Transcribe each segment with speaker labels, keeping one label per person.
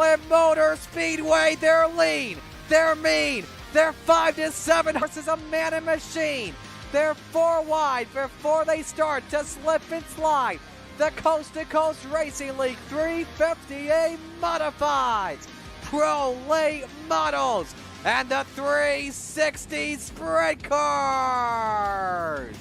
Speaker 1: Charlotte Motor Speedway. They're lean, they're mean, they're 5 to 7 horses, a man and machine. They're 4 wide before they start to slip and slide. The Coast to Coast Racing League 350A Modifieds, Pro Late Models, and the 360 Sprint Cars.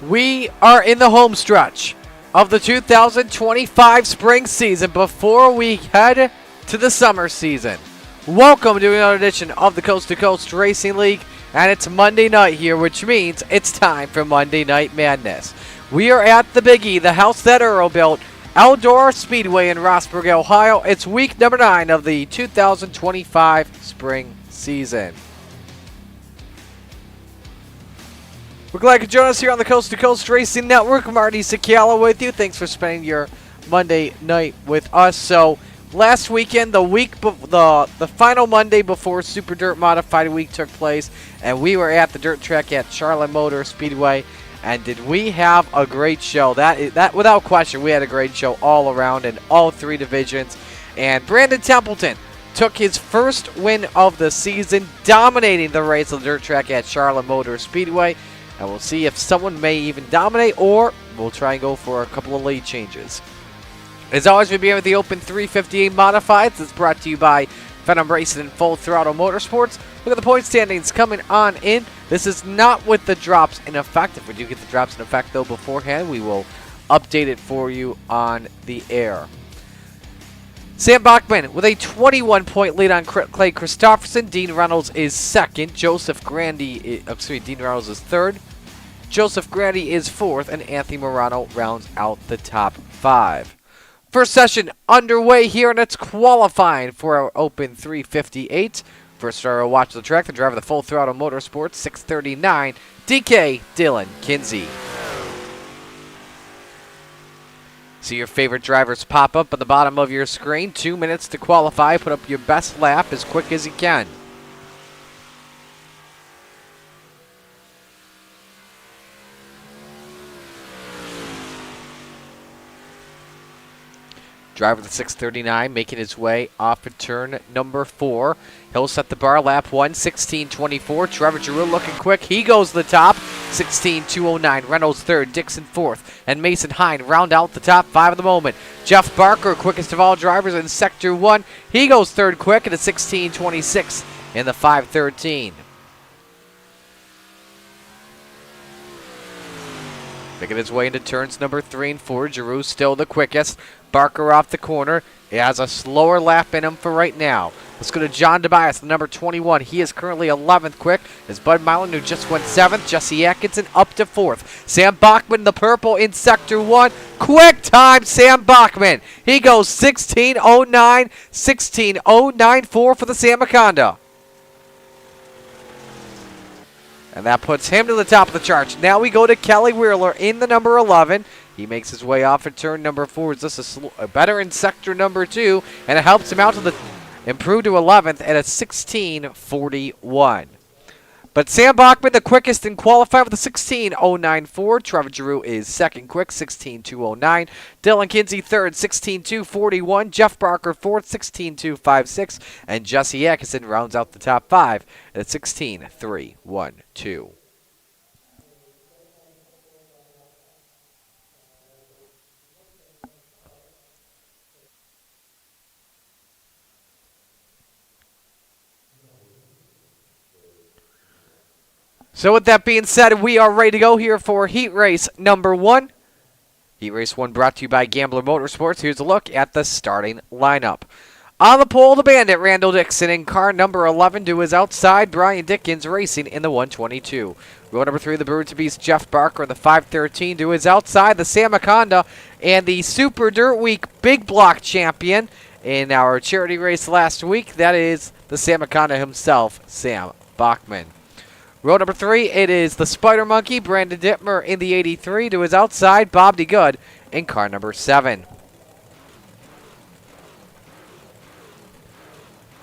Speaker 1: We are in the home stretch of the 2025 spring season before we head to the summer season. Welcome to another edition of the Coast to Coast Racing League, and it's Monday night here, which means it's time for Monday Night Madness. We are at the Big E, the house that Earl built, Eldora Speedway in Rossburg, Ohio. It's week number 9 of the 2025 spring season. We're glad you could join us here on the Coast to Coast Racing Network. Marty Sakala with you. Thanks for spending your Monday night with us. So last weekend, the final Monday before Super Dirt Modified Week took place, and we were at the dirt track at Charlotte Motor Speedway. And did we have a great show? That without question, we had a great show all around in all 3 divisions. And Brandon Templeton took his first win of the season, dominating the race on the dirt track at Charlotte Motor Speedway. And we'll see if someone may even dominate, or we'll try and go for a couple of lead changes. As always, we begin with the Open 358 Modifieds. It's brought to you by Phenom Racing and Full Throttle Motorsports. Look at the point standings coming on in. This is not with the drops in effect. If we do get the drops in effect, though, beforehand, we will update it for you on the air. Sam Bachman with a 21-point lead on Clay Christopherson. Dean Reynolds is second. Dean Reynolds is third. Joseph Grandi is fourth, and Anthony Morano rounds out the top 5. First session underway here, and it's qualifying for our Open 358. First driver will watch the track, the driver of the Full Throttle Motorsports, 639, DK Dylan Kinsey. See your favorite drivers pop up at the bottom of your screen. 2 minutes to qualify. Put up your best lap as quick as you can. Driver the 639 making his way off of turn number 4. He'll set the bar, lap 1, 16:24. Trevor Giroux looking quick. He goes to the top, 16:209. Reynolds third, Dixon fourth, and Mason Hine round out the top 5 of the moment. Jeff Barker, quickest of all drivers in Sector 1. He goes third quick at a 16:26 in the 5:13. Making his way into turns number 3 and 4. Giroux still the quickest. Barker off the corner. He has a slower lap in him for right now. Let's go to John Tobias, the number 21. He is currently 11th quick. As Bud Milan, who just went 7th. Jesse Atkinson up to 4th. Sam Bachman, the purple in Sector 1. Quick time, Sam Bachman. He goes 16:09, 16:094 for the Sam Maconda. And that puts him to the top of the charts. Now we go to Kelly Wheeler in the number 11. He makes his way off at turn number 4. Is this a better in sector number 2? And it helps him out to the improve to 11th at a 16:41. But Sam Bachman, the quickest in qualifying with a 16:094. Trevor Giroux is second quick, 16:209. Dylan Kinsey third, 16:241. Jeff Barker fourth, 16:256. And Jesse Atkinson rounds out the top 5 at 16:312. So with that being said, we are ready to go here for heat race number 1. Heat race 1 brought to you by Gambler Motorsports. Here's a look at the starting lineup. On the pole, the Bandit, Randall Dixon in car number 11 to his outside. Brian Dickens racing in the 122. Row number 3, the Bird to Beast, Jeff Barker in the 513 to his outside. The Sam Maconda and the Super Dirt Week Big Block champion in our charity race last week. That is the Sam Maconda himself, Sam Bachman. Row number 3, it is the Spider Monkey, Brandon Dittmer in the 83 to his outside, Bob DeGood in car number 7.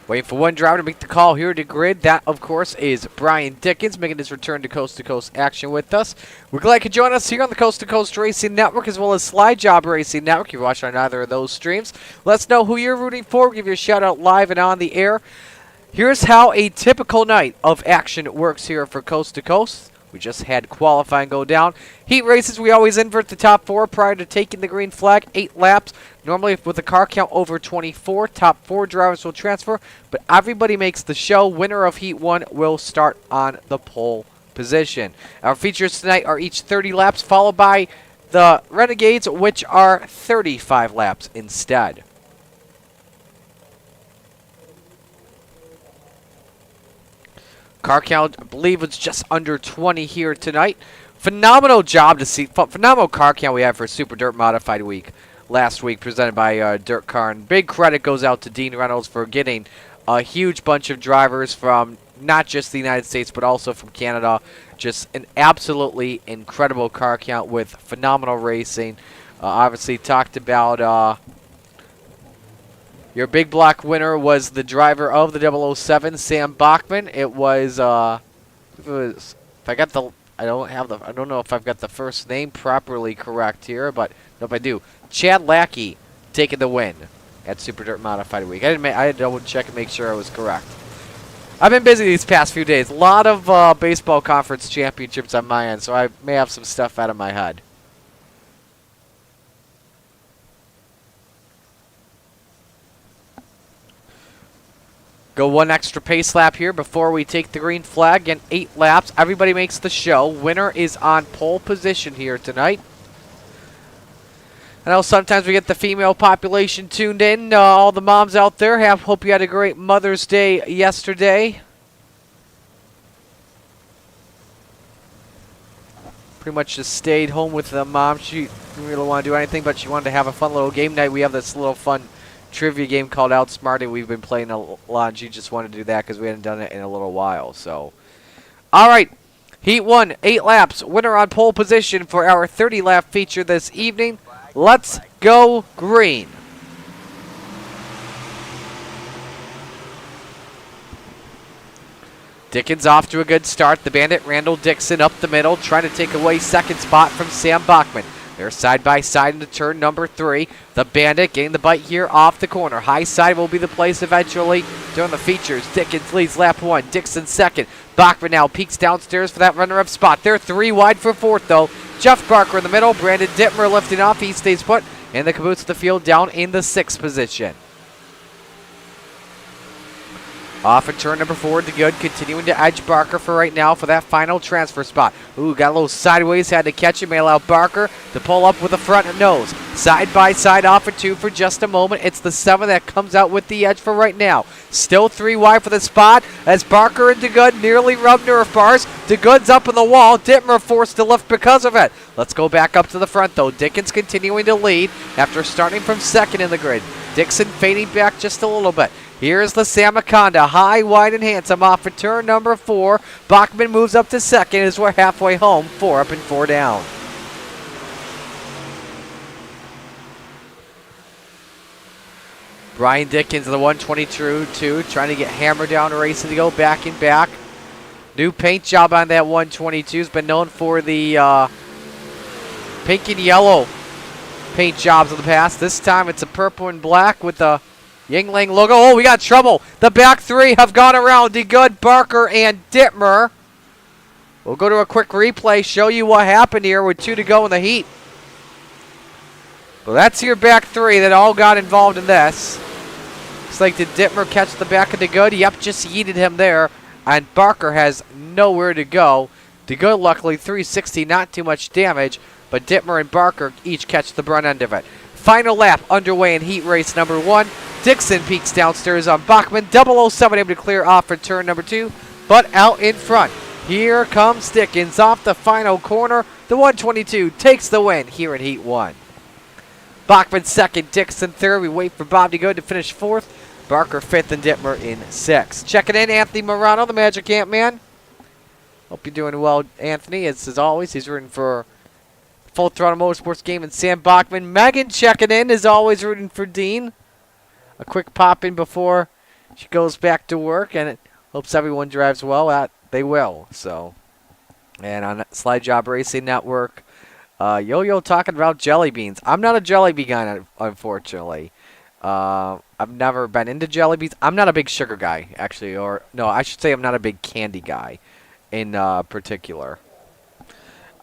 Speaker 1: Waiting for one driver to make the call here to grid. That, of course, is Brian Dickens making his return to coast action with us. We're glad you could join us here on the Coast to Coast Racing Network as well as Slide Job Racing Network. If you're watching on either of those streams, let us know who you're rooting for. We'll give you a shout out live and on the air. Here's how a typical night of action works here for Coast to Coast. We just had qualifying go down. Heat races, we always invert the top 4 prior to taking the green flag. 8 laps. Normally with a car count over 24, top 4 drivers will transfer. But everybody makes the show. Winner of Heat 1 will start on the pole position. Our features tonight are each 30 laps, followed by the Renegades, which are 35 laps instead. Car count, I believe, was just under 20 here tonight. Phenomenal job to see. Phenomenal car count we had for Super Dirt Modified Week last week, presented by Dirt Car. And big credit goes out to Dean Reynolds for getting a huge bunch of drivers from not just the United States, but also from Canada. Just an absolutely incredible car count with phenomenal racing. Obviously, talked about... Your big block winner was the driver of the 007, Sam Bachman. It was, I don't know if I've got the first name properly correct here, but nope, I do. Chad Lackey taking the win at Super Dirt Modified Week. I had to double check and make sure I was correct. I've been busy these past few days. A lot of baseball conference championships on my end, so I may have some stuff out of my head. Go one extra pace lap here before we take the green flag. Again, 8 laps. Everybody makes the show. Winner is on pole position here tonight. I know sometimes we get the female population tuned in. All the moms out there, hope you had a great Mother's Day yesterday. Pretty much just stayed home with the mom. She didn't really want to do anything, but she wanted to have a fun little game night. We have this little fun trivia game called Outsmarting. We've been playing a lot, and she just wanted to do that because we hadn't done it in a little while. So, all right, Heat 1, 8 laps. Winner on pole position for our 30-lap feature this evening. Let's go green. Dickens off to a good start. The Bandit, Randall Dixon, up the middle, trying to take away second spot from Sam Bachman. They're side by side into turn number 3. The Bandit getting the bite here off the corner. High side will be the place eventually during the features. Dickens leads lap 1. Dixon second. Bachman now peeks downstairs for that runner-up spot. They're 3 wide for 4th though. Jeff Barker in the middle. Brandon Dittmer lifting off. He stays put. And the caboose of the field down in the 6th position. Off at turn number 4, DeGood continuing to edge Barker for right now for that final transfer spot. Ooh, got a little sideways, had to catch it, may allow Barker to pull up with the front nose. Side by side off at 2 for just a moment. It's the 7 that comes out with the edge for right now. Still 3 wide for the spot as Barker and DeGood nearly rub nerf bars. DeGood's up in the wall. Dittmer forced to lift because of it. Let's go back up to the front though. Dickens continuing to lead after starting from 2nd in the grid. Dixon fading back just a little bit. Here's the Samaconda, high, wide, and handsome off at turn number 4. Bachman moves up to 2nd as we're halfway home, 4 up and 4 down. Brian Dickens, the 122, trying to get hammered down, racing to go back and back. New paint job on that 122. Has been known for the pink and yellow paint jobs in the past. This time it's a purple and black with the Yingling logo. Oh, we got trouble. The back 3 have gone around. DeGood, Barker, and Dittmer. We'll go to a quick replay, show you what happened here with 2 to go in the heat. Well, that's your back 3 that all got involved in this. Looks like did Dittmer catch the back of DeGood? Yep, just yeeted him there. And Barker has nowhere to go. DeGood, luckily, 360, not too much damage. But Dittmer and Barker each catch the brunt end of it. Final lap underway in heat race number 1. Dixon peeks downstairs on Bachman. 007 able to clear off for turn number 2, but out in front. Here comes Dickens off the final corner. The 122 takes the win here in heat 1. Bachman 2nd, Dixon 3rd. We wait for Bob DeGood to finish 4th. Barker 5th and Dittmer in 6th. Checking in, Anthony Morano, the Magic Ant-Man. Hope you're doing well, Anthony. As always, he's rooting for Full Throttle Motorsports game and Sam Bachman. Megan checking in, as always, rooting for Dean. A quick pop in before she goes back to work, and it hopes everyone drives well. They will. So, and on Slide Job Racing Network, Yo-Yo talking about jelly beans. I'm not a jelly bean guy, unfortunately. I've never been into jelly beans. I'm not a big sugar guy, actually, or no, I should say I'm not a big candy guy, in particular.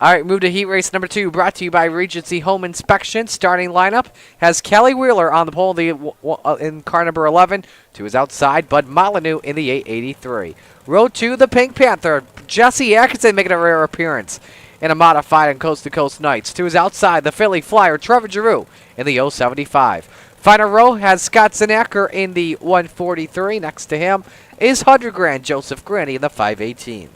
Speaker 1: All right, move to heat race number 2, brought to you by Regency Home Inspection. Starting lineup has Kelly Wheeler on the pole in car number 11. 2 is outside. Bud Molyneux in the 883. Row 2, the Pink Panther. Jesse Atkinson making a rare appearance in a modified and coast-to-coast nights. 2 is outside. The Philly Flyer, Trevor Giroux in the 075. Final row has Scott Zinacker in the 143. Next to him is 100 Grand Joseph Granny in the 518.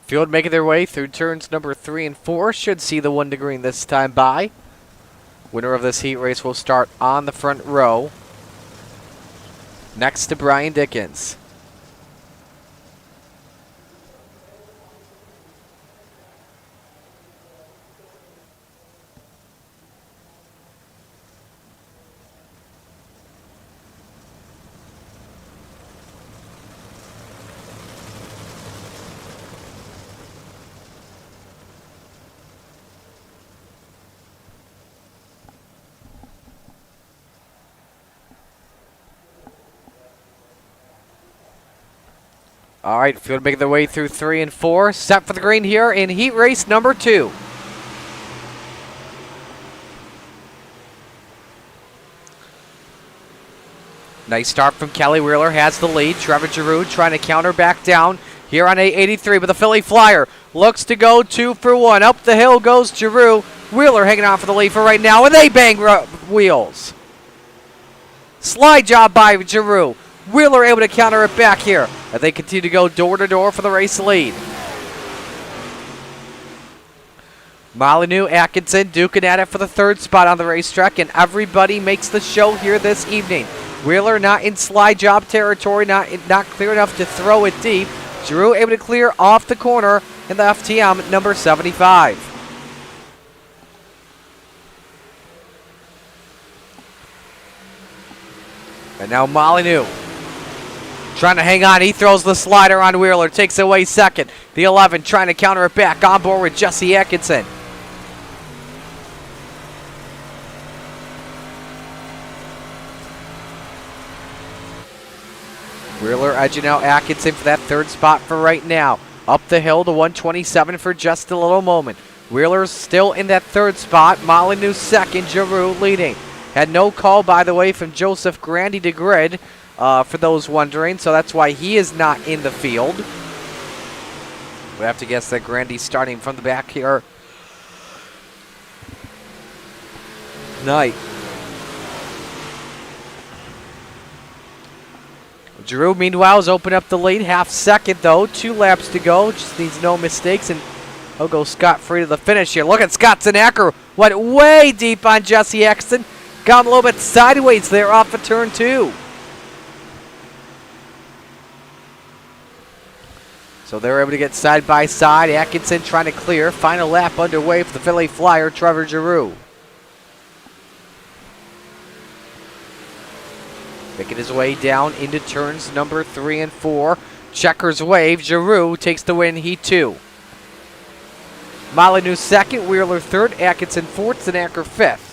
Speaker 1: Field making their way through turns number 3 and 4. Should see the 1 to green this time by. Winner of this heat race will start on the front row, next to Brian Dickens. All right, field making their way through 3 and 4. Set for the green here in heat race number 2. Nice start from Kelly Wheeler, has the lead. Trevor Giroux trying to counter back down here on 883, but the Philly Flyer looks to go 2 for 1. Up the hill goes Giroux. Wheeler hanging on for the lead for right now, and they bang wheels. Slide job by Giroux. Wheeler able to counter it back here as they continue to go door to door for the race lead. Molyneux, Atkinson duking at it for the third spot on the racetrack, and everybody makes the show here this evening. Wheeler not in slide job territory, not clear enough to throw it deep. Giroux able to clear off the corner in the FTM number 75. And now Molyneux trying to hang on. He throws the slider on Wheeler, takes away second. The 11 trying to counter it back. On board with Jesse Atkinson. Wheeler edging out Atkinson for that third spot for right now. Up the hill to 127 for just a little moment. Wheeler's still in that third spot. Molyneux second, Giroux leading. Had no call, by the way, from Joseph Grandy to grid, for those wondering, so that's why he is not in the field. We have to guess that Grandy's starting from the back here. Night. Giroux, meanwhile, has opened up the lead. Half second, though. 2 laps to go. Just needs no mistakes, and he'll go scot-free to the finish here. Look at Scott Zanacker. Went way deep on Jesse Atkinson. Got him a little bit sideways there off of turn 2. So they're able to get side by side. Atkinson trying to clear. Final lap underway for the Philly Flyer, Trevor Giroux. Making his way down into turns number 3 and 4. Checkers wave. Giroux takes the win, Heat 2. Molyneux second, Wheeler third, Atkinson fourth, Zanacker fifth.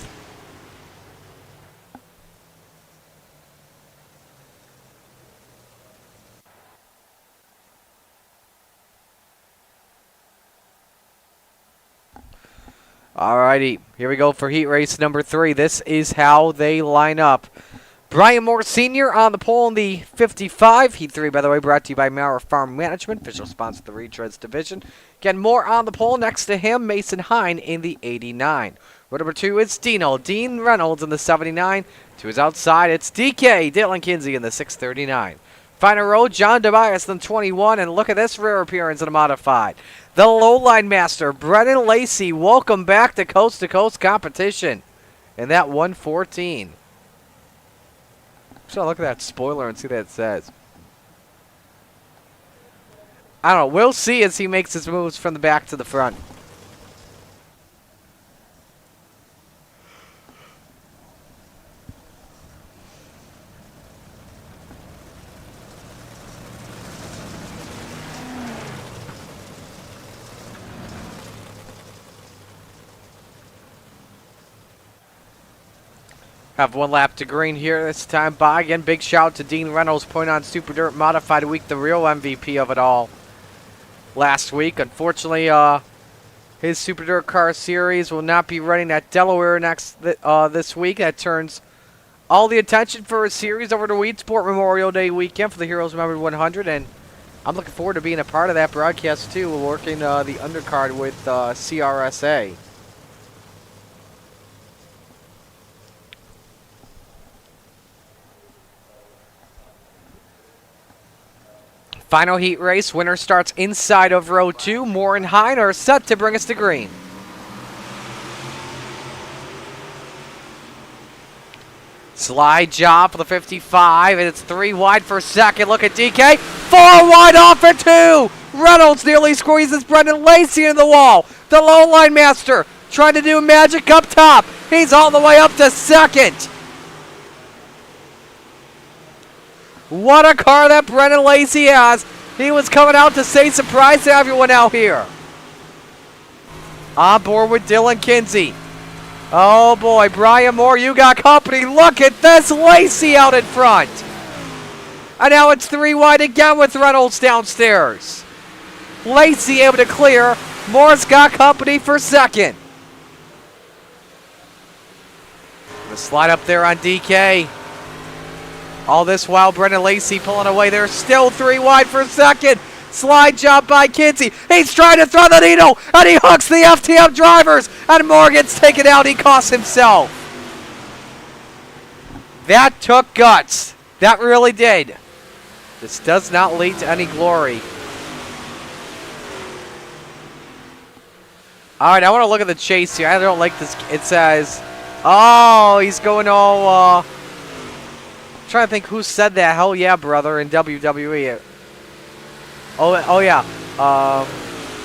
Speaker 1: Alrighty, here we go for heat race number 3. This is how they line up. Brian Moore Sr. on the pole in the 55. Heat 3, by the way, brought to you by Maurer Farm Management, official sponsor of the Retreads Division. Again, Moore on the pole. Next to him, Mason Hine in the 89. Row number 2 is Dean Reynolds in the 79. To his outside, it's DK, Dylan Kinsey in the 639. Final row, John Tobias in the 21. And look at this rare appearance in a modified. The Lowline Master, Brennan Lacey. Welcome back to Coast competition in that 114. So look at that spoiler and see what it says. I don't know. We'll see as he makes his moves from the back to the front. Have 1 lap to green here this time by. Again, big shout to Dean Reynolds, point on Super Dirt Modified Week, the real MVP of it all last week. Unfortunately, his Super Dirt Car Series will not be running at Delaware this week. That turns all the attention for his series over to Weedsport Memorial Day weekend for the Heroes Remembered 100, and I'm looking forward to being a part of that broadcast too. We're working the undercard with CRSA. Final heat race. Winner starts inside of row 2. Moore and Hine are set to bring us to green. Slide job for the 55, and it's 3 wide for second. Look at DK. 4 wide off for 2. Reynolds nearly squeezes Brendan Lacey into the wall. The Lowline Master trying to do magic up top. He's all the way up to second. What a car that Brendan Lacey has. He was coming out to say surprise to everyone out here. On board with Dylan Kinsey. Oh boy, Brian Moore, you got company. Look at this, Lacey out in front. And now it's 3 wide again with Reynolds downstairs. Lacey able to clear. Moore's got company for second. The slide up there on DK. All this while, Brendan Lacey pulling away. They're still 3 wide for second. Slide job by Kinsey. He's trying to throw the needle, and he hooks the FTM drivers, and Moore gets taken out. He costs himself. That took guts. That really did. This does not lead to any glory. All right, I want to look at the chase here. I don't like this. It says, oh, he's going all, I'm trying to think who said that. Hell yeah, brother, in WWE. Oh yeah.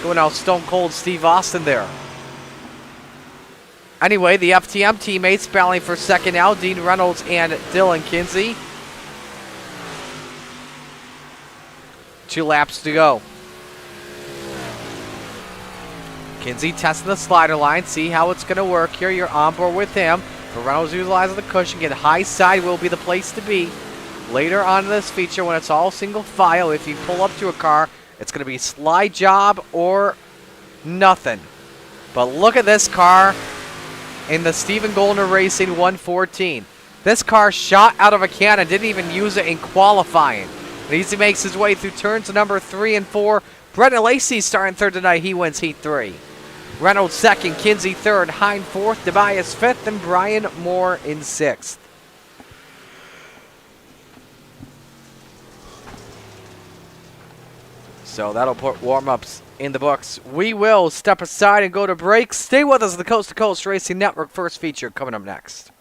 Speaker 1: Going all Stone Cold Steve Austin there. Anyway, the FTM teammates battling for second now. Dean Reynolds and Dylan Kinsey. 2 laps to go. Kinsey testing the slider line. See how it's going to work here. You're on board with him. For Reynolds utilizing the cushion. Get high side will be the place to be. Later on in this feature, when it's all single file, if you pull up to a car, it's going to be slide job or nothing. But look at this car in the Stephen Goldner Racing 114. This car shot out of a cannon, didn't even use it in qualifying. And he makes his way through turns number 3 and 4. Brendan Lacey starting third tonight. He wins Heat 3. Reynolds second, Kinsey third, Hine fourth, Tobias fifth, and Brian Moore in sixth. So that'll put warm-ups in the books. We will step aside and go to break. Stay with us, the Coast to Coast Racing Network first feature coming up next.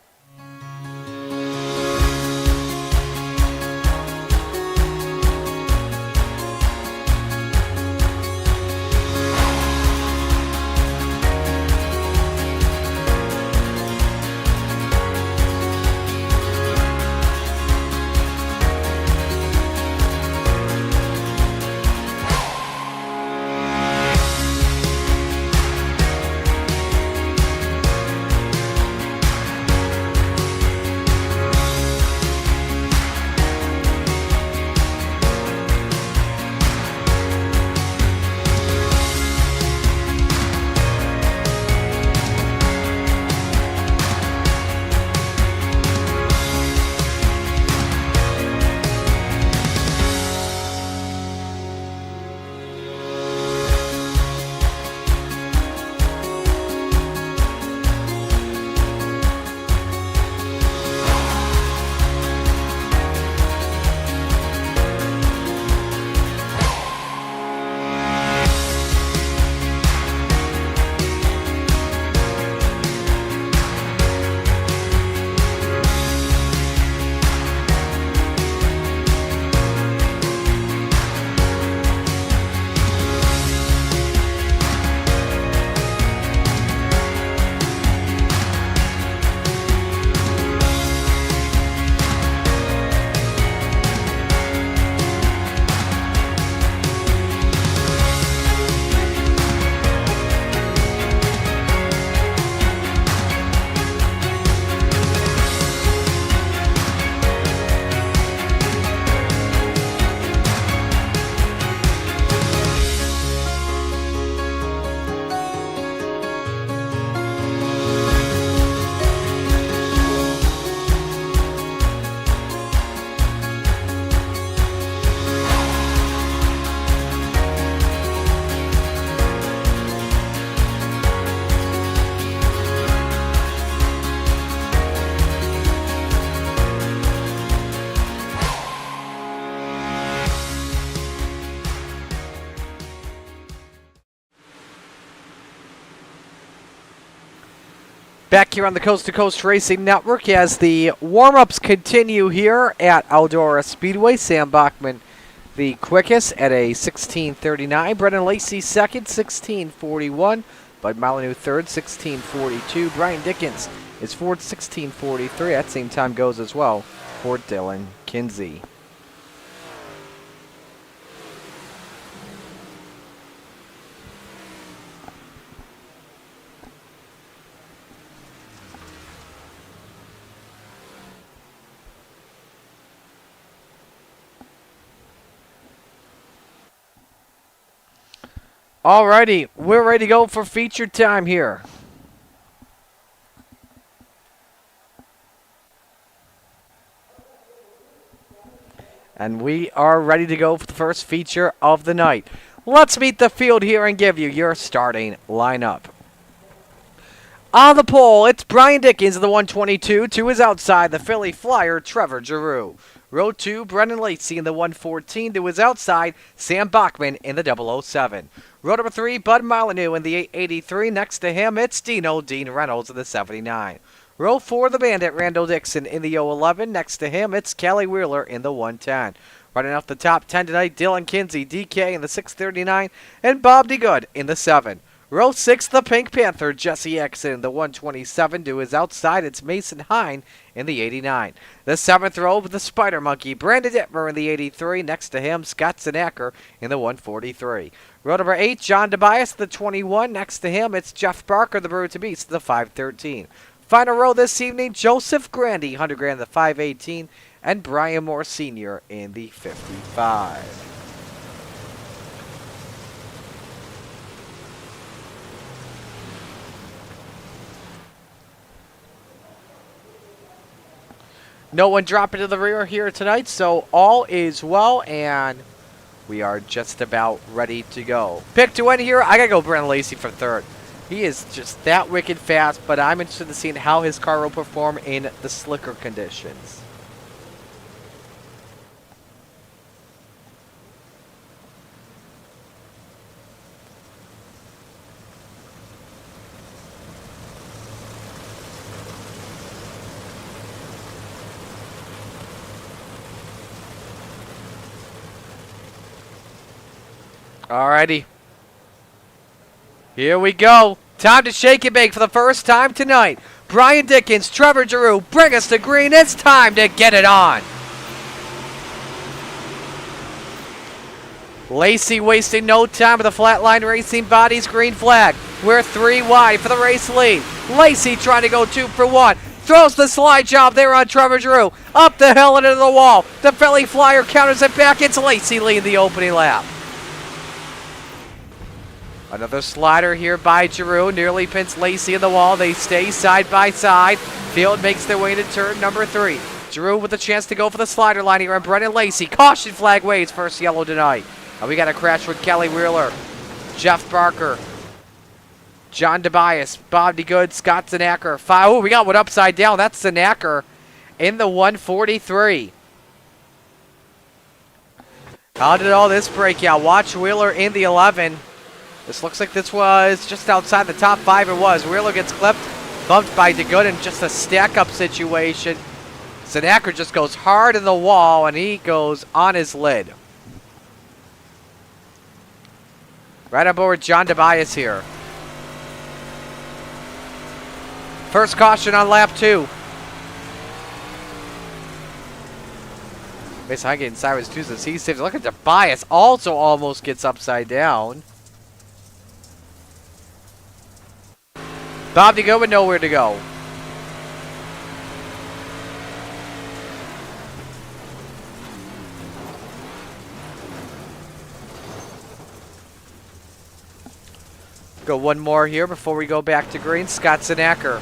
Speaker 1: Back here on the Coast to Coast Racing Network as the warm-ups continue here at Eldora Speedway. Sam Bachman the quickest at a 16:39. Brendan Lacey second, 16:41. Bud Molyneux third, 16:42. Brian Dickens is fourth, 16:43. That same time goes as well for Dylan Kinsey. Alrighty, we're ready to go for feature time here. And we are ready to go for the first feature of the night. Let's meet the field here and give you your starting lineup. On the pole, it's Brian Dickens of the 122. To his outside, the Philly Flyer, Trevor Giroux. Row 2, Brendan Lacey in the 114 to his outside, Sam Bachman in the 007. Row number 3, Bud Molyneux in the 883. Next to him, it's Dean Reynolds in the 79. Row 4, the Bandit, Randall Dixon in the 011. Next to him, it's Kelly Wheeler in the 110. Running off the top 10 tonight, Dylan Kinsey, DK in the 639, and Bob DeGood in the 7. Row 6, the Pink Panther, Jesse Exon in the 127. To his outside, it's Mason Hine in the 89. The 7th row, the Spider Monkey, Brandon Dittmer in the 83. Next to him, Scott Sinacker in the 143. Row number 8, John Tobias, the 21. Next to him, it's Jeff Barker, the Brew to Beast, the 513. Final row this evening, Joseph Grandy, 100 grand, the 518. And Brian Moore Sr. in the 55. No one dropping to the rear here tonight, so all is well, and we are just about ready to go. Pick to win here, I gotta go Brendan Lacey for third. He is just that wicked fast, but I'm interested in seeing how his car will perform in the slicker conditions. Alrighty. Here we go. Time to shake and bake for the first time tonight. Brian Dickens, Trevor Giroux, bring us to green. It's time to get it on. Lacey wasting no time with the Flatline Racing Bodies green flag. We're 3 wide for the race lead. Lacey trying to go 2 for 1. Throws the slide job there on Trevor Giroux. Up the hill and into the wall. The Philly Flyer counters it back. It's Lacey leading the opening lap. Another slider here by Giroux. Nearly pins Lacey in the wall. They stay side by side. Field makes their way to turn number 3. Giroux with a chance to go for the slider line here on Brendan Lacey. Caution flag waves. First yellow tonight. And we got a crash with Kelly Wheeler, Jeff Barker, John Tobias, Bob DeGood, Scott Zanacker. Oh, we got one upside down. That's Zanacker in the 143. How did all this break out? Watch Wheeler in the 11. This looks like this was just outside the top 5. It was. Wheeler gets clipped, bumped by DeGood in just a stack-up situation. Zanacker just goes hard in the wall, and he goes on his lid. Right aboard John Tobias here. First caution on lap 2. Mason Hine getting sideways too, so he's safe. Look at Tobias, also almost gets upside down. Bob DeGood with nowhere to go. Go one more here before we go back to green. Scott Zanacker.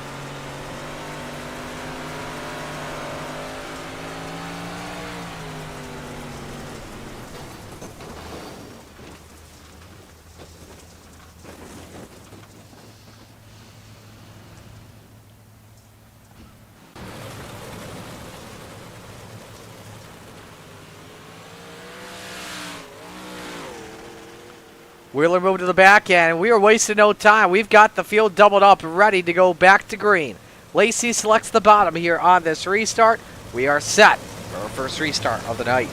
Speaker 1: Wheeler moved to the back end. We are wasting no time. We've got the field doubled up, ready to go back to green. Lacey selects the bottom here on this restart. We are set for our first restart of the night.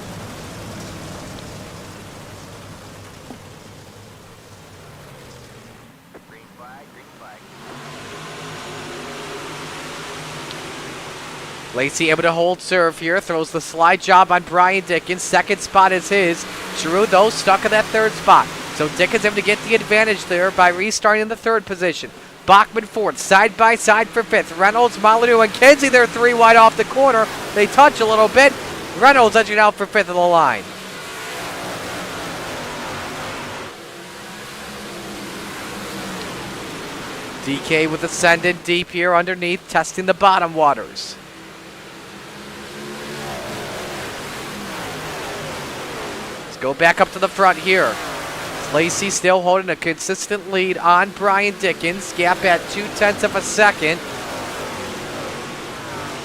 Speaker 2: Green flag, green flag.
Speaker 1: Lacey able to hold serve here. Throws the slide job on Brian Dickens. Second spot is his. Giroux, though, stuck in that third spot. So Dickens able to get the advantage there by restarting in the third position. Bachman fourth, side by side for fifth. Reynolds, Molyneux, and Kinsey, they're 3 wide off the corner. They touch a little bit. Reynolds edging out for fifth of the line. DK with ascendant deep here underneath, testing the bottom waters. Let's go back up to the front here. Lacey still holding a consistent lead on Brian Dickens. Gap at 0.2 of a second.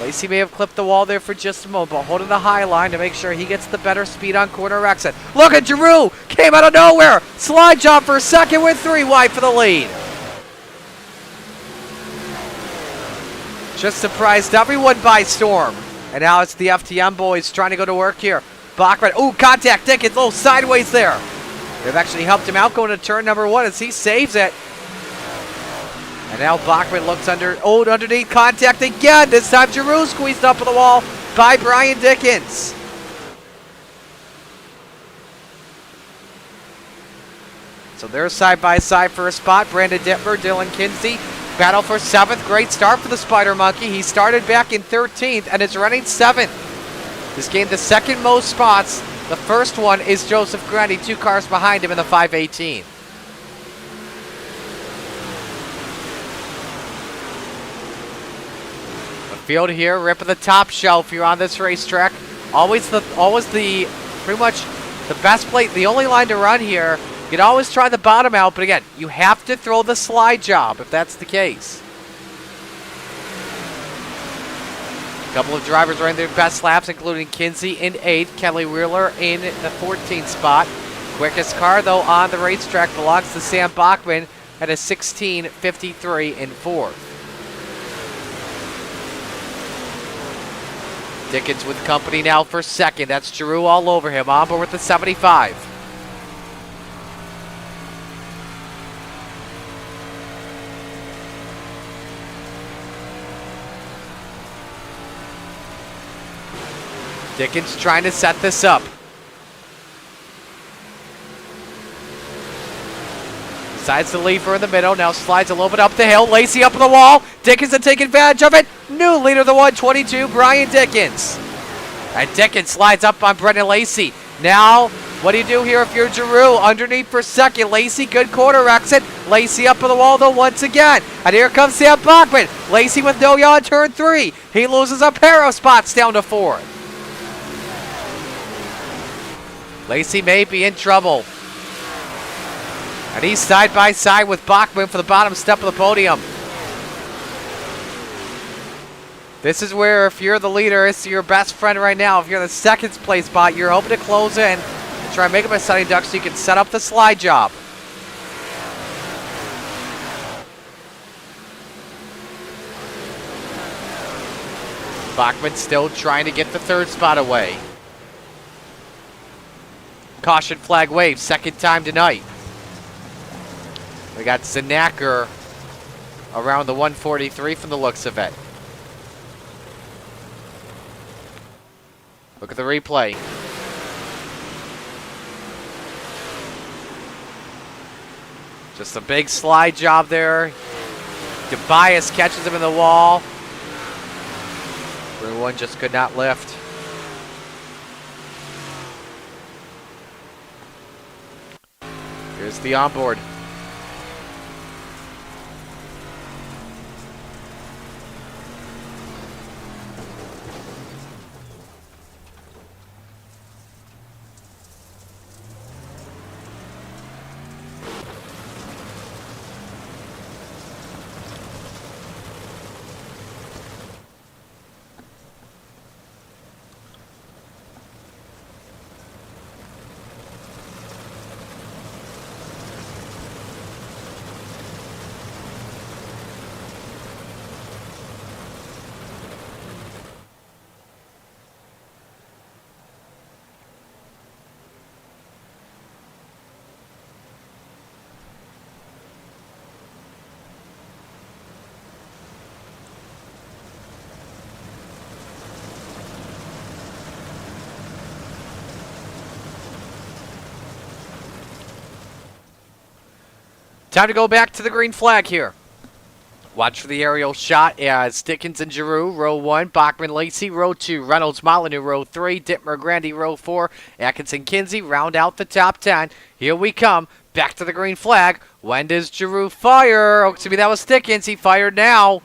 Speaker 1: Lacey may have clipped the wall there for just a moment, but holding the high line to make sure he gets the better speed on corner exit. Look at Giroux! Came out of nowhere! Slide job for a second with 3 wide for the lead. Just surprised everyone by storm. And now it's the FTM boys trying to go to work here. Bachman, ooh, contact, Dickens, oh, sideways there. They've actually helped him out going to turn number 1 as he saves it. And now Bachman looks underneath, contact again. This time Giroux squeezed up on the wall by Brian Dickens. So they're side by side for a spot. Brandon Dittmer, Dylan Kinsey, battle for 7th. Great start for the Spider Monkey. He started back in 13th and is running 7th. He's gained the 2nd most spots. The first one is Joseph Grundy, 2 cars behind him in the 518. Field here, ripping the top shelf here on this racetrack. Always the pretty much the best plate, the only line to run here. You can always try the bottom out, but again, you have to throw the slide job if that's the case. A couple of drivers running their best laps, including Kinsey in 8th, Kelly Wheeler in the 14th spot. Quickest car, though, on the racetrack belongs to Sam Bachman at a 16:53 in 4th. Dickens with company now for 2nd. That's Giroux all over him. On board with the 75. Dickens trying to set this up. Decides to leave her in the middle. Now slides a little bit up the hill. Lacey up on the wall. Dickens to take advantage of it. New leader of the 122, Brian Dickens. And Dickens slides up on Brendan Lacey. Now, what do you do here if you're Giroux? Underneath for 2nd. Lacey, good corner exit. Lacey up on the wall, though, once again. And here comes Sam Bachman. Lacey with no yaw on turn 3. He loses a pair of spots down to 4th. Lacey may be in trouble. And he's side by side with Bachman for the bottom step of the podium. This is where, if you're the leader, it's your best friend right now. If you're in the 2nd place spot, you're hoping to close in and try and make up a setting duck so you can set up the slide job. Bachman still trying to get the 3rd spot away. Caution flag waved, 2nd time tonight. We got Zanacker around the 143 from the looks of it. Look at the replay. Just a big slide job there. Tobias catches him in the wall. Everyone just could not lift. Here's the onboard. Time to go back to the green flag here. Watch for the aerial shot as Dickens and Giroux, row 1, Bachman Lacey, row 2, Reynolds Molyneux, row 3, Dittmer Grandy, row 4, Atkinson Kinsey, round out the top 10. Here we come, back to the green flag. When does Giroux fire? Oh, excuse me, that was Dickens. He fired now.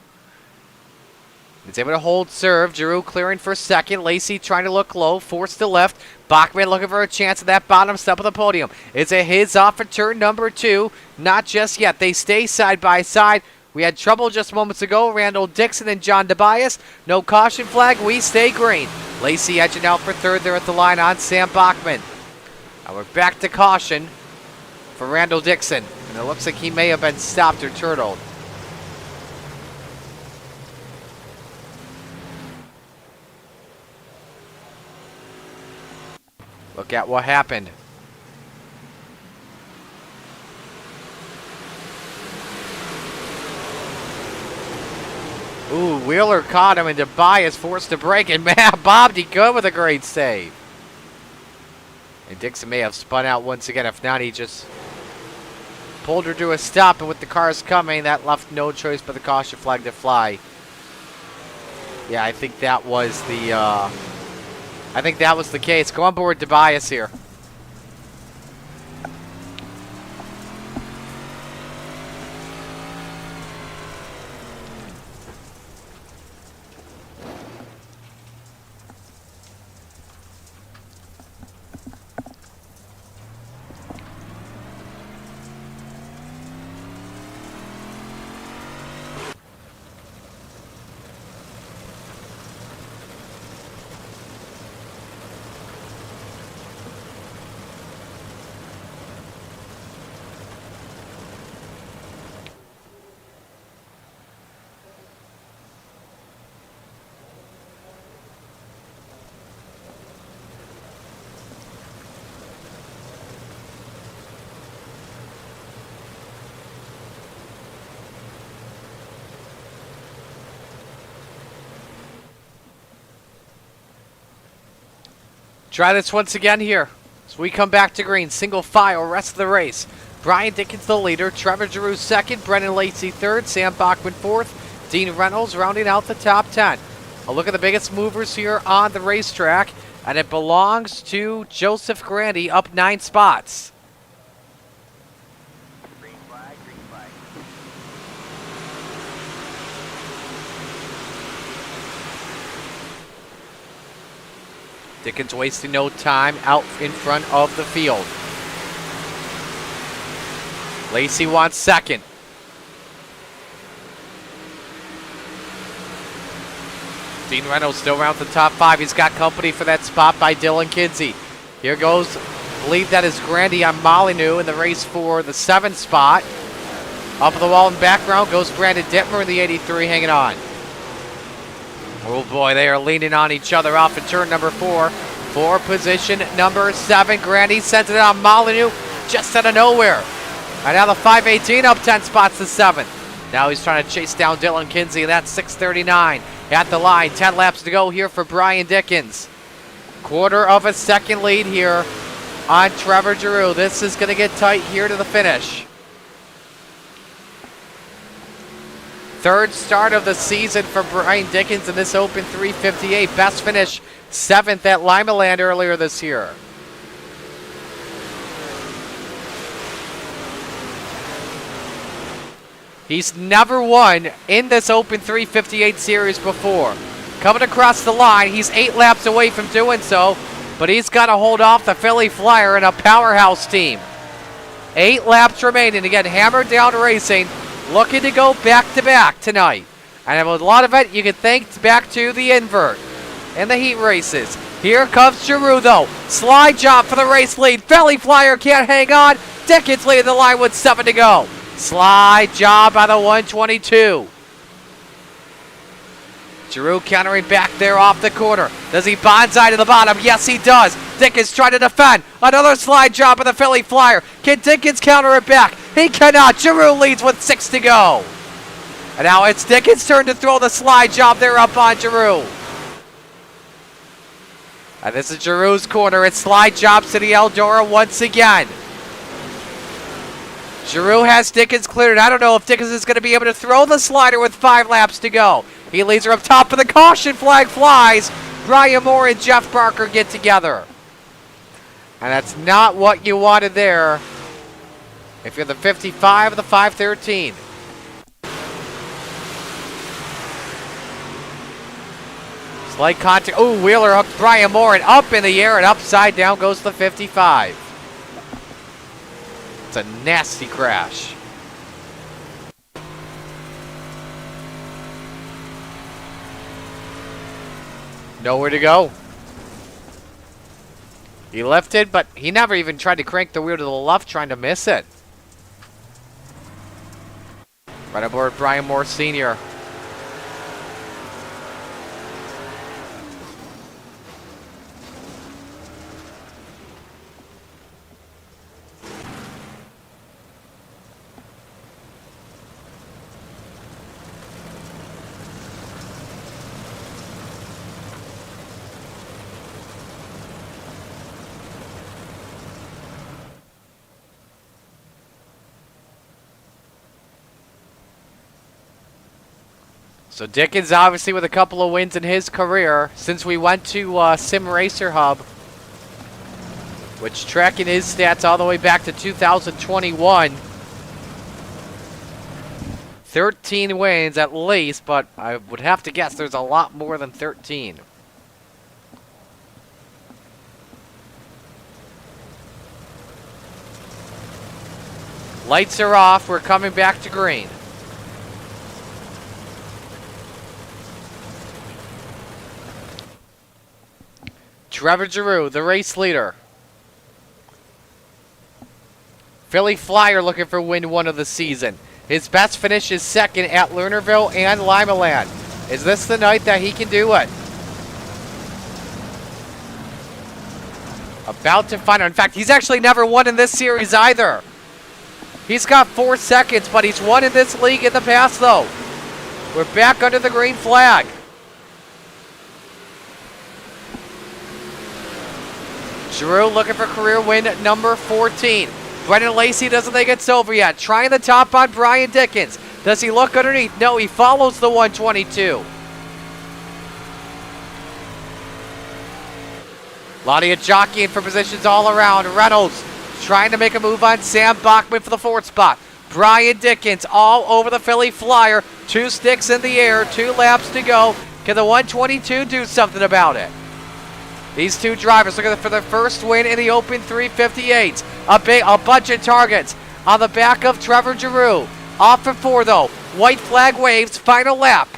Speaker 1: He's able to hold serve. Giroux clearing for 2nd. Lacey trying to look low, forced to left. Bachman looking for a chance at that bottom step of the podium. It's a his off at turn number 2. Not just yet. They stay side by side. We had trouble just moments ago. Randall Dixon and John DeBias. No caution flag. We stay green. Lacey edging out for third there at the line on Sam Bachman. And we're back to caution for Randall Dixon. And it looks like he may have been stopped or turtled. Look at what happened. Ooh, Wheeler caught him and DeBias forced to break it. Man, Bob D. good with a great save. And Dixon may have spun out once again. If not, he just pulled her to a stop. And with the cars coming, that left no choice but the caution flag to fly. Yeah, I think that was the case. Go on board DeBias here. Try this once again here. As we come back to green, single file, rest of the race. Brian Dickens the leader, Trevor Giroux second, Brennan Lacey third, Sam Bachman fourth, Dean Reynolds rounding out the top 10. A look at the biggest movers here on the racetrack, and it belongs to Joseph Grandy, up 9 spots.
Speaker 2: Green flag, green flag.
Speaker 1: Dickens wasting no time out in front of the field. Lacey wants second. Dean Reynolds still around the top 5. He's got company for that spot by Dylan Kinsey. Here goes, I believe that is Grandy on Molyneux in the race for the 7th spot. Up the wall in background goes Brandon Dittmer in the 83 hanging on. Oh boy, they are leaning on each other off in turn number 4. For position number 7, Grandy sends it on Molyneux just out of nowhere. And now the 518 up 10 spots to 7th. Now he's trying to chase down Dylan Kinsey, and that's 6:39 at the line. 10 laps to go here for Brian Dickens. Quarter of a second lead here on Trevor Giroux. This is going to get tight here to the finish. Third start of the season for Brian Dickens in this Open 358. Best finish 7th at Limaland earlier this year. He's never won in this Open 358 series before. Coming across the line, he's 8 laps away from doing so, but he's got to hold off the Philly Flyer and a powerhouse team. 8 laps remaining to get hammered down racing, looking to go back-to-back tonight. And a lot of it you can thank back to the invert in the heat races. Here comes Giroux, though. Slide job for the race lead. Philly Flyer can't hang on. Dickens leading the line with 7 to go. Slide job by the 122. Giroux countering back there off the corner. Does he bonsai to the bottom? Yes, he does. Dickens trying to defend. Another slide job by the Philly Flyer. Can Dickens counter it back? He cannot. Giroux leads with 6 to go. And now it's Dickens' turn to throw the slide job there up on Giroux. And this is Giroux's corner. It's slide jobs to the Eldora once again. Giroux has Dickens cleared. I don't know if Dickens is going to be able to throw the slider with 5 laps to go. He leads her up top, and the caution flag flies. Brian Moore and Jeff Barker get together. And that's not what you wanted there if you're the 55 of the 513. Slight contact. Oh, Wheeler hooked Brian Moore, and up in the air and upside down goes the 55. It's a nasty crash. Nowhere to go. He lifted, but he never even tried to crank the wheel to the left, trying to miss it. Right aboard Brian Moore Sr. So Dickens obviously with a couple of wins in his career since we went to Sim Racer Hub, which tracking his stats all the way back to 2021. 13 wins at least, but I would have to guess there's a lot more than 13. Lights are off. We're coming back to green. Trevor Giroux, the race leader. Philly Flyer looking for win 1 of the season. His best finish is second at Lernerville and Limaland. Is this the night that he can do it? About to find out. In fact, he's actually never won in this series either. He's got 4 seconds, but he's won in this league in the past, though. We're back under the green flag. Giroux looking for career win number 14. Brendan Lacey doesn't think it's over yet. Trying the top on Brian Dickens. Does he look underneath? No, he follows the 122. Laudia jockeying for positions all around. Reynolds trying to make a move on Sam Bachman for the 4th spot. Brian Dickens all over the Philly Flyer. 2 sticks in the air, 2 laps to go. Can the 122 do something about it? These 2 drivers looking for their first win in the Open 358s. A bunch of targets on the back of Trevor Giroux. Off for 4 though. White flag waves, final lap.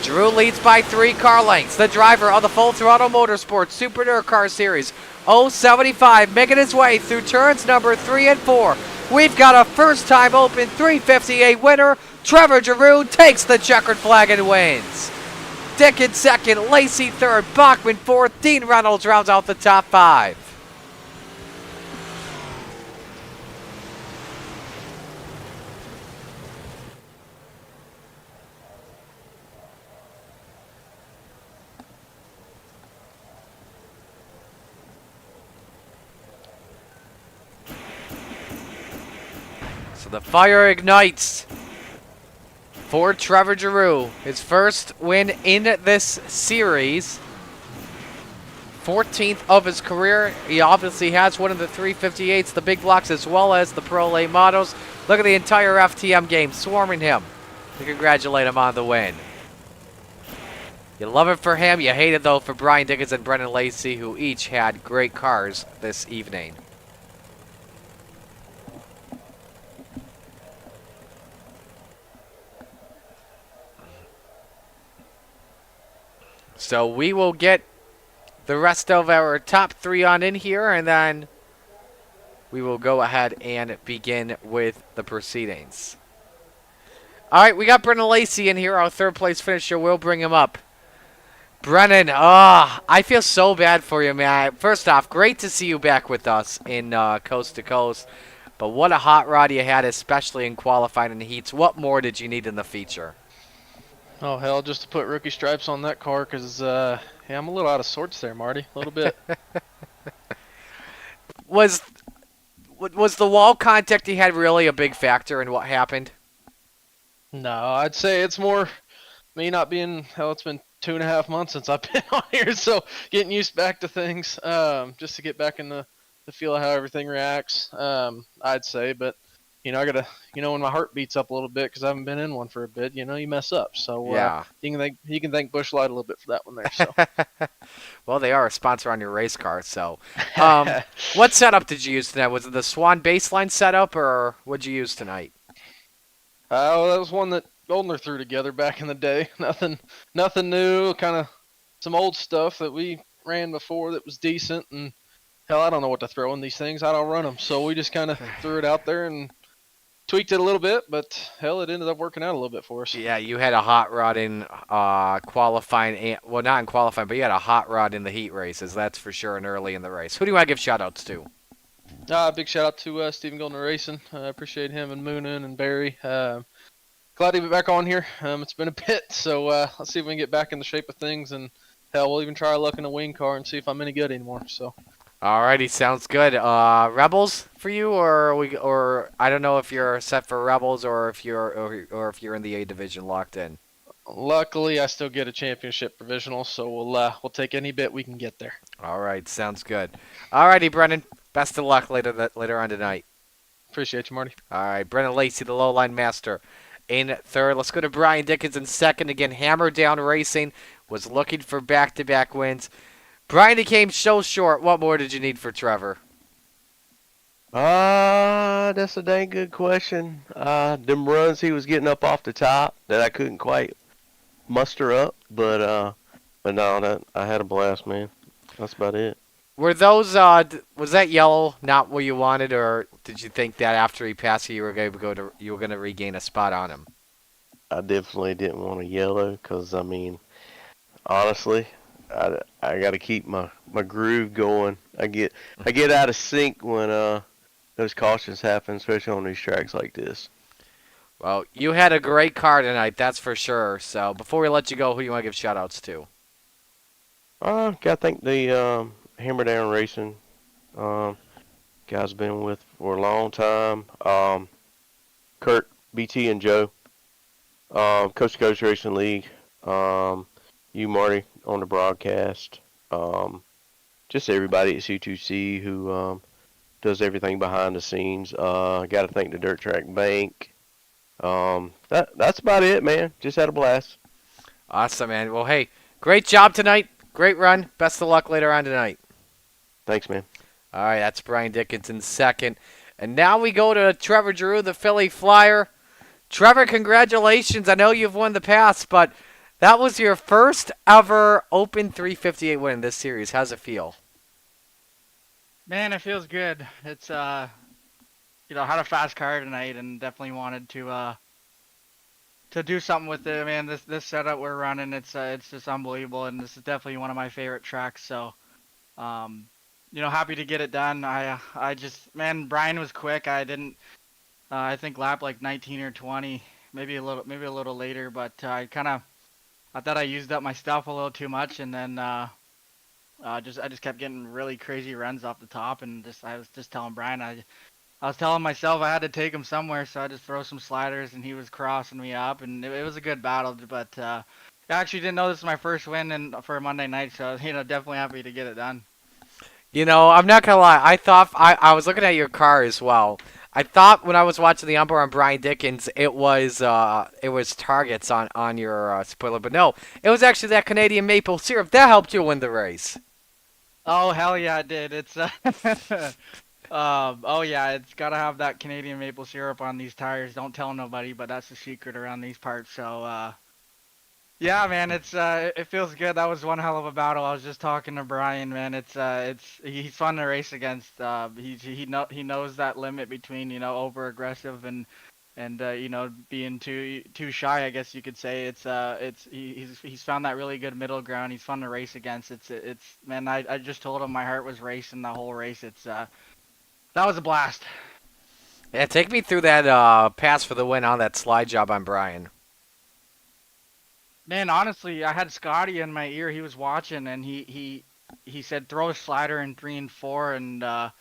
Speaker 1: Giroux leads by 3 car lengths. The driver of the Full Throttle Motorsports Super Nerd Car Series 075 making his way through turns number 3 and 4. We've got a first time Open 358 winner. Trevor Giroux takes the checkered flag and wins. Dickens second, Lacey third, Bachman fourth, Dean Reynolds rounds out the top 5. So the fire ignites for Trevor Giroux. His first win in this series. 14th of his career. He obviously has one of the 358s, the big blocks, as well as the Pro Late Models. Look at the entire FTM game swarming him to congratulate him on the win. You love it for him. You hate it, though, for Brian Dickens and Brendan Lacey, who each had great cars this evening. So we will get the rest of our top 3 on in here, and then we will go ahead and begin with the proceedings. All right, we got Brendan Lacey in here, our 3rd place finisher. We'll bring him up. Brennan, I feel so bad for you, man. First off, great to see you back with us in Coast to Coast. But what a hot rod you had, especially in qualifying and heats. What more did you need in the feature?
Speaker 2: Oh, hell, just to put rookie stripes on that car because, yeah, I'm a little out of sorts there, Marty. A little bit.
Speaker 1: Was the wall contact he had really a big factor in what happened?
Speaker 2: No, I'd say it's more me not being, hell, it's been 2.5 months since I've been on here, so getting used back to things, just to get back in the feel of how everything reacts, I'd say. But, you know, I got to, you know, when my heart beats up a little bit because I haven't been in one for a bit, you know, you mess up. So
Speaker 1: yeah.
Speaker 2: You can thank Busch Light a little bit for that one there. So.
Speaker 1: Well, they are a sponsor on your race car, so. What setup did you use tonight? Was it the Swan baseline setup, or what'd you use tonight?
Speaker 2: Well, that was one that Goldner threw together back in the day. Nothing new. Kind of some old stuff that we ran before that was decent. And hell, I don't know what to throw in these things. I don't run them, so we just kind of threw it out there and tweaked it a little bit. But hell, it ended up working out a little bit for us.
Speaker 1: Yeah, you had a hot rod in qualifying, well, not in qualifying, but you had a hot rod in the heat races, that's for sure, and early in the race. Who do you want to give shout-outs to?
Speaker 2: Big shout out to Stephen Goldner Racing. I appreciate him and Moonin and Barry. Glad to be back on here. It's been a bit, so let's see if we can get back in the shape of things. And hell, we'll even try our luck in a wing car and see if I'm any good anymore. So.
Speaker 1: Alrighty, sounds good. Rebels for you, or I don't know if you're set for Rebels or if you're in the A division locked in.
Speaker 2: Luckily, I still get a championship provisional, so we'll take any bit we can get there.
Speaker 1: All right, sounds good. Alrighty, Brennan. Best of luck later on tonight.
Speaker 2: Appreciate you, Marty.
Speaker 1: All right, Brennan Lacey, the low line master, in third. Let's go to Brian Dickens in second. Again, Hammer Down Racing was looking for back-to-back wins. Brian came so short. What more did you need for Trevor?
Speaker 3: That's a dang good question. Them runs he was getting up off the top that I couldn't quite muster up, but no, that I had a blast, man. That's about it.
Speaker 1: Were those was that yellow not what you wanted, or did you think that after he passed you were going to regain a spot on him?
Speaker 3: I definitely didn't want a yellow because I mean, honestly, I got to keep my groove going. I get out of sync when those cautions happen, especially on these tracks like this.
Speaker 1: Well, you had a great car tonight, that's for sure. So before we let you go, who do you want to give shout-outs to?
Speaker 3: Got to thank the Hammer Down Racing guys been with for a long time. Kurt, BT, and Joe. Coast to Coast Racing League. You, Marty, on the broadcast. Just everybody at C2C who does everything behind the scenes. Got to thank the Dirt Track Bank. That's about it, man. Just had a blast.
Speaker 1: Awesome, man. Well, hey, great job tonight. Great run. Best of luck later on tonight.
Speaker 3: Thanks, man.
Speaker 1: All right, that's Brian Dickens in second. And now we go to Trevor Drew, the Philly Flyer. Trevor, congratulations. I know you've won the past, but that was your first ever Open 358 win in this series. How's it feel?
Speaker 4: Man, it feels good. It's had a fast car tonight and definitely wanted to do something with it. Man, this setup we're running, it's just unbelievable, and this is definitely one of my favorite tracks. So, happy to get it done. Man, Brian was quick. I didn't, I think lap like 19 or 20, maybe a little later, but I thought I used up my stuff a little too much, and then I just kept getting really crazy runs off the top, and I was just telling Brian I was telling myself I had to take him somewhere, so I just throw some sliders, and he was crossing me up, and it was a good battle. But I actually didn't know this was my first win for a Monday night, so definitely happy to get it done.
Speaker 1: I'm not gonna lie. I thought I was looking at your car as well. I thought when I was watching the umpire on Brian Dickens, it was targets on your spoiler, but no, it was actually that Canadian maple syrup that helped you win the race.
Speaker 4: Oh hell yeah, it did. It's oh yeah, it's gotta have that Canadian maple syrup on these tires. Don't tell nobody, but that's the secret around these parts. So yeah, man, it feels good. That was one hell of a battle. I was just talking to Brian, man. He's fun to race against. He knows that limit between over aggressive and being too shy, I guess you could say. He's found that really good middle ground. He's fun to race against. It's man, I just told him my heart was racing the whole race. That was a blast.
Speaker 1: Yeah, take me through that pass for the win on that slide job on Brian.
Speaker 4: Man, honestly, I had Scotty in my ear. He was watching, and he said throw a slider in 3 and 4, and I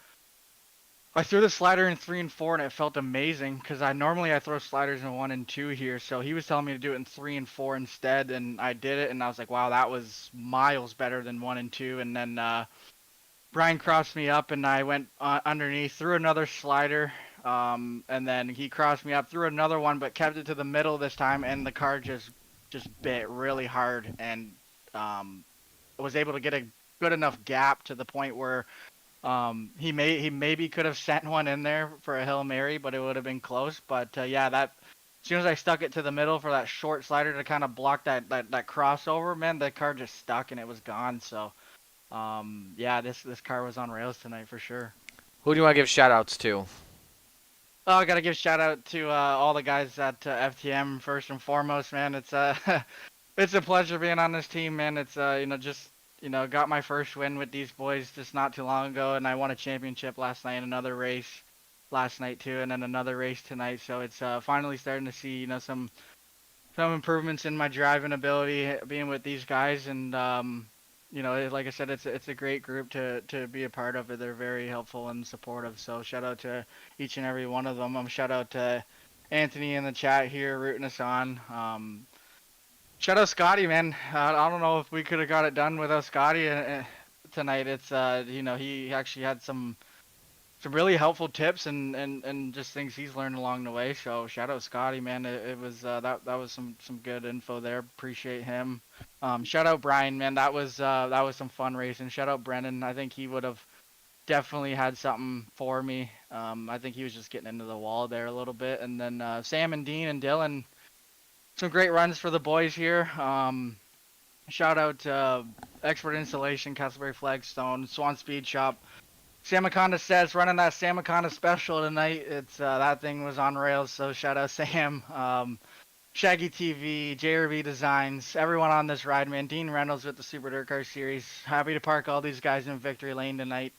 Speaker 4: threw the slider in 3 and 4, and it felt amazing because I normally throw sliders in 1 and 2 here. So he was telling me to do it in 3 and 4 instead, and I did it, and I was like, wow, that was miles better than 1 and 2. And then Brian crossed me up, and I went underneath, threw another slider, and then he crossed me up, threw another one, but kept it to the middle this time, and the car just bit really hard, and was able to get a good enough gap to the point where he maybe could have sent one in there for a Hail Mary, but it would have been close. But yeah, as soon as I stuck it to the middle for that short slider to kind of block that crossover, man, the car just stuck and it was gone. So, yeah, this car was on rails tonight for sure.
Speaker 1: Who do you want to give shout outs to?
Speaker 4: Oh, I gotta give shout out to all the guys at FTM first and foremost, man. It's it's a pleasure being on this team, man. It's just got my first win with these boys just not too long ago, and I won a championship last night, another race last night too, and then another race tonight. So it's finally starting to see some improvements in my driving ability being with these guys, and like I said, it's a great group to be a part of. They're very helpful and supportive. So shout out to each and every one of them. Shout out to Anthony in the chat here rooting us on. Shout out Scotty, man. I don't know if we could have got it done without Scotty tonight. It's he actually had some really helpful tips and just things he's learned along the way. So shout out Scotty, man. It was that was some good info there. Appreciate him. Shout out Brian, man. That was some fun racing. Shout out Brennan. I think he would have definitely had something for me. I think he was just getting into the wall there a little bit. And then Sam and Dean and Dylan, some great runs for the boys here. Shout out Expert Installation, Castleberry Flagstone, Swan Speed Shop. Samaconda says running that Samaconda special tonight. It's that thing was on rails, so shout out Sam, Shaggy TV, JRV Designs, everyone on this ride, man. Dean Reynolds with the Super Dirt Car Series. Happy to park all these guys in victory lane tonight.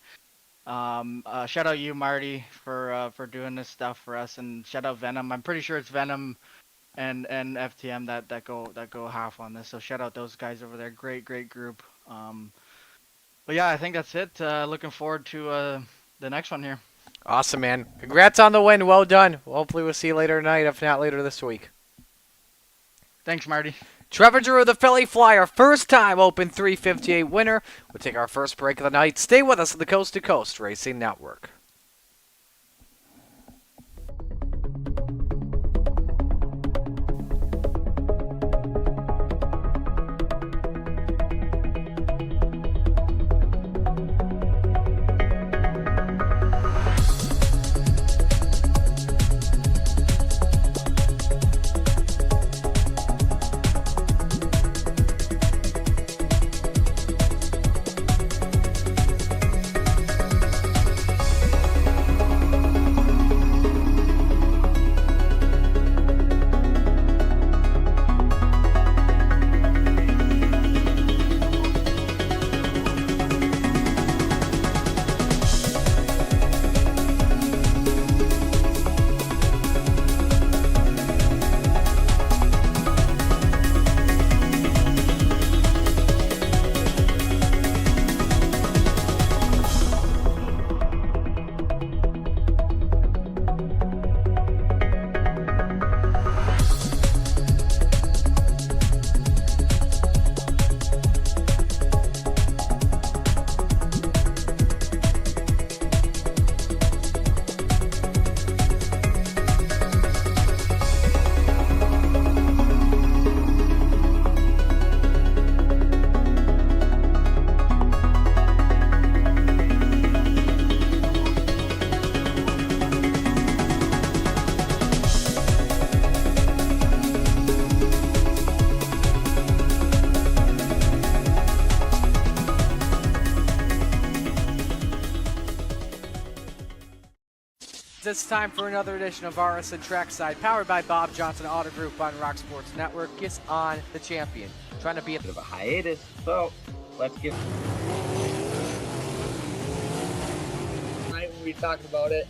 Speaker 4: Shout out you, Marty, for doing this stuff for us, and shout out Venom. I'm pretty sure it's Venom and FTM that go half on this. So shout out those guys over there. Great group. But yeah, I think that's it. Looking forward to the next one here.
Speaker 1: Awesome, man. Congrats on the win. Well done. Hopefully we'll see you later tonight, if not later this week.
Speaker 4: Thanks, Marty.
Speaker 1: Trevor Drew, the Philly Flyer, first time Open 358 winner. We'll take our first break of the night. Stay with us on the Coast to Coast Racing Network. It's time for another edition of RSN Trackside, powered by Bob Johnson Auto Group on Rock Sports Network. Gets on the champion, trying to be a
Speaker 5: bit of a hiatus, so let's get. Tonight when we talked about it.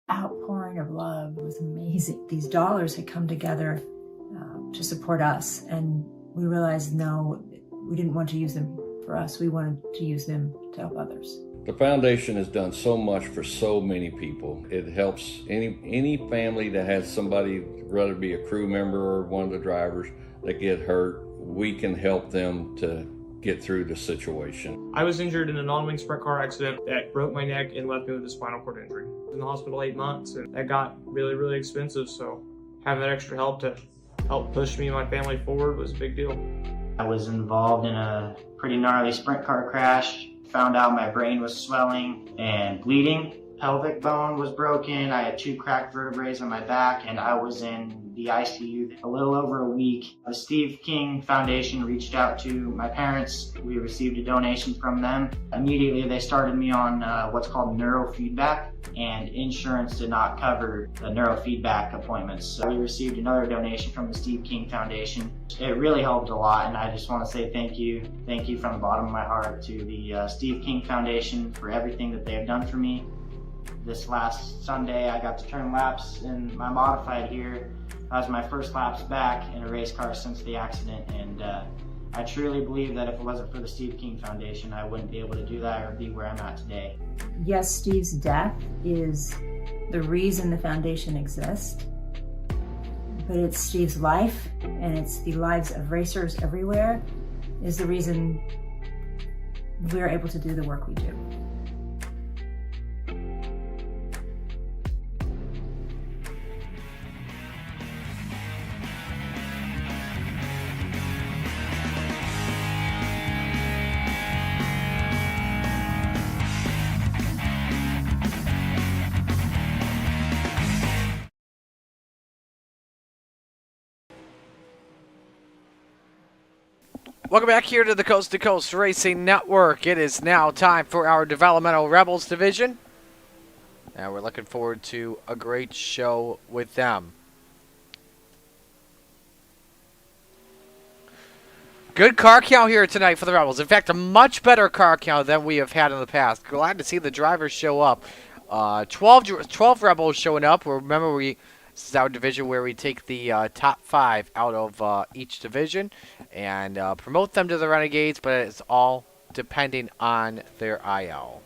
Speaker 6: outpouring of love was amazing. These dollars had come together to support us, and we realized, no, we didn't want to use them for us. We wanted to use them to help others.
Speaker 7: The foundation has done so much for so many people. It helps any family that has somebody, whether it be a crew member or one of the drivers, that get hurt. We can help them to get through the situation.
Speaker 8: I was injured in a non-wing sprint car accident that broke my neck and left me with a spinal cord injury. I was in the hospital 8 months, and that got really, really expensive, so having that extra help to help push me and my family forward was a big deal.
Speaker 9: I was involved in a pretty gnarly sprint car crash. Found out my brain was swelling and bleeding. Pelvic bone was broken. I had 2 cracked vertebrae on my back, and I was in the ICU a little over a week. The Steve King Foundation reached out to my parents. We received a donation from them. Immediately they started me on what's called neurofeedback, and insurance did not cover the neurofeedback appointments. So we received another donation from the Steve King Foundation. It really helped a lot, and I just want to say thank you. Thank you from the bottom of my heart to the Steve King Foundation for everything that they have done for me. This last Sunday, I got to turn laps in my modified here. That was my first laps back in a race car since the accident, and I truly believe that if it wasn't for the Steve King Foundation, I wouldn't be able to do that or be where I'm at today.
Speaker 6: Yes, Steve's death is the reason the foundation exists, but it's Steve's life, and it's the lives of racers everywhere, is the reason we're able to do the work we do.
Speaker 1: Welcome back here to the Coast to Coast Racing Network. It is now time for our Developmental Rebels division. And we're looking forward to a great show with them. Good car count here tonight for the Rebels. In fact, a much better car count than we have had in the past. Glad to see the drivers show up. 12 Rebels showing up. Remember, this is our division where we take the top 5 out of each division and promote them to the Renegades, but it's all depending on their IL.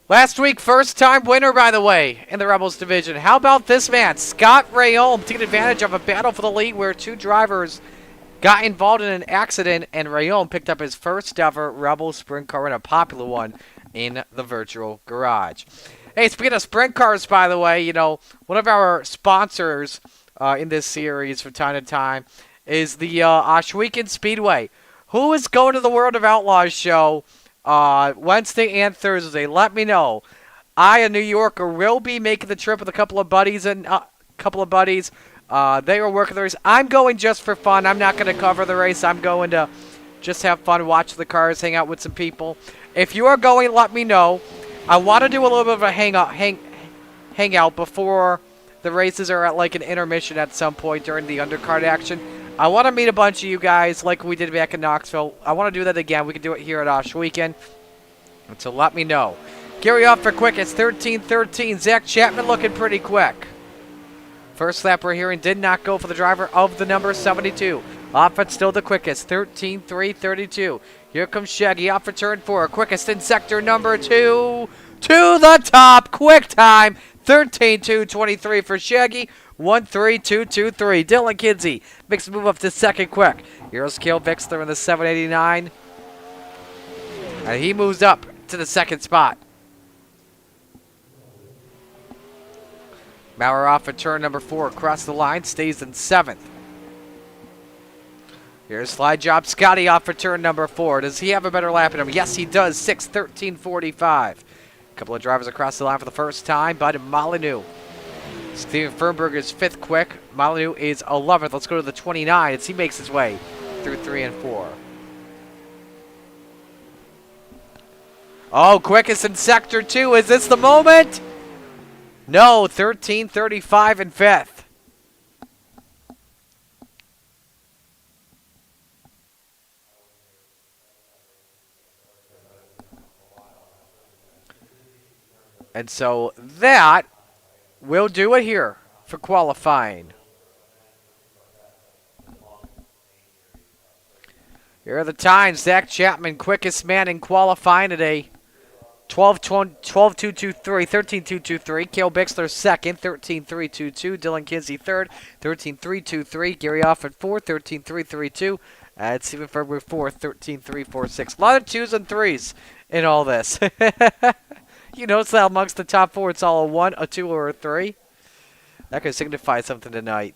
Speaker 1: Last week, first-time winner, by the way, in the Rebels division. How about this man, Scott Rayholm, taking advantage of a battle for the lead where 2 drivers got involved in an accident, and Rayholm picked up his first ever Rebel sprint car, and a popular one, in the virtual garage. Hey, speaking of sprint cars, by the way, you know, one of our sponsors in this series from time to time is the Ohsweken Speedway. Who is going to the World of Outlaws show Wednesday and Thursday? Let me know. I, a New Yorker, will be making the trip with a couple of buddies they are working the race. I'm going just for fun. I'm not going to cover the race. I'm going to just have fun, watch the cars, hang out with some people. If you are going, let me know. I want to do a little bit of a hangout before the races are at like an intermission at some point during the undercard action. I want to meet a bunch of you guys like we did back in Knoxville. I want to do that again. We can do it here at Ohsweken. So let me know. Gary off for quick. It's 13-13. Zach Chapman looking pretty quick. First lap we're hearing did not go for the driver of the number 72. Offense still the quickest, 13-3-32. Here comes Shaggy off for turn 4. Quickest in sector number 2. To the top. Quick time. 13-2-23 for Shaggy. 1-3-2-2-3. Dylan Kinsey makes a move up to second quick. Here's Cale Vixler in the 789. And he moves up to the second spot. Maurer off at turn number 4. Across the line. Stays in 7th. Here's slide job. Scotty off for turn number 4. Does he have a better lap in him? Yes, he does. 6:13:45. A couple of drivers across the line for the first time. Bud Molyneux. Steven Fernberg is 5th quick. Molyneux is 11th. Let's go to the 29 as he makes his way through 3 and 4. Oh, quickest in sector 2. Is this the moment? No, 13:35 in 5th. And so that will do it here for qualifying. Here are the times. Zach Chapman, quickest man in qualifying today. 12.223, 13.223. Cale Bixler second, 13.322. Dylan Kinsey third, 13.323. Gary Offord fourth, 13.332. And Stephen Ferber fourth, 13.346. A lot of twos and threes in all this. You notice that amongst the top four, it's all a 1, a 2, or a 3. That could signify something tonight.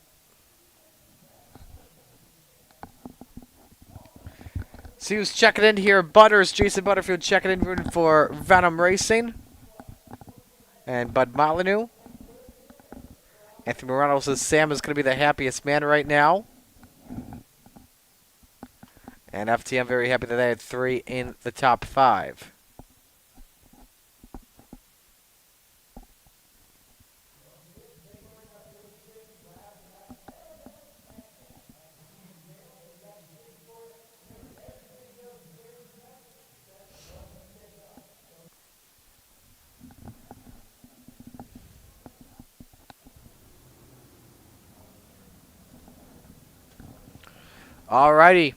Speaker 1: See who's checking in here. Butters, Jason Butterfield checking in for Venom Racing. And Bud Molyneux. Anthony Morano says Sam is going to be the happiest man right now. And FTM very happy that they had 3 in the top 5. Alrighty.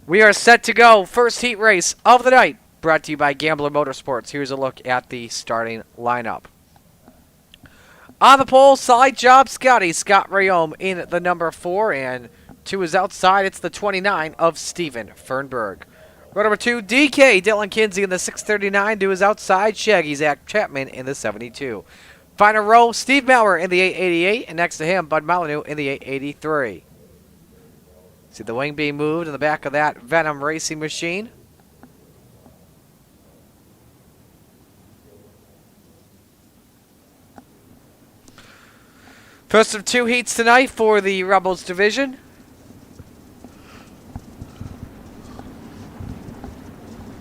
Speaker 1: We are set to go. First heat race of the night. Brought to you by Gambler Motorsports. Here's a look at the starting lineup. On the pole, side job, Scotty. Scott Rayome in the number 4. And 2 is outside. It's the 29 of Steven Fernberg. Row number 2, DK. Dylan Kinsey in the 639. 2 is outside. Shaggy Zach Chapman in the 72. Final row, Steve Maurer in the 888. And next to him, Bud Molyneux in the 883. See the wing being moved in the back of that Venom racing machine. First of 2 heats tonight for the Rebels division.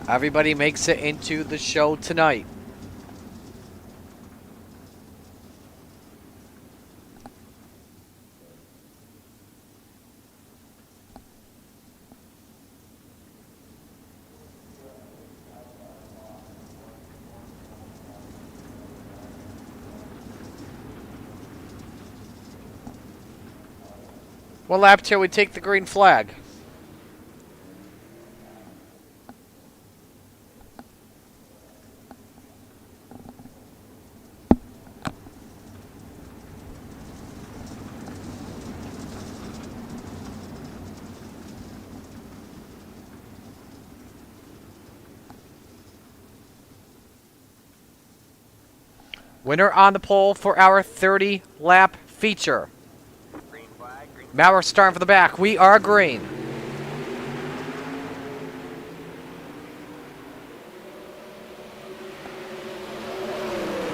Speaker 1: Everybody makes it into the show tonight. One lap till we take the green flag. Winner on the pole for our 30-lap feature. Maurer starting for the back. We are green.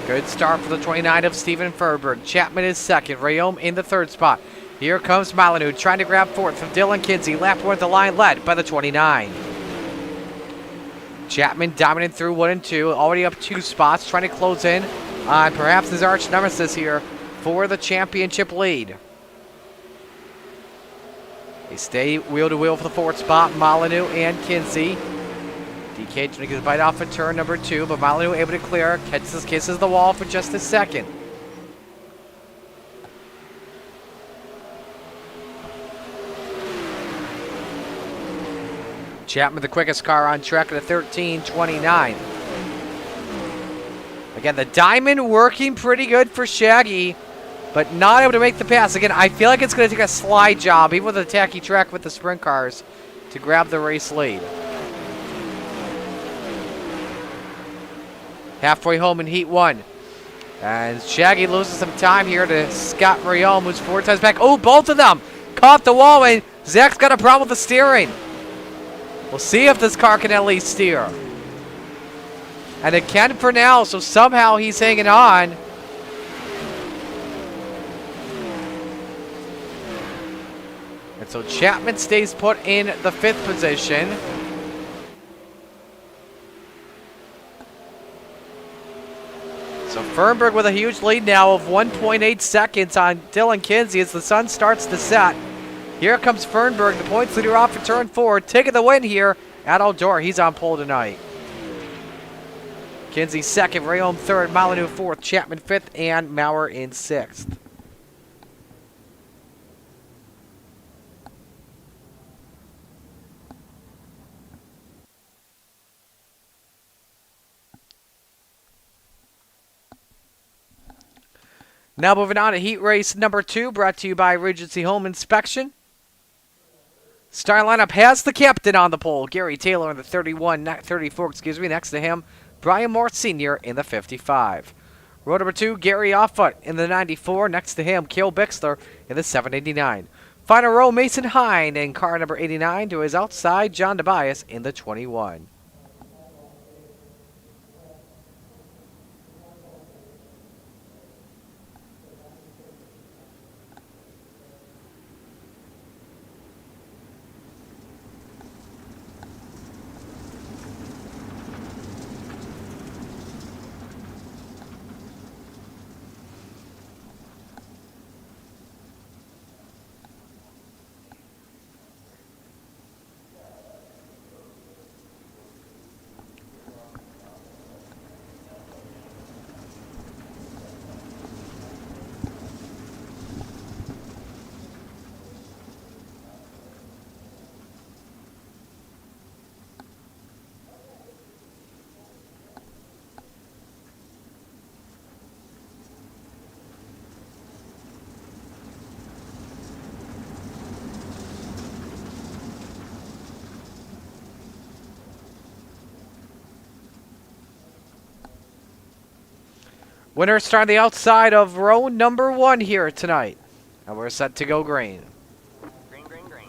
Speaker 1: Good start for the 29 of Steven Fernberg. Chapman is second. Rayome in the 3rd spot. Here comes Molyneux trying to grab 4th from Dylan Kinsey. Lap 1 at the line led by the 29. Chapman dominating through 1 and 2. Already up 2 spots. Trying to close in on perhaps his arch nemesis here for the championship lead. They stay wheel to wheel for the 4th spot. Molyneux and Kinsey. DK trying to get a bite off at turn number 2, but Molyneux able to clear. Kisses the wall for just a second. Chapman the quickest car on track at a 13.29. Again, the diamond working pretty good for Shaggy, but not able to make the pass. Again, I feel like it's going to take a slide job, even with a tacky track with the sprint cars, to grab the race lead. Halfway home in Heat 1. And Shaggy loses some time here to Scott Rayome, who's 4 times back. Oh, both of them caught the wall, and Zach's got a problem with the steering. We'll see if this car can at least steer. And it can for now, so somehow he's hanging on. And so Chapman stays put in the 5th position. So Fernberg with a huge lead now of 1.8 seconds on Dylan Kinsey as the sun starts to set. Here comes Fernberg, the points leader off for turn 4, taking the win here at Eldora. He's on pole tonight. Kinsey second, Rayom third, Molyneux fourth, Chapman fifth, and Maurer in sixth. Now moving on to heat race number 2, brought to you by Regency Home Inspection. Star lineup has the captain on the pole, Gary Taylor in the 34, next to him, Brian Moore Sr. in the 55. Row number 2, Gary Offutt in the 94, next to him, Cale Bixler in the 789. Final row, Mason Hine in car number 89, to his outside, John Tobias in the 21. Winner starting the outside of row number 1 here tonight. And we're set to go green.
Speaker 10: Green, green, green.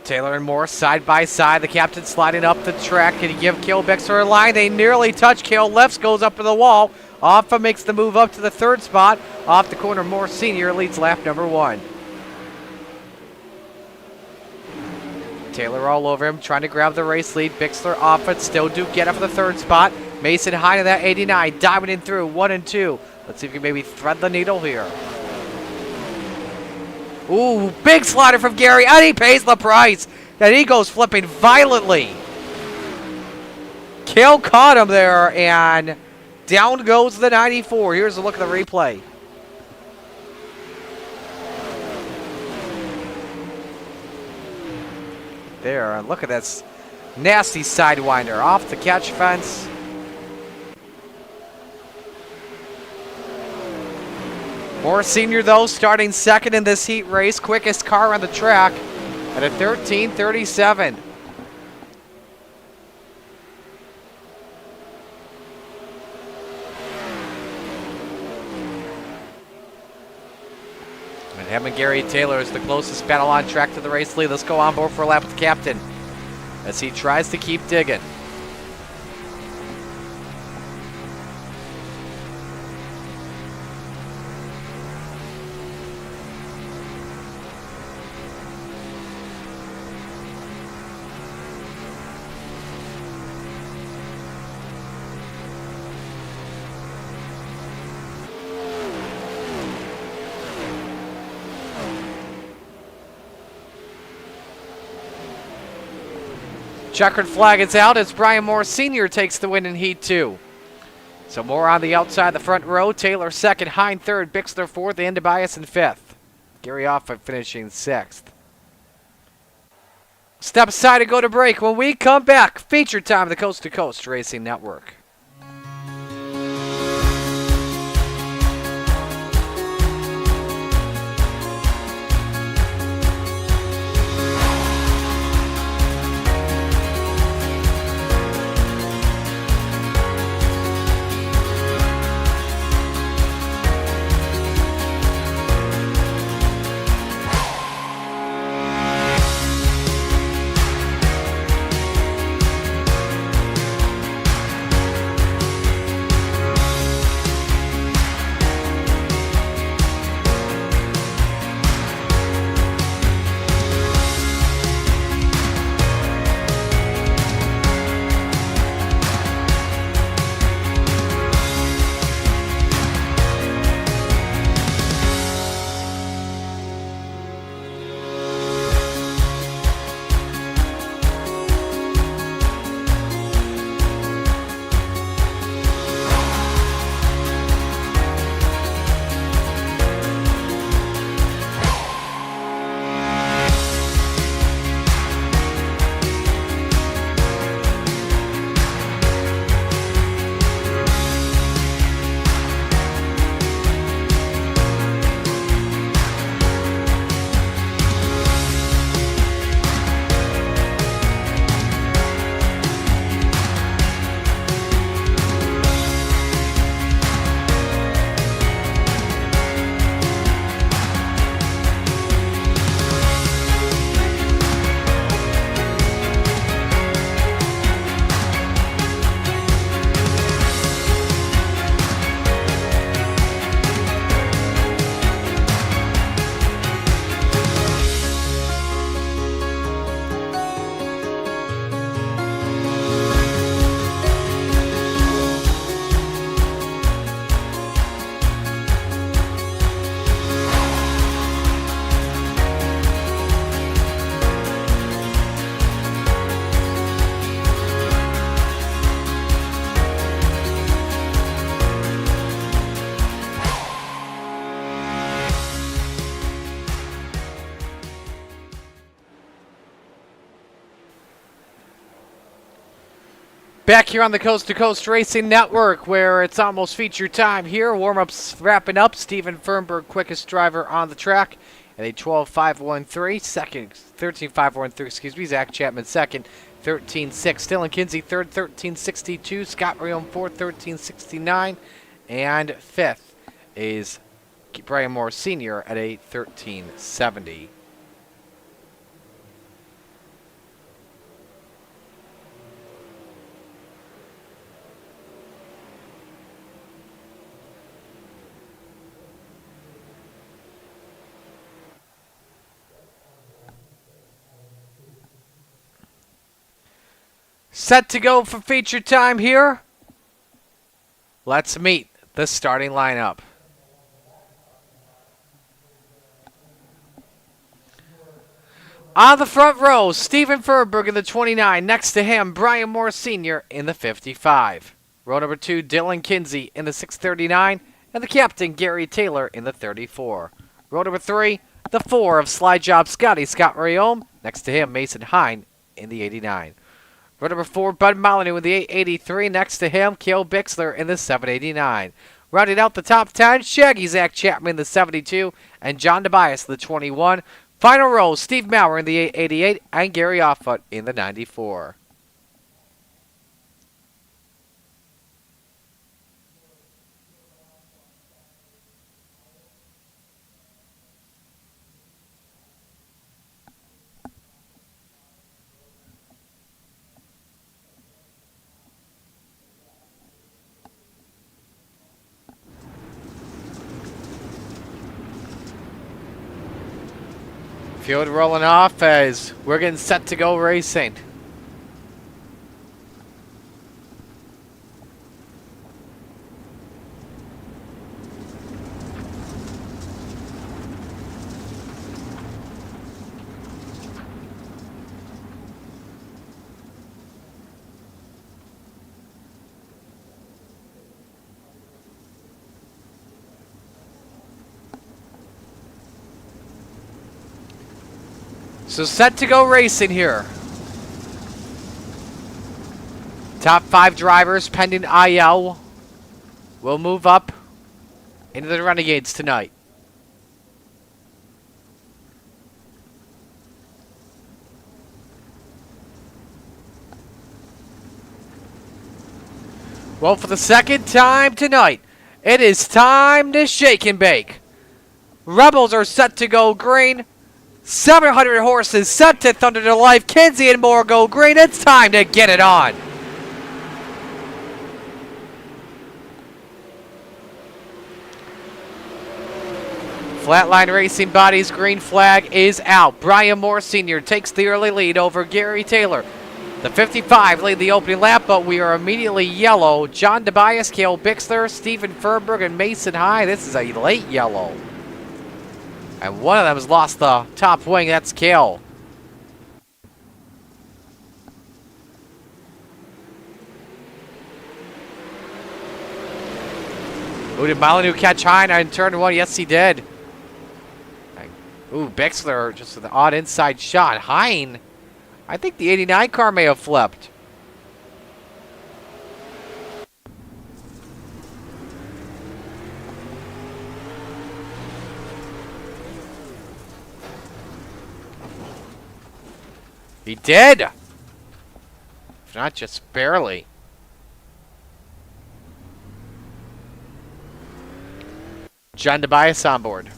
Speaker 1: Taylor and Moore side by side. The captain sliding up the track. Can he give Cale Bixler a line? They nearly touch. Cale lefts, goes up to the wall. Offa makes the move up to the 3rd spot. Off the corner, Moore Sr. leads lap number 1. Taylor all over him, trying to grab the race lead. Bixler off it, still do get up for the 3rd spot. Mason Hine in that 89, diving in through 1 and 2. Let's see if he can maybe thread the needle here. Ooh, big slider from Gary, and he pays the price. And he goes flipping violently. Cale caught him there, and down goes the 94. Here's a look at the replay. There, and look at this nasty sidewinder off the catch fence. Moore Sr., though, starting second in this heat race. Quickest car on the track at a 13:37. And him and Gary Taylor is the closest battle on track to the race lead. Let's go on board for a lap with the captain as he tries to keep digging. Checkered flag is out as Brian Moore Sr. takes the win in Heat 2. So Moore on the outside, the front row. Taylor second, Hine third, Bixler fourth, and Tobias in fifth. Gary Offutt finishing sixth. Step aside and go to break. When we come back, feature time of the Coast to Coast Racing Network. Back here on the Coast to Coast Racing Network, where it's almost feature time here. Warm-ups wrapping up. Steven Fernberg, quickest driver on the track at a 12.513. Second, 13.513, excuse me. Zach Chapman second, 13.6. Dylan Kinsey third, 13.62. Scott Riom fourth, 13.69. And fifth is Brian Moore Sr. at a 13.70. Set to go for feature time here. Let's meet the starting lineup. On the front row, Steven Fernberg in the 29. Next to him, Brian Moore Sr. in the 55. Row number 2, Dylan Kinsey in the 639. And the captain, Gary Taylor, in the 34. Row number 3, the 4 of Slide Job Scotty, Scott Riom. Next to him, Mason Hine in the 89. Row number 4, Bud Molyneux in the 883. Next to him, Kale Bixler in the 789. Rounding out the top 10, Shaggy Zach Chapman in the 72 and John Tobias in the 21. Final row, Steve Maurer in the 888 and Gary Offutt in the 94. Field rolling off as we're getting set to go racing. So set to go racing here. Top 5 drivers pending IL will move up into the Renegades tonight. Well, for the second time tonight, it is time to shake and bake. Rebels are set to go green. 700 horses set to thunder to life. Kinsey and Moore go green. It's time to get it on. Flatline Racing Body's green flag is out. Brian Moore Sr. takes the early lead over Gary Taylor. The 55 lead the opening lap, but we are immediately yellow. John Tobias, Cale Bixler, Steven Fernberg, and Mason High. This is a late yellow. And one of them has lost the top wing. That's Cale. Ooh, did Molyneux catch Hine in turn 1? Yes, he did. Ooh, Bixler just with an odd inside shot. Hine, I think the 89 car may have flipped. He did! If not, just barely. John Tobias on board.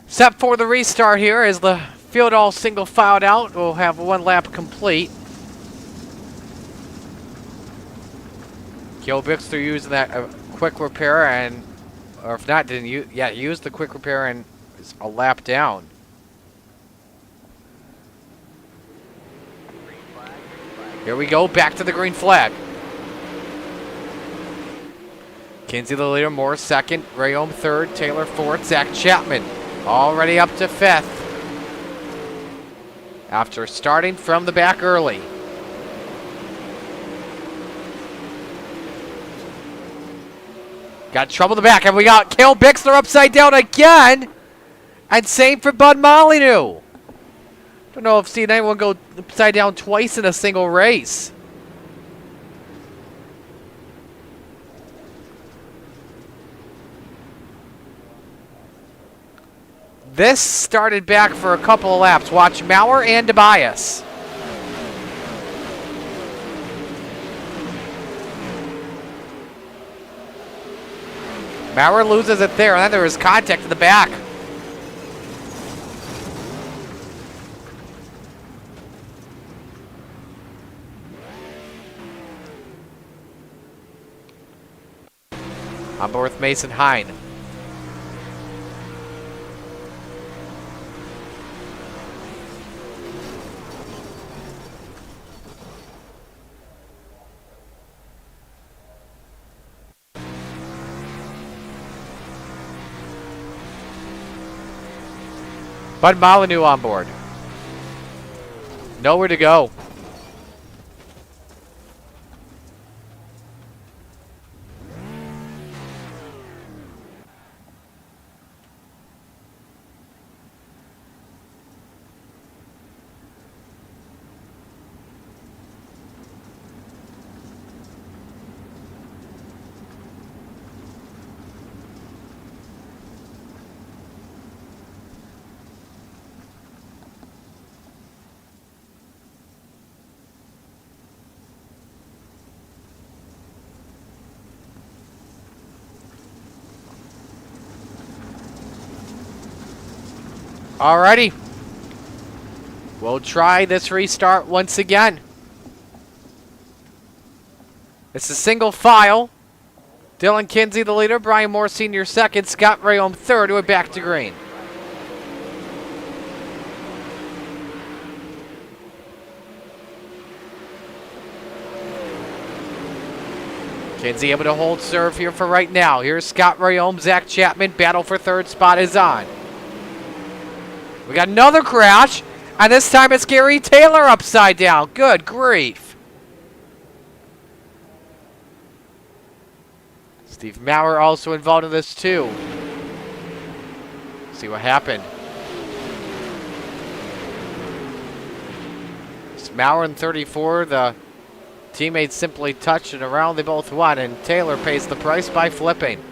Speaker 1: Set for the restart here as the field all single filed out. We'll have one lap complete. Kill Bixler using that quick repair, and or if not, didn't you? Yeah, use the quick repair and is a lap down. Here we go, back to the green flag. Kinsey the leader, Moore second, Rayom third, Taylor fourth, Zach Chapman already up to fifth after starting from the back early. Got trouble in the back, and we got Cale Bixler upside down again, and same for Bud Molyneux. Don't know if seen anyone go upside down twice in a single race. This started back for a couple of laps. Watch Maurer and Tobias. Maurer loses it there, and then there was contact in the back. On board with Mason Hine. Bud Molyneux on board. Nowhere to go. Alrighty. We'll try this restart once again. It's a single file. Dylan Kinsey the leader, Brian Moore Sr. second, Scott Rayom third, we're back to green. Kinsey able to hold serve here for right now. Here's Scott Rayom, Zach Chapman, battle for third spot is on. We got another crash, and this time it's Gary Taylor upside down. Good grief. Steve Maurer also involved in this too. See what happened. It's Maurer in 34. The teammates simply touched it around. They both won, and Taylor pays the price by flipping.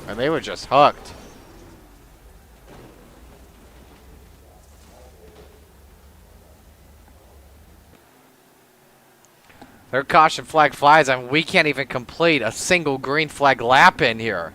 Speaker 1: And they were just hooked. Their caution flag flies, and we can't even complete a single green flag lap in here.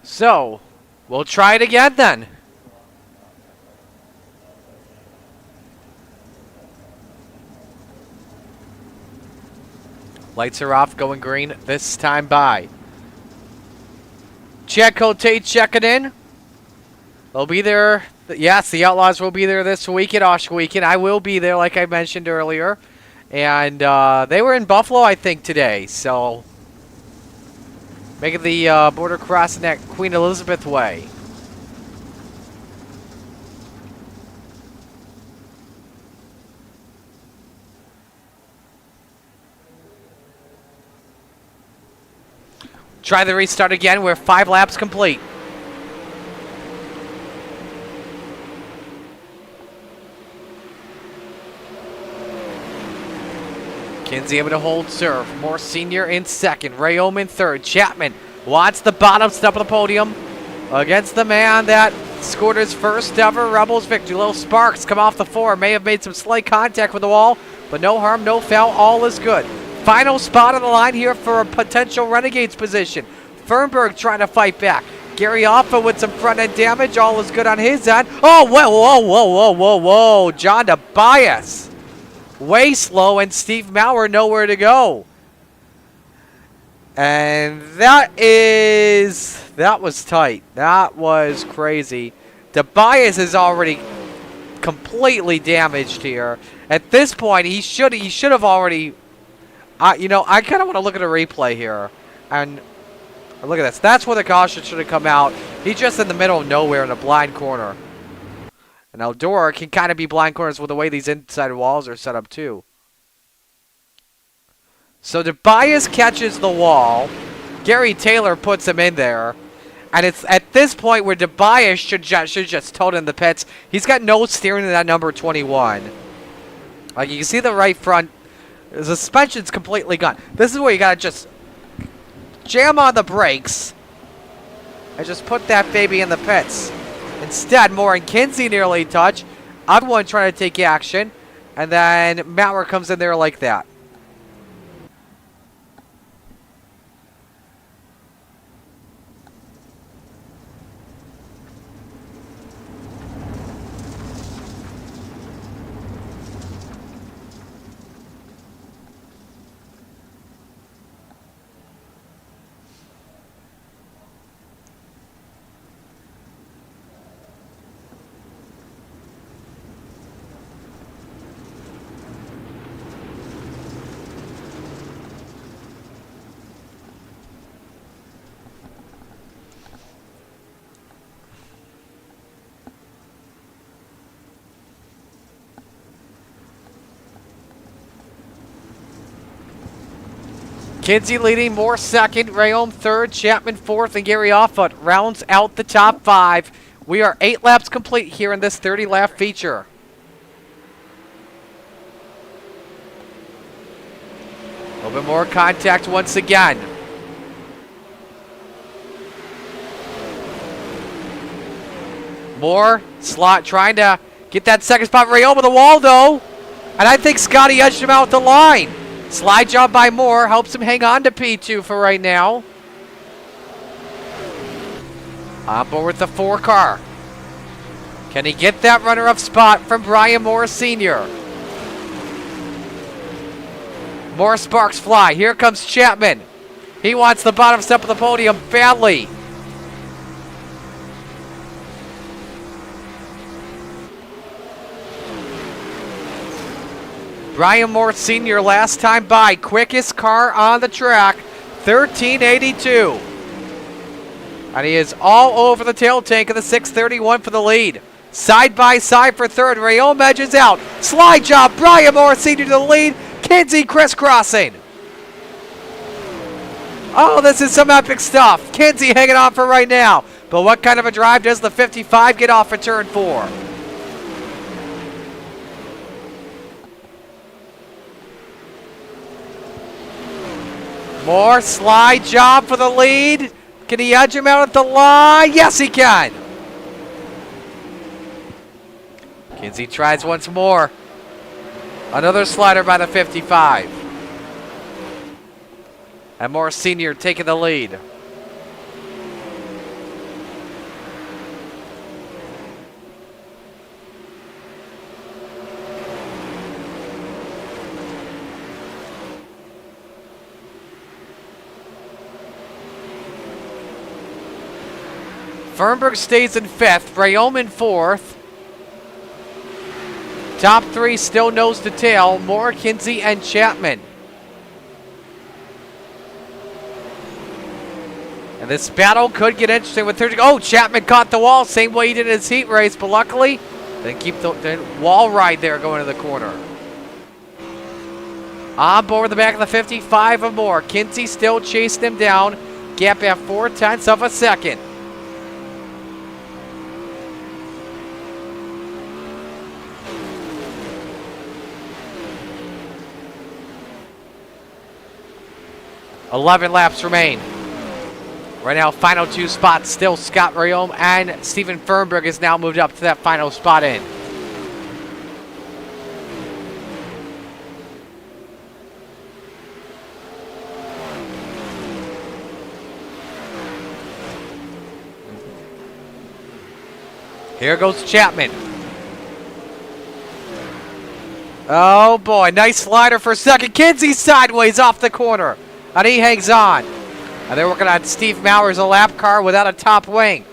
Speaker 1: So, we'll try it again then. Lights are off, going green this time by. Chad Cote checking in. They'll be there. Yes, the Outlaws will be there this week at Osh Weekend. I will be there, like I mentioned earlier. And they were in Buffalo, I think, today. So, making the border crossing at Queen Elizabeth Way. Try the restart again. We're 5 laps complete. Kinsey able to hold serve. Moore Sr. in second. Ray Ohm in third. Chapman wants the bottom step of the podium against the man that scored his first ever Rebels victory. Little sparks come off the floor. May have made some slight contact with the wall, but no harm, no foul. All is good. Final spot on the line here for a potential Renegades position. Fernberg trying to fight back. Gary Alpha with some front end damage. All is good on his end. Oh, whoa, whoa, whoa, whoa, whoa, whoa. John Tobias. Way slow, and Steve Maurer nowhere to go. And that was tight. That was crazy. Tobias is already completely damaged here. At this point, he should have already. You know, I kind of want to look at a replay here, and look at this. That's where the caution should have come out. He's just in the middle of nowhere in a blind corner. And Eldora can kind of be blind corners with the way these inside walls are set up too. So Tobias catches the wall. Gary Taylor puts him in there. And it's at this point where Tobias should just tote in the pits. He's got no steering in that number 21. Like you can see the right front. The suspension's completely gone. This is where you got to just jam on the brakes. And just put that baby in the pits. Instead, Moore and Kinsey nearly touch. Other one trying to take action. And then Maurer comes in there like that. Kinsey leading, Moore second, Rayom third, Chapman fourth, and Gary Offutt rounds out the top 5. We are 8 laps complete here in this 30-lap feature. A little bit more contact once again. Moore, slot trying to get that second spot. Rayom with the wall, though. And I think Scotty edged him out the line. Slide job by Moore helps him hang on to P2 for right now. On board with the 4 car. Can he get that runner-up spot from Brian Moore Sr.? More sparks fly. Here comes Chapman. He wants the bottom step of the podium badly. Brian Moore Sr. last time by. Quickest car on the track. 1382. And he is all over the tail tank of the 631 for the lead. Side by side for third. Rayom edges out. Slide job. Brian Moore Sr. to the lead. Kinsey crisscrossing. Oh, this is some epic stuff. Kinsey hanging on for right now. But what kind of a drive does the 55 get off for turn 4? More slide job for the lead. Can he edge him out at the line? Yes, he can. Kinsey tries once more. Another slider by the 55. And Moore Sr. taking the lead. Fernberg stays in 5th. Rayom in 4th. Top 3 still nose to tail. Moore, Kinsey, and Chapman. And this battle could get interesting with 30. Oh, Chapman caught the wall. Same way he did in his heat race, but luckily, they keep the wall ride there going to the corner. On board the back of the 55 or more. Kinsey still chasing him down. Gap at 4/10 of a second. $11 laps remain. Right now, final 2 spots still Scott Rayome and Steven Fernberg has now moved up to that final spot in. Here goes Chapman. Oh boy, nice slider for second. Kinsey sideways off the corner. And he hangs on. And they're working on Steve Mowers, a lap car without a top wing.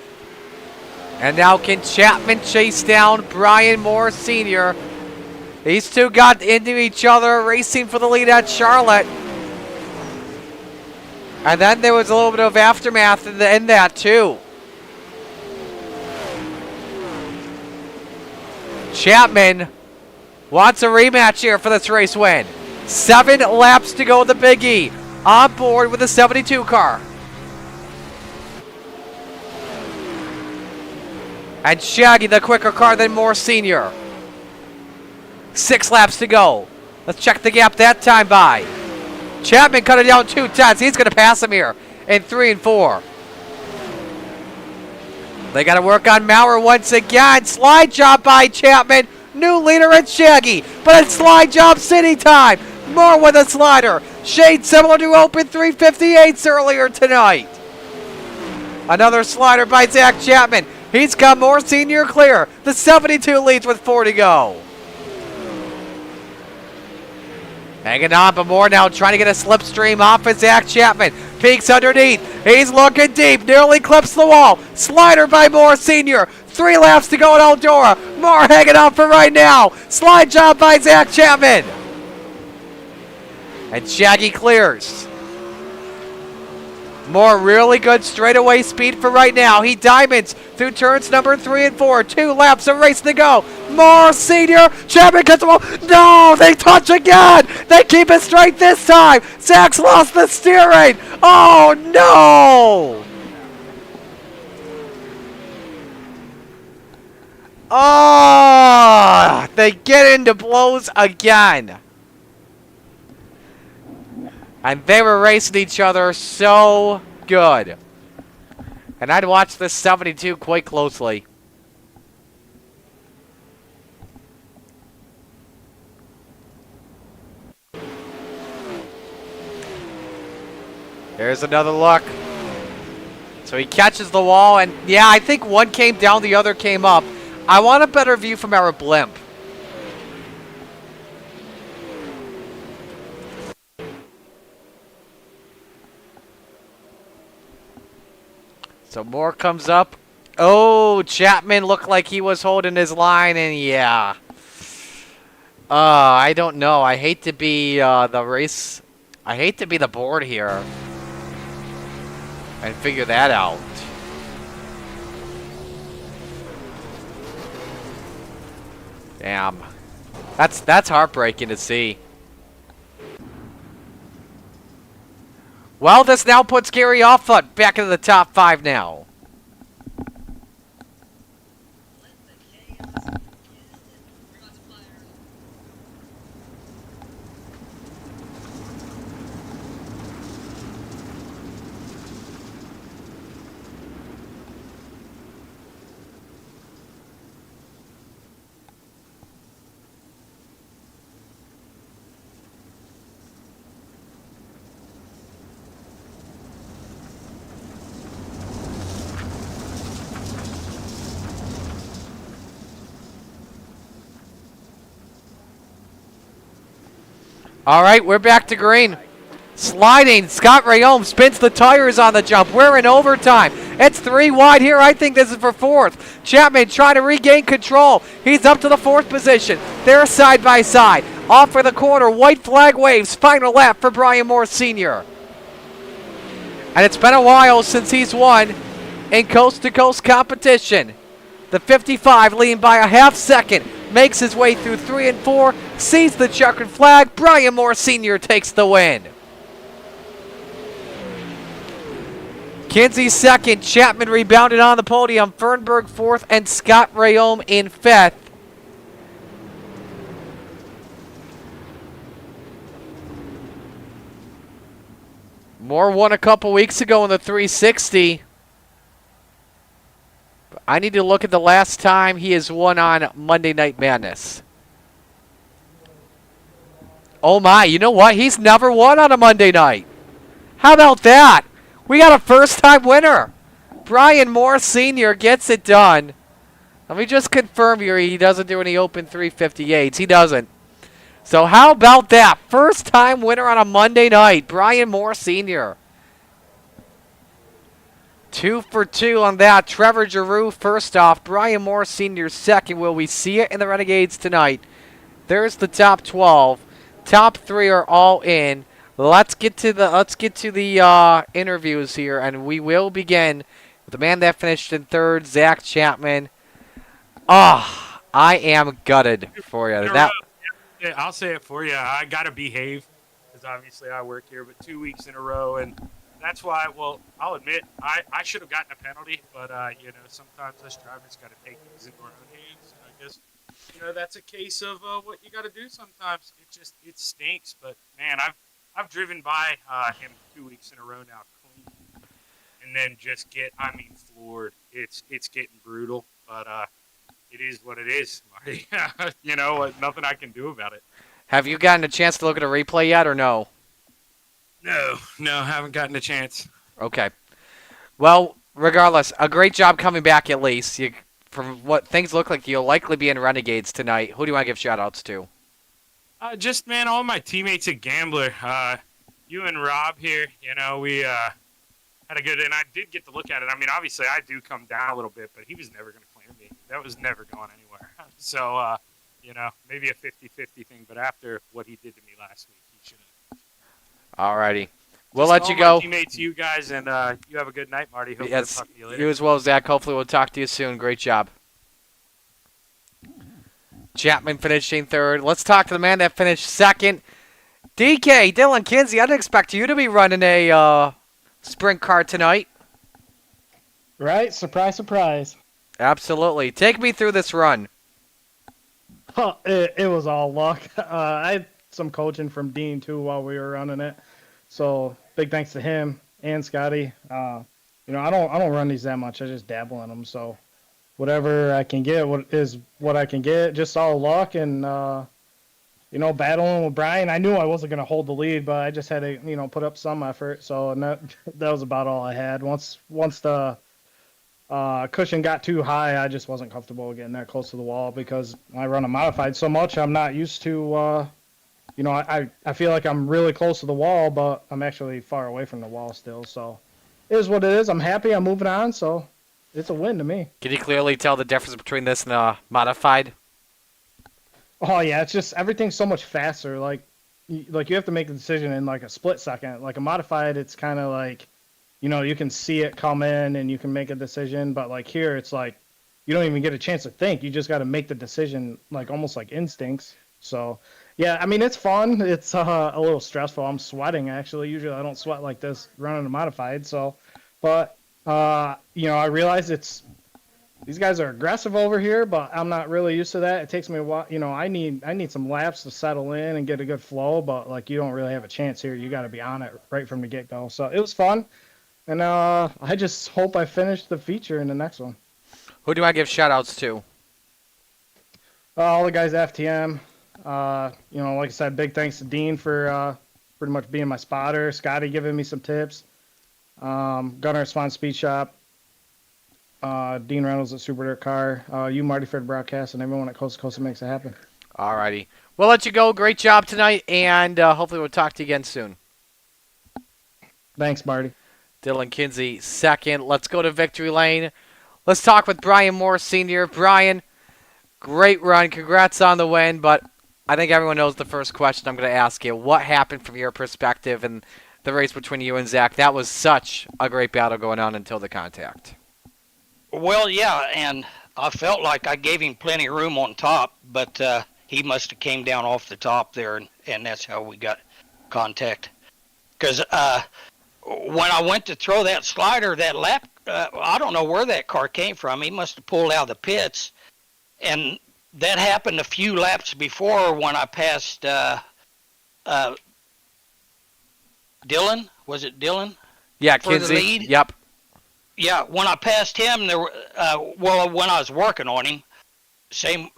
Speaker 1: And now can Chapman chase down Brian Moore Sr.? These two got into each other, racing for the lead at Charlotte. And then there was a little bit of aftermath in that too. Chapman wants a rematch here for this race win. 7 laps to go, the Big E. On board with the 72 car. And Shaggy, the quicker car than Moore Sr. 6 laps to go. Let's check the gap that time by. Chapman cut it down 2/10. He's going to pass him here in 3 and 4. They got to work on Maurer once again. Slide job by Chapman. New leader in Shaggy. But it's slide job city time. Moore with a slider. Shade similar to open 358s earlier tonight. Another slider by Zach Chapman. He's got Moore Sr. clear. The 72 leads with 4 to go. Hanging on, but Moore now trying to get a slipstream off of Zach Chapman. Peeks underneath. He's looking deep. Nearly clips the wall. Slider by Moore Sr. 3 laps to go at Eldora. Moore hanging on for right now. Slide job by Zach Chapman. And Shaggy clears. Moore really good straightaway speed for right now. He diamonds through turns number 3 and 4. 2 laps of race to go. Moore Sr. Chapman gets the wall. No, they touch again. They keep it straight this time. Zach's lost the steering. Oh, no. Oh, they get into blows again. And they were racing each other so good. And I'd watch this 72 quite closely. There's another look. So he catches the wall, and yeah, I think one came down, the other came up. I want a better view from our blimp. So Moore comes up. Oh, Chapman looked like he was holding his line, and yeah. I don't know. I hate to be the race. I hate to be the board here and figure that out. Damn. That's heartbreaking to see. Well, this now puts Gary Offut back into the top 5 now. All right, we're back to green. Sliding, Scott Rayome spins the tires on the jump. We're in overtime. It's 3 wide here. I think this is for 4th. Chapman trying to regain control. He's up to the 4th position. They're side by side. Off for the corner, white flag waves. Final lap for Brian Moore Sr. And it's been a while since he's won in coast-to-coast competition. The 55 leading by a half second. Makes his way through 3 and 4, sees the checkered flag. Brian Moore Sr. takes the win. Kinsey second. Chapman rebounded on the podium. Fernberg fourth, and Scott Rayome in fifth. Moore won a couple weeks ago in the 360. I need to look at the last time he has won on Monday Night Madness. Oh my, you know what? He's never won on a Monday night. How about that? We got a first-time winner. Brian Moore Sr. gets it done. Let me just confirm here he doesn't do any open 358s. He doesn't. So how about that? First-time winner on a Monday night. Brian Moore Sr. 2 for 2 on that. Trevor Giroux first off. Brian Moore Sr. second. Will we see it in the Renegades tonight? There's the top 12. Top 3 are all in. Let's get to the interviews here, and we will begin with the man that finished in third, Zach Chapman. I am gutted for you.
Speaker 11: Yeah, I'll say it for you. I gotta behave because obviously I work here, but 2 weeks in a row, and that's why. Well, I'll admit I should have gotten a penalty, but sometimes us drivers got to take things into our own hands. And I guess that's a case of what you got to do sometimes. It stinks, but man, I've driven by him 2 weeks in a row now, clean, and then just floored. It's getting brutal, but it is what it is, Marty. Nothing I can do about it.
Speaker 1: Have you gotten a chance to look at a replay yet, or no?
Speaker 11: No, haven't gotten a chance.
Speaker 1: Okay. Well, regardless, a great job coming back at least. From what things look like, you'll likely be in Renegades tonight. Who do you want to give shout-outs to?
Speaker 11: All my teammates at Gambler. You and Rob here, we had a good, and I did get to look at it. Obviously I do come down a little bit, but he was never going to clear me. That was never going anywhere. So, maybe a 50-50 thing, but after what he did to me last week, he should have.
Speaker 1: Alrighty. We'll let you go.
Speaker 11: Teammates, you guys, and you have a good night, Marty. Hope
Speaker 1: yes,
Speaker 11: to talk to you later.
Speaker 1: You as well, Zach. Hopefully we'll talk to you soon. Great job. Chapman finishing third. Let's talk to the man that finished second. DK, Dylan Kinsey, I didn't expect you to be running a sprint car tonight.
Speaker 12: Right? Surprise, surprise.
Speaker 1: Absolutely. Take me through this run.
Speaker 12: It was all luck. I had some coaching from Dean, too, while we were running it. So big thanks to him and Scotty. I don't run these that much. I just dabble in them. So whatever I can get is what I can get. Just all luck and, battling with Brian. I knew I wasn't going to hold the lead, but I just had to, put up some effort. So that was about all I had. Once the cushion got too high, I just wasn't comfortable getting that close to the wall because I run a modified so much. I'm not used to, I feel like I'm really close to the wall, but I'm actually far away from the wall still. So it is what it is. I'm happy. I'm moving on. So it's a win to me.
Speaker 1: Can you clearly tell the difference between this and a modified?
Speaker 12: Oh yeah, it's just everything's so much faster. Like you have to make a decision in like a split second. Like a modified, it's kind of like, you can see it come in and you can make a decision. But like here, it's like you don't even get a chance to think. You just got to make the decision, like almost like instincts. So yeah, it's fun. It's a little stressful. I'm sweating actually. Usually I don't sweat like this running a modified. So, but I realize these guys are aggressive over here, but I'm not really used to that. It takes me a while. I need some laps to settle in and get a good flow, but like you don't really have a chance here. You got to be on it right from the get-go. So it was fun, and I just hope I finish the feature in the next one.
Speaker 1: Who do I give shout-outs to?
Speaker 12: All the guys at FTM. Like I said, big thanks to Dean for pretty much being my spotter. Scotty giving me some tips. Gunnar at Swan Speed Shop. Dean Reynolds at Super Dirt Car, you, Marty, for the broadcast, and everyone at Coast to Coast that makes it happen.
Speaker 1: Alrighty. We'll let you go. Great job tonight, and hopefully we'll talk to you again soon.
Speaker 12: Thanks, Marty.
Speaker 1: Dylan Kinsey, second. Let's go to Victory Lane. Let's talk with Brian Moore Sr. Brian, great run. Congrats on the win, but I think everyone knows the first question I'm going to ask you. What happened from your perspective in the race between you and Zach? That was such a great battle going on until the contact.
Speaker 13: Well, yeah, and I felt like I gave him plenty of room on top, but he must have came down off the top there, and that's how we got contact. Because when I went to throw that slider, that lap, I don't know where that car came from. He must have pulled out of the pits, and that happened a few laps before when I passed Dylan. Was it Dylan?
Speaker 1: Yeah,
Speaker 13: For the
Speaker 1: Kinsey.
Speaker 13: lead?
Speaker 1: Yep.
Speaker 13: Yeah, when I passed him, there were, when I was working on him, same,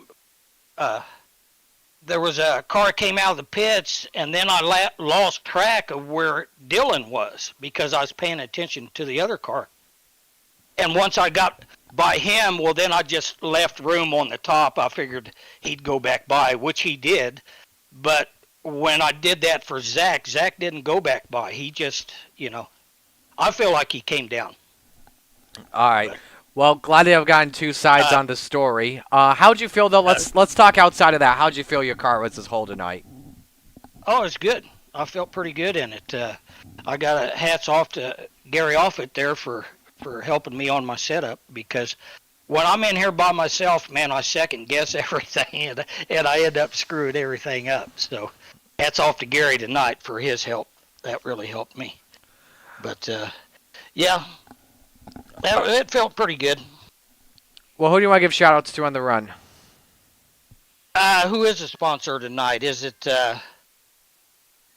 Speaker 13: there was a car came out of the pits, and then I lost track of where Dylan was because I was paying attention to the other car. And once I got by him, well, then I just left room on the top. I figured he'd go back by, which he did. But when I did that for Zach didn't go back by. He just, I feel like he came down.
Speaker 1: All right. Well, glad to have gotten two sides on the story. How'd you feel though? Let's talk outside of that. How'd you feel your car was this whole tonight?
Speaker 13: Oh, it's good. I felt pretty good in it. I got a hats off to Gary Offit there for helping me on my setup, because when I'm in here by myself, man, I second guess everything and I end up screwing everything up. So hats off to Gary tonight for his help. That really helped me. But yeah, it felt pretty good.
Speaker 1: Well, who do you want to give shout outs to on the run?
Speaker 13: Who is the sponsor tonight? Is it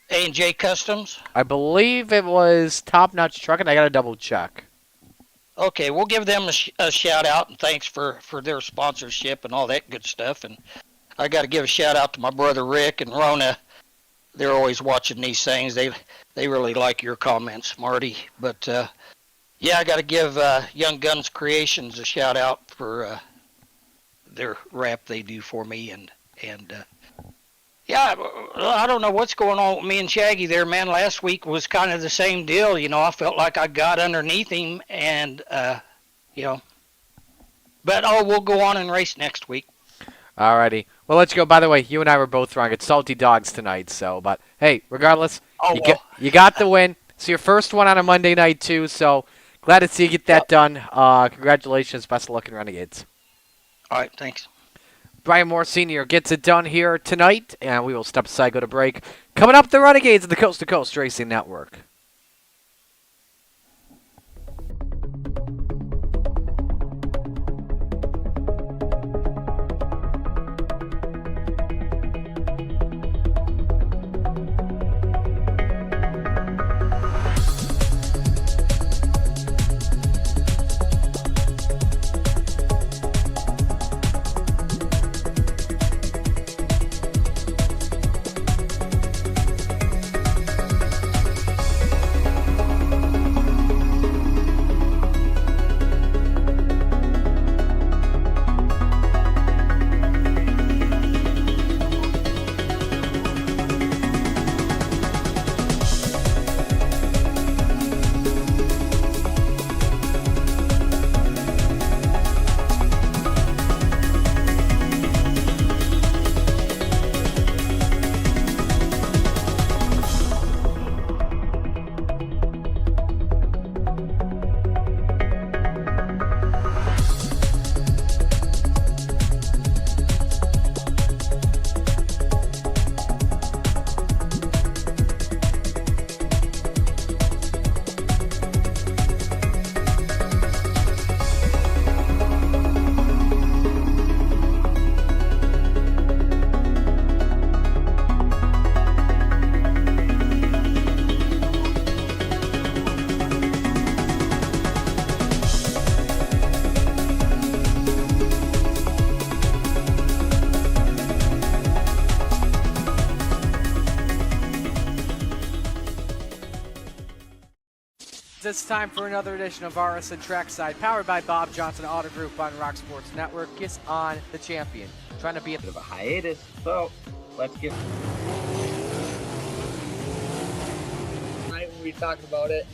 Speaker 13: A&J Customs?
Speaker 1: I believe it was Top Notch Trucking. I got to double check.
Speaker 13: Okay, we'll give them a shout out and thanks for their sponsorship and all that good stuff. And I got to give a shout out to my brother Rick and Rona. They're always watching these things. They really like your comments, Marty. But yeah, I got to give Young Guns Creations a shout out for their rap they do for me. And yeah, I don't know what's going on with me and Shaggy there, man. Last week was kind of the same deal. I felt like I got underneath him and, but we'll go on and race next week.
Speaker 1: Alrighty. Well, let's go. By the way, you and I were both wrong. It's Salty Dogs tonight, but hey, regardless, you got the win. It's your first one on a Monday night, too, so glad to see you get that done. Congratulations. Best of luck in Renegades.
Speaker 13: All right, thanks.
Speaker 1: Brian Moore Sr. gets it done here tonight, and we will step aside, go to break. Coming up, the Renegades of the Coast to Coast Racing Network. It's time for another edition of RSN Trackside, powered by Bob Johnson Auto Group on Rock Sports Network. Kiss on the champion. Trying to be a bit of a hiatus, so let's get.
Speaker 5: Tonight we talked about it.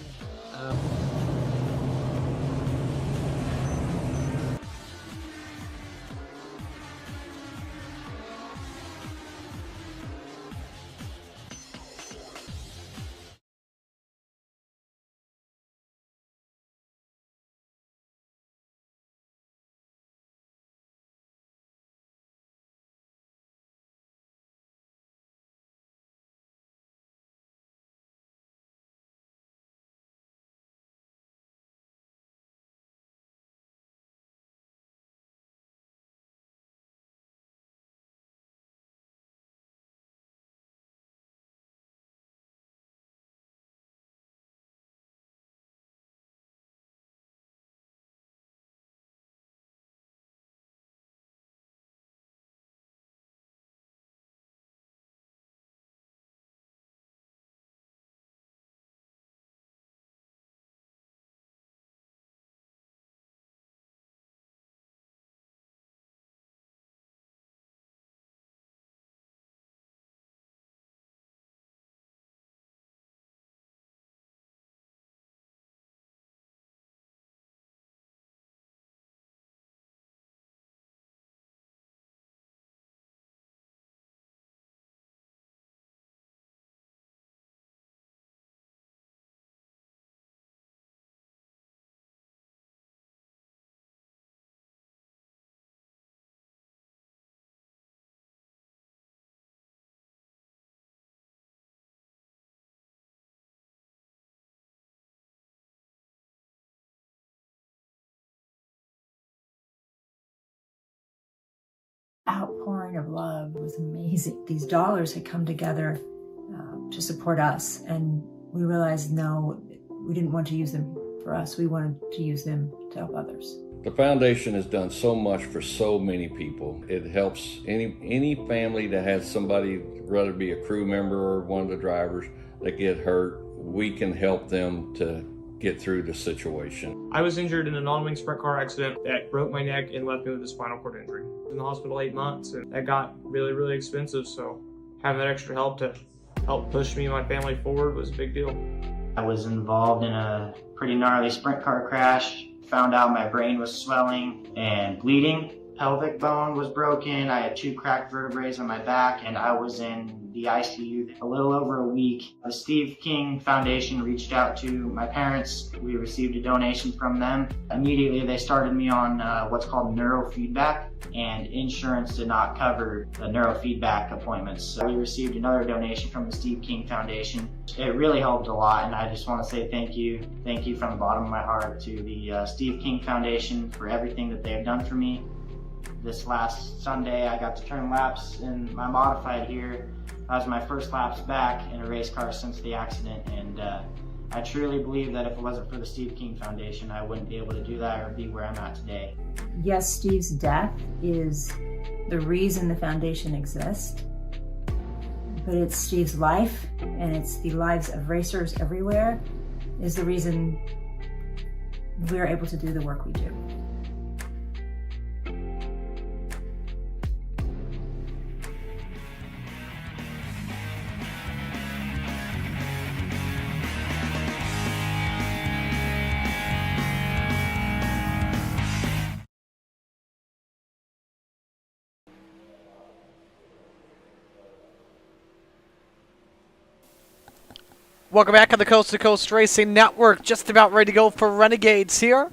Speaker 6: outpouring of love. It was amazing. These dollars had come together to support us, and we realized, no, we didn't want to use them for us. We wanted to use them to help others.
Speaker 7: The foundation has done so much for so many people. It helps any family that has somebody, whether it be a crew member or one of the drivers, that get hurt. We can help them to get through the situation.
Speaker 8: I was injured in a non-wing sprint car accident that broke my neck and left me with a spinal cord injury. I was in the hospital 8 months, and that got really, really expensive. So having that extra help to help push me and my family forward was a big deal.
Speaker 9: I was involved in a pretty gnarly sprint car crash. Found out my brain was swelling and bleeding. Pelvic bone was broken. I had 2 cracked vertebrae on my back, and I was in the ICU a little over a week. The Steve King Foundation reached out to my parents. We received a donation from them. Immediately, they started me on what's called neurofeedback, and insurance did not cover the neurofeedback appointments. So we received another donation from the Steve King Foundation. It really helped a lot, and I just want to say thank you. Thank you from the bottom of my heart to the Steve King Foundation for everything that they've done for me. This last Sunday, I got to turn laps in my modified here. That was my first laps back in a race car since the accident, and I truly believe that if it wasn't for the Steve King Foundation, I wouldn't be able to do that or be where I'm at today.
Speaker 6: Yes, Steve's death is the reason the foundation exists, but it's Steve's life, and it's the lives of racers everywhere, is the reason we're able to do the work we do.
Speaker 1: Welcome back on the Coast to Coast Racing Network. Just about ready to go for Renegades here.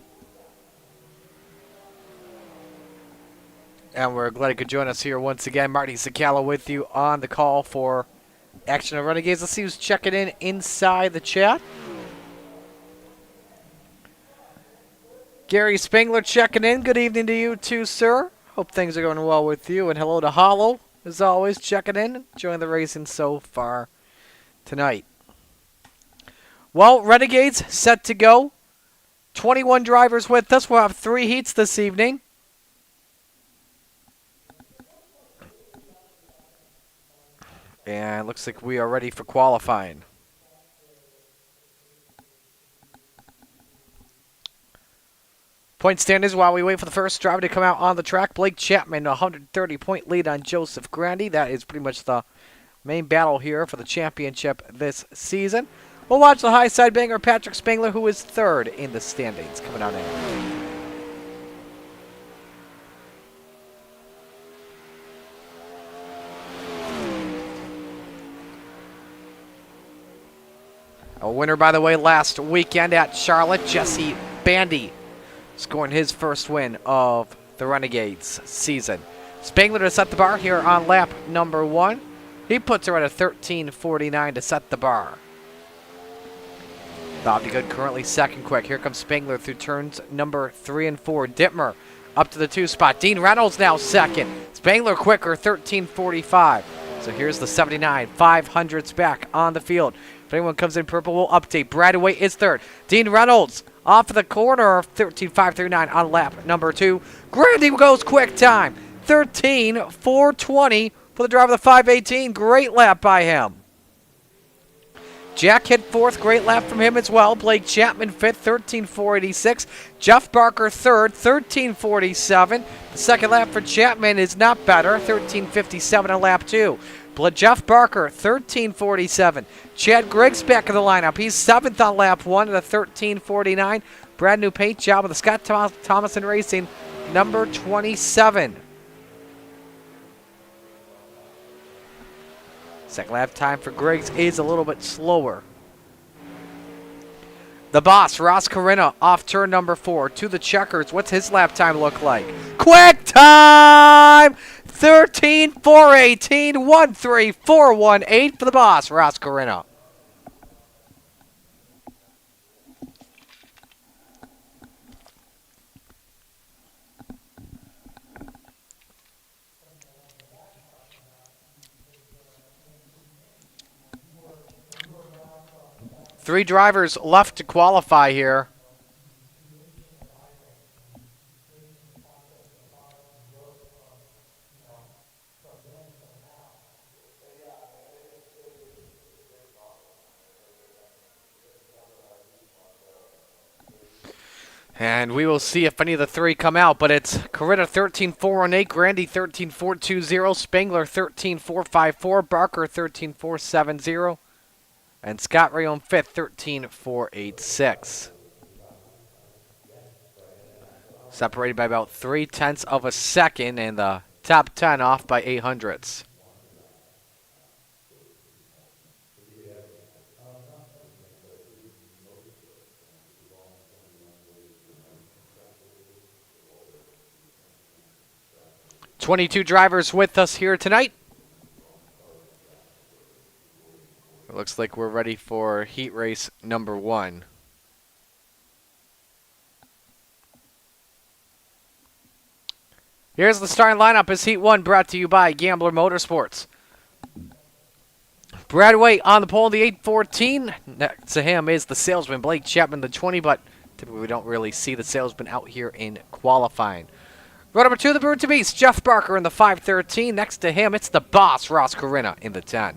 Speaker 1: And we're glad you could join us here once again. Marty Sakala with you on the call for Action of Renegades. Let's see who's checking in inside the chat. Gary Spengler checking in. Good evening to you too, sir. Hope things are going well with you. And hello to Hollow, as always, checking in. Enjoying the racing so far tonight. Well, Renegades set to go. 21 drivers with us. We'll have 3 heats this evening. And it looks like we are ready for qualifying. Point standings while we wait for the first driver to come out on the track. Blake Chapman, a 130-point lead on Joseph Grandy. That is pretty much the main battle here for the championship this season. We'll watch the high side banger Patrick Spengler, who is 3rd in the standings, coming out after. A winner, by the way, last weekend at Charlotte, Jesse Bandy, scoring his first win of the Renegades season. Spengler to set the bar here on lap number 1. He puts her at a 13:49 to set the bar. Bobby Good currently second quick. Here comes Spengler through turns number 3 and 4. Dittmer up to the 2 spot. Dean Reynolds now second. Spengler quicker, 13:45. So here's the 79 500s back on the field. If anyone comes in purple, we'll update. Bradway is 3rd. Dean Reynolds off of the corner of 13:539 on lap number 2. Grandy goes quick time. 13:420 for the driver of the 518. Great lap by him. Jack hit 4th. Great lap from him as well. Blake Chapman 5th, 13:486. Jeff Barker 3rd, 13:47. The second lap for Chapman is not better, 13:57 on lap 2. Jeff Barker 13:47. Chad Griggs back in the lineup. He's 7th on lap 1 at a 13:49. Brand new paint job with the Scott Thomason Racing number 27. Second lap time for Griggs is a little bit slower. The boss, Ross Corinna, off turn number 4 to the checkers. What's his lap time look like? Quick time! 13:418, 13418 for the boss, Ross Corinna. 3 drivers left to qualify here. And we will see if any of the 3 come out, but it's Corinna 13.418, Grandy 13.420, Spangler 13.454, Barker 13.470, and Scott Rayon 5th 13.486. Separated by about 0.3 of a second, and the top 10 off by 0.08. 22 drivers with us here tonight. It looks like we're ready for heat race number 1. Here's the starting lineup as Heat 1 brought to you by Gambler Motorsports. Brad Waite on the pole in the 814. Next to him is the salesman Blake Chapman, the 20, but typically we don't really see the salesman out here in qualifying. Row number 2, the Brute to Beast, Jeff Barker in the 513. Next to him, it's the boss, Ross Corinna, in the 10.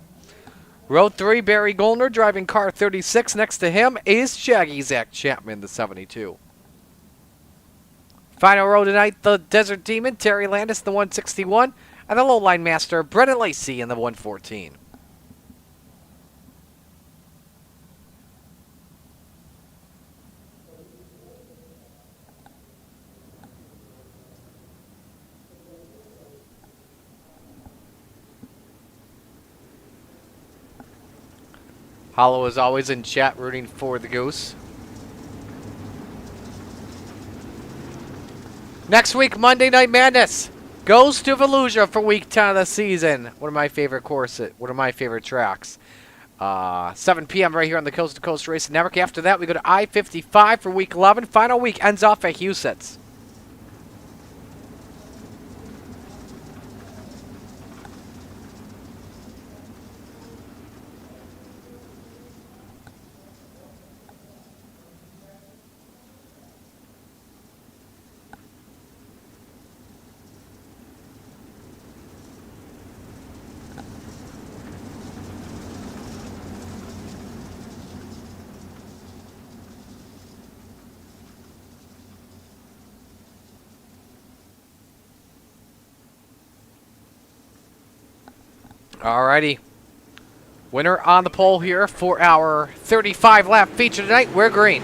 Speaker 1: Row 3, Barry Goldner driving car 36. Next to him is Shaggy Zach Chapman, the 72. Final row tonight, the Desert Demon, Terry Landis, the 161. And the Lowline Master, Brennan Lacey, in the 114. Hollow is always in chat rooting for the Goose. Next week, Monday Night Madness goes to Volusia for week 10 of the season. One of my favorite courses, one of my favorite tracks. 7 p.m. right here on the Coast to Coast Racing Network. After that, we go to I-55 for week 11. Final week ends off at Huset's. Alrighty. Winner on the pole here for our 35-lap feature tonight. We're green.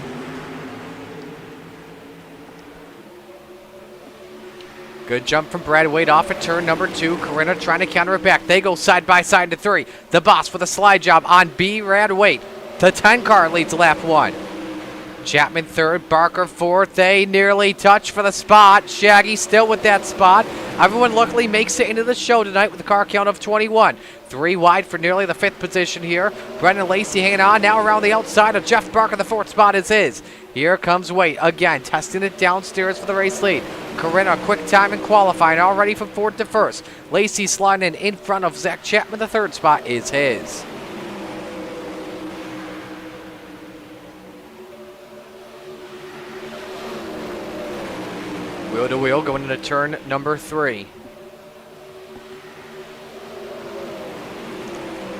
Speaker 1: Good jump from Brad Wade off at turn number 2. Corinna trying to counter it back. They go side by side to 3. The boss with a slide job on B. Brad Wade. The 10 car leads lap 1. Chapman 3rd, Barker 4th. They nearly touch for the spot. Shaggy still with that spot. Everyone luckily makes it into the show tonight with a car count of 21. 3 wide for nearly the 5th position here. Brendan Lacey hanging on now around the outside of Jeff Barker. The 4th spot is his. Here comes Wade again, testing it downstairs for the race lead. Corinna, quick time in qualifying, all ready from 4th to 1st. Lacey sliding in front of Zach Chapman. The 3rd spot is his. Wheel to wheel going into turn number 3.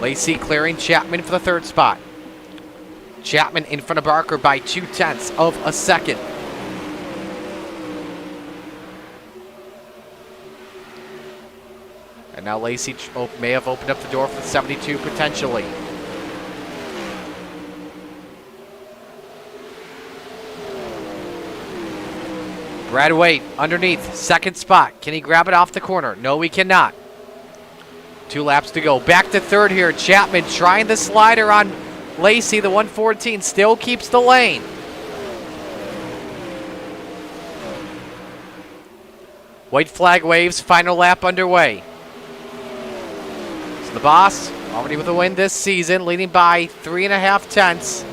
Speaker 1: Lacey clearing Chapman for the 3rd spot. Chapman in front of Barker by 0.2 of a second. And now Lacey may have opened up the door for the 72 potentially. Brad Wade underneath, 2nd spot. Can he grab it off the corner? No, he cannot. 2 laps to go. Back to 3rd here. Chapman trying the slider on Lacey. The 114 still keeps the lane. White flag waves. Final lap underway. So the boss already with a win this season, leading by 3.5 tenths.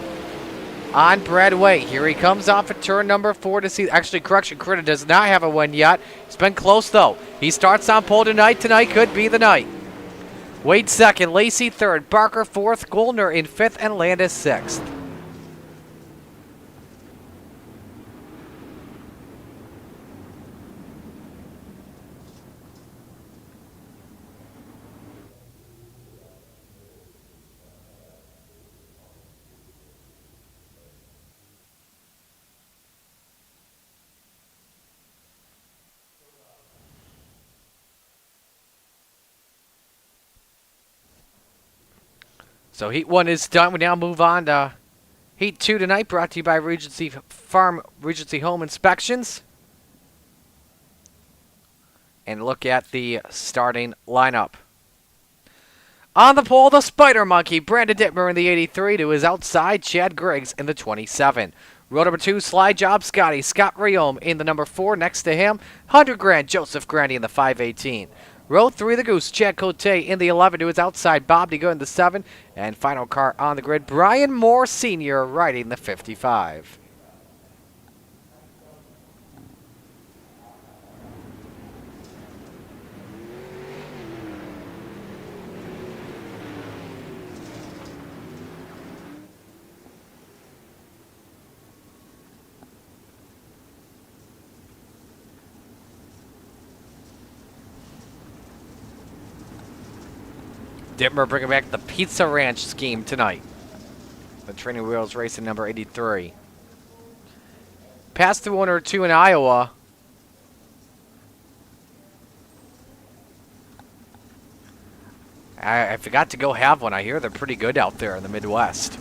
Speaker 1: On Brad Wade. Here he comes off at turn number 4 to see. Actually, correction, Corinna does not have a win yet. It's been close, though. He starts on pole tonight. Tonight could be the night. Wade 2nd, Lacey 3rd, Barker 4th, Goldner in 5th, and Landis 6th. So Heat 1 is done. We now move on to Heat 2 tonight, brought to you by Regency Farm, Regency Home Inspections. And look at the starting lineup. On the pole, the Spider Monkey, Brandon Dittmer in the 83 to his outside, Chad Griggs in the 27. Row number 2, Slide Job Scotty, Scott Riome in the number 4. Next to him, 100 grand, Joseph Grandy in the 518. Row 3, the Goose, Chad Cote in the 11 to his outside, Bob DeGood in the 7. And final car on the grid, Brian Moore Sr. riding the 55. Dittmer bringing back the Pizza Ranch scheme tonight. The Training Wheels racing number 83. Passed through 1 or 2 in Iowa. I forgot to go have one. I hear they're pretty good out there in the Midwest.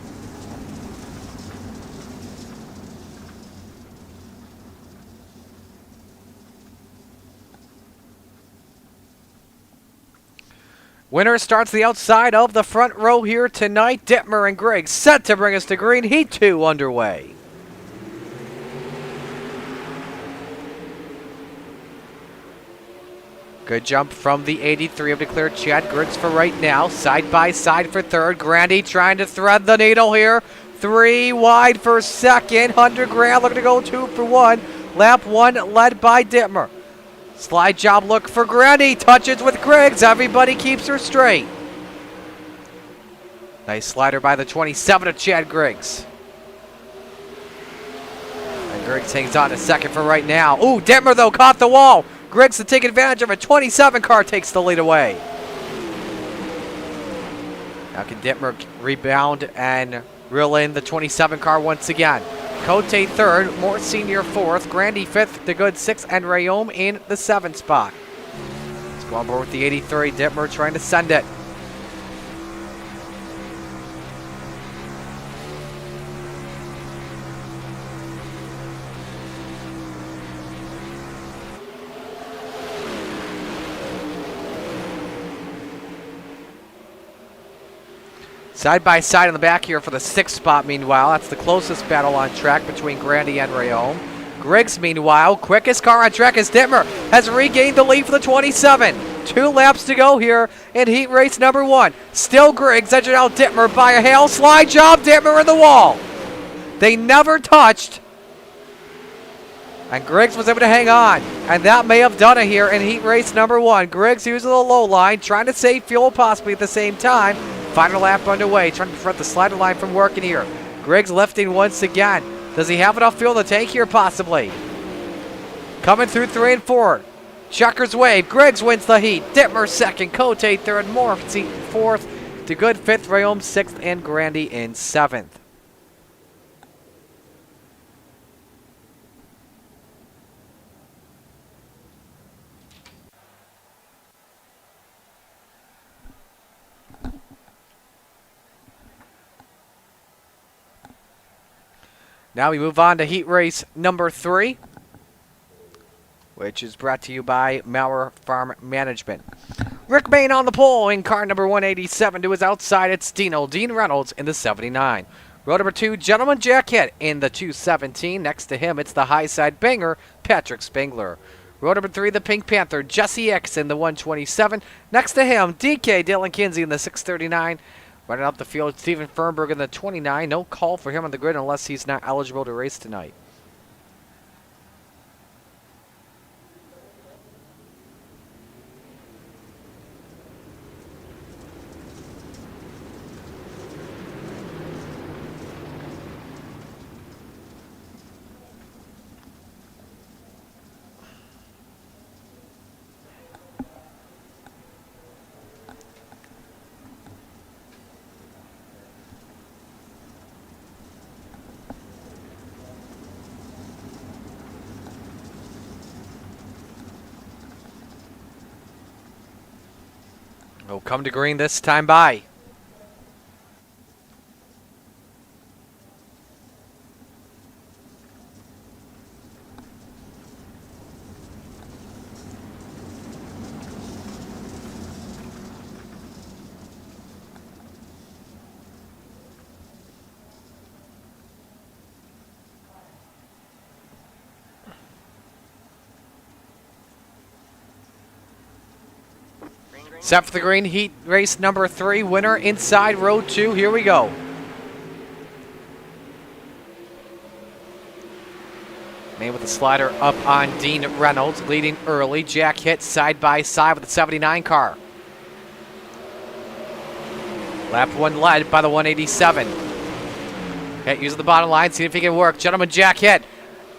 Speaker 1: Winner starts the outside of the front row here tonight. Dittmer and Griggs set to bring us to green. Heat 2 underway. Good jump from the 83 of declared Chad Griggs for right now. Side by side for third. Grandy trying to thread the needle here. 3 wide for second. 100 grand looking to go 2 for 1. Lap 1 led by Dittmer. Slide job look for Grandy. Touches with Griggs. Everybody keeps her straight. Nice slider by the 27 of Chad Griggs. And Griggs hangs on to second for right now. Ooh, Dittmer though caught the wall. Griggs to take advantage of a 27 car takes the lead away. Now can Dittmer rebound and reel in the 27 car once again. Cote third, Moore Sr. fourth, Grandy fifth, DeGood sixth, and Riome in the 7th spot. Let's go on board with the 83. Dittmer trying to send it. Side by side in the back here for the 6th spot, meanwhile. That's the closest battle on track between Grandy and Riome. Griggs, meanwhile, quickest car on track as Dittmer has regained the lead for the 27. 2 laps to go here in heat race number 1. Still Griggs edging out Dittmer by a hail slide job. Dittmer in the wall. They never touched. And Griggs was able to hang on. And that may have done it here in heat race number 1. Griggs using the low line, trying to save fuel possibly at the same time. Final lap underway, trying to prevent the slider line from working here. Griggs lifting once again. Does he have enough fuel to tank here? Possibly. Coming through 3 and 4. Checkers wave. Griggs wins the heat. Dittmer second. Cote third. Moore fourth. DeGood fifth. Riome sixth. And Grandy in 7th. Now we move on to heat race number 3, which is brought to you by Maurer Farm Management. Rick Bain on the pole in car number 187 to his outside. It's Dean Reynolds in the 79. Row number 2, Gentleman Jack Hitt in the 217. Next to him, it's the high side banger, Patrick Spengler. Row number 3, the Pink Panther, Jesse X in the 127. Next to him, DK Dylan Kinsey in the 639. Running up the field, Steven Fernberg in the 29. No call for him on the grid unless he's not eligible to race tonight. Oh, come to green this time by Set for the green, heat race number 3, winner inside row 2. Here we go. Main with the slider up on Dean Reynolds, leading early. Jack hit side by side with the 79 car. Lap 1 led by the 187. Hit using the bottom line, see if he can work. Gentleman Jack hit.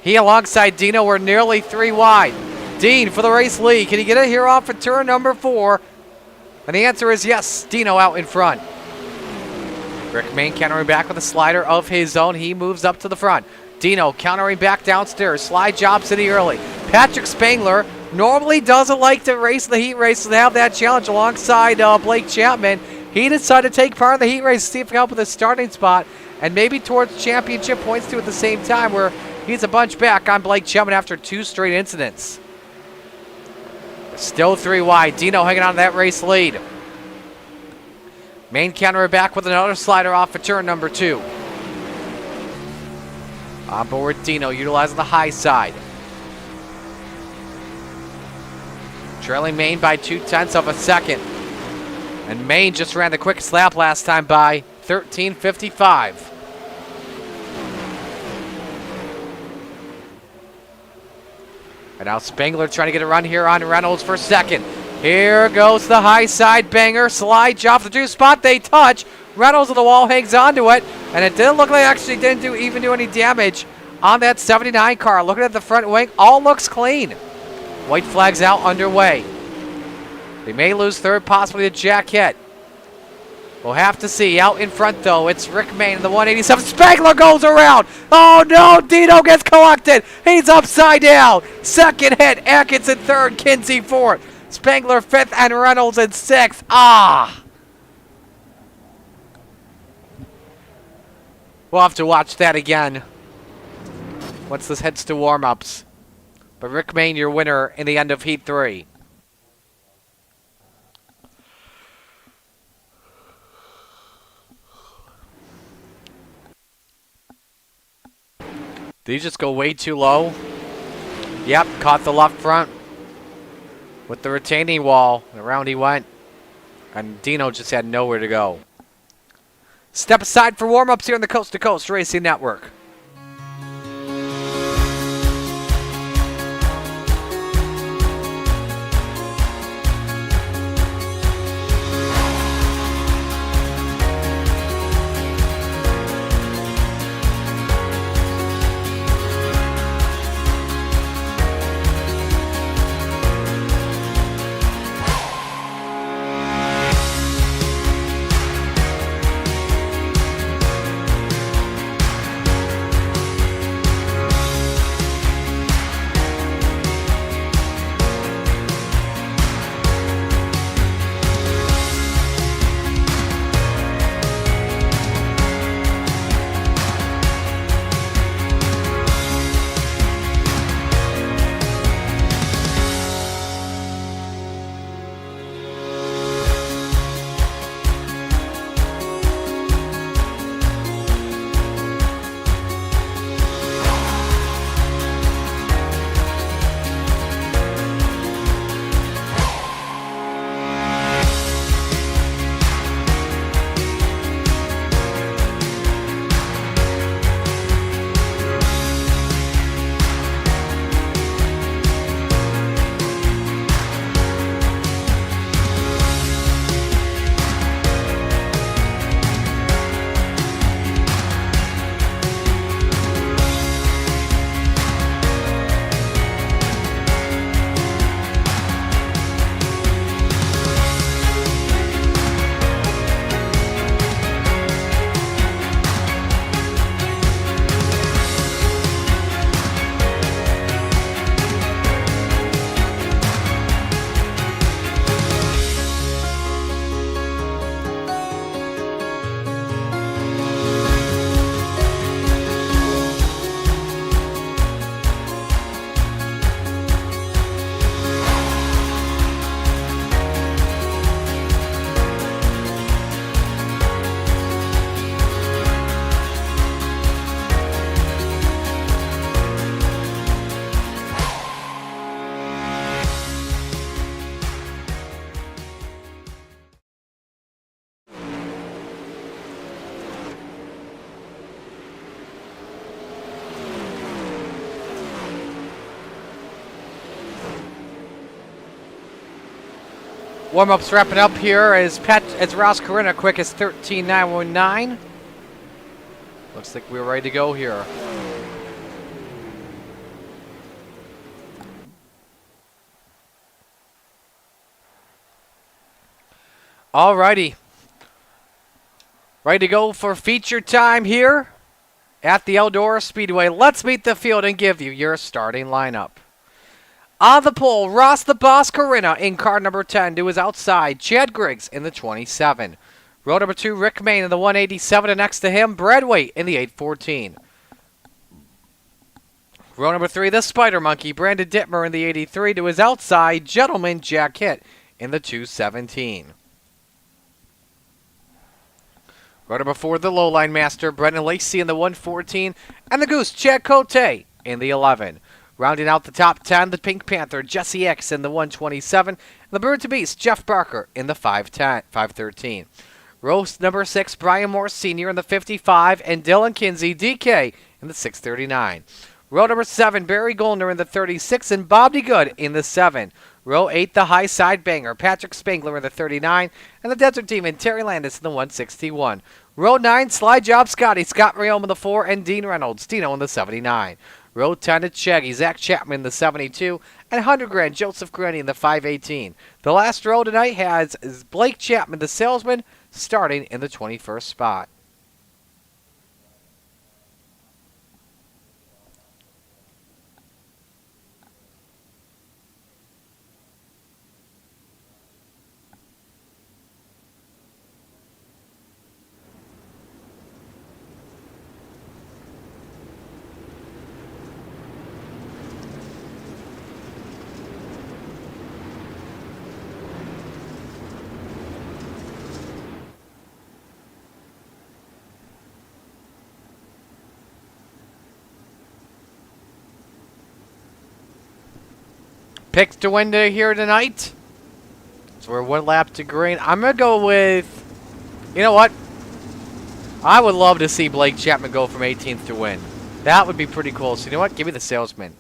Speaker 1: He alongside Dino, we're nearly 3 wide. Dean for the race lead. Can he get it here off of turn number 4? And the answer is yes. Dino out in front. Rick Main countering back with a slider of his own. He moves up to the front. Dino countering back downstairs. Slide job city early. Patrick Spangler normally doesn't like to race the heat race and have that challenge alongside Blake Chapman. He decided to take part in the heat race, see if he can help with his starting spot and maybe towards championship points too at the same time, where he's a bunch back on Blake Chapman after 2 straight incidents. Still 3 wide. Dino hanging on to that race lead. Main counter back with another slider off of turn number 2. On board Dino, utilizing the high side. Trailing Main by 0.2 of a second. And Main just ran the quickest lap last time by 13:55. And now Spangler trying to get a run here on Reynolds for second. Here goes the high side banger. Slide job, the 2 spot. They touch. Reynolds of the wall hangs onto it. And it didn't look like it actually didn't even do any damage on that 79 car. Looking at the front wing, all looks clean. White flags out underway. They may lose third, possibly to Jack hit. We'll have to see. Out in front, though, it's Rick Main in the 187. Spangler goes around. Oh, no. Dino gets collected. He's upside down. Second hit. Atkinson third. Kinsey fourth. Spangler fifth and Reynolds in sixth. Ah. We'll have to watch that again once this heads to warm-ups. But Rick Main, your winner in the end of Heat 3. Did he just go way too low? Yep, caught the left front with the retaining wall. Around he went. And Dino just had nowhere to go. Step aside for warm-ups here on the Coast to Coast Racing Network. Warm-ups wrapping up here as Ross Corinna quick as 13.919. Looks like we're ready to go here. Alrighty. Ready to go for feature time here at the Eldora Speedway. Let's meet the field and give you your starting lineup. On the pole, Ross the Boss Corinna in car number 10 to his outside. Chad Griggs in the 27. Row number 2, Rick Main in the 187, and next to him, Brad Waite in the 814. Row number 3, the Spider Monkey, Brandon Dittmer in the 83 to his outside. Gentleman Jack Hitt in the 217. Row number 4, the Lowline Master, Brendan Lacey in the 114, and the Goose, Chad Cote in the 11. Rounding out the top 10, the Pink Panther, Jesse X in the 127, and the Bird to Beast, Jeff Barker in the 513. Row number 6, Brian Morse Sr. in the 55, and Dylan Kinsey, DK, in the 639. Row number 7, Barry Goldner in the 36, and Bob D. Good in the 7. Row 8, the High Side Banger, Patrick Spangler in the 39, and the Desert Demon, Terry Landis in the 161. Row 9, Slide Job Scotty, Scott Riom in the 4, and Dean Reynolds, Dino in the 79. Row 10, it's Shaggy, Zach Chapman in the 72, and 100 grand, Joseph Granny in the 518. The last row tonight has Blake Chapman, the salesman, starting in the 21st spot. Picks to win here tonight. So we're 1 lap to green. I'm going to go with, you know what? I would love to see Blake Chapman go from 18th to win. That would be pretty cool. So you know what? Give me the salesman.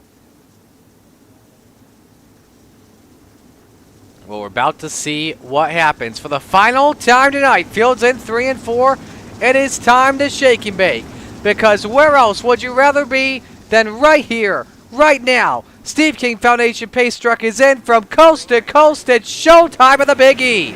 Speaker 1: Well, we're about to see what happens. For the final time tonight, fields in 3 and 4, it is time to shake and bake. Because where else would you rather be than right here, right now? Steve King Foundation Pace Truck is in from coast to coast. It's showtime at the Big E.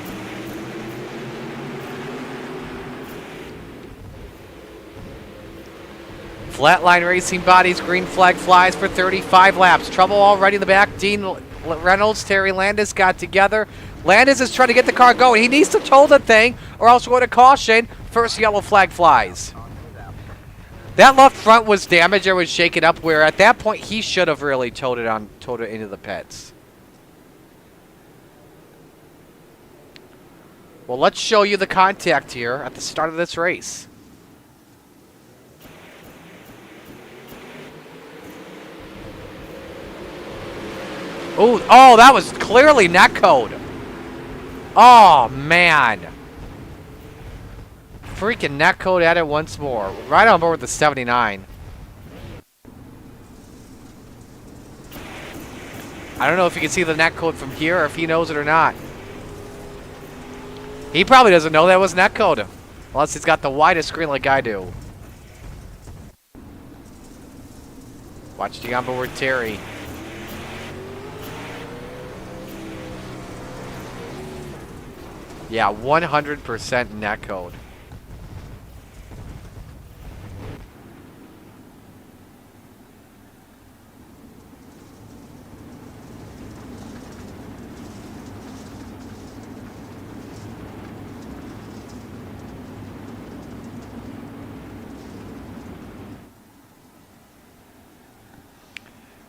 Speaker 1: Flatline Racing Bodies, green flag flies for 35 laps. Trouble already in the back. Dean Reynolds, Terry Landis got together. Landis is trying to get the car going. He needs to tow the thing or else go to caution. First yellow flag flies. That left front was damaged or was shaken up where at that point he should have really towed it into the pits. Well, let's show you the contact here at the start of this race. Ooh, oh, that was clearly net code. Oh, man. Freaking net code at it once more. Right on board with the 79. I don't know if you can see the net code from here or if he knows it or not. He probably doesn't know that was net code. Unless he's got the widest screen like I do. Watch the onboard Terry. Yeah, 100% net code.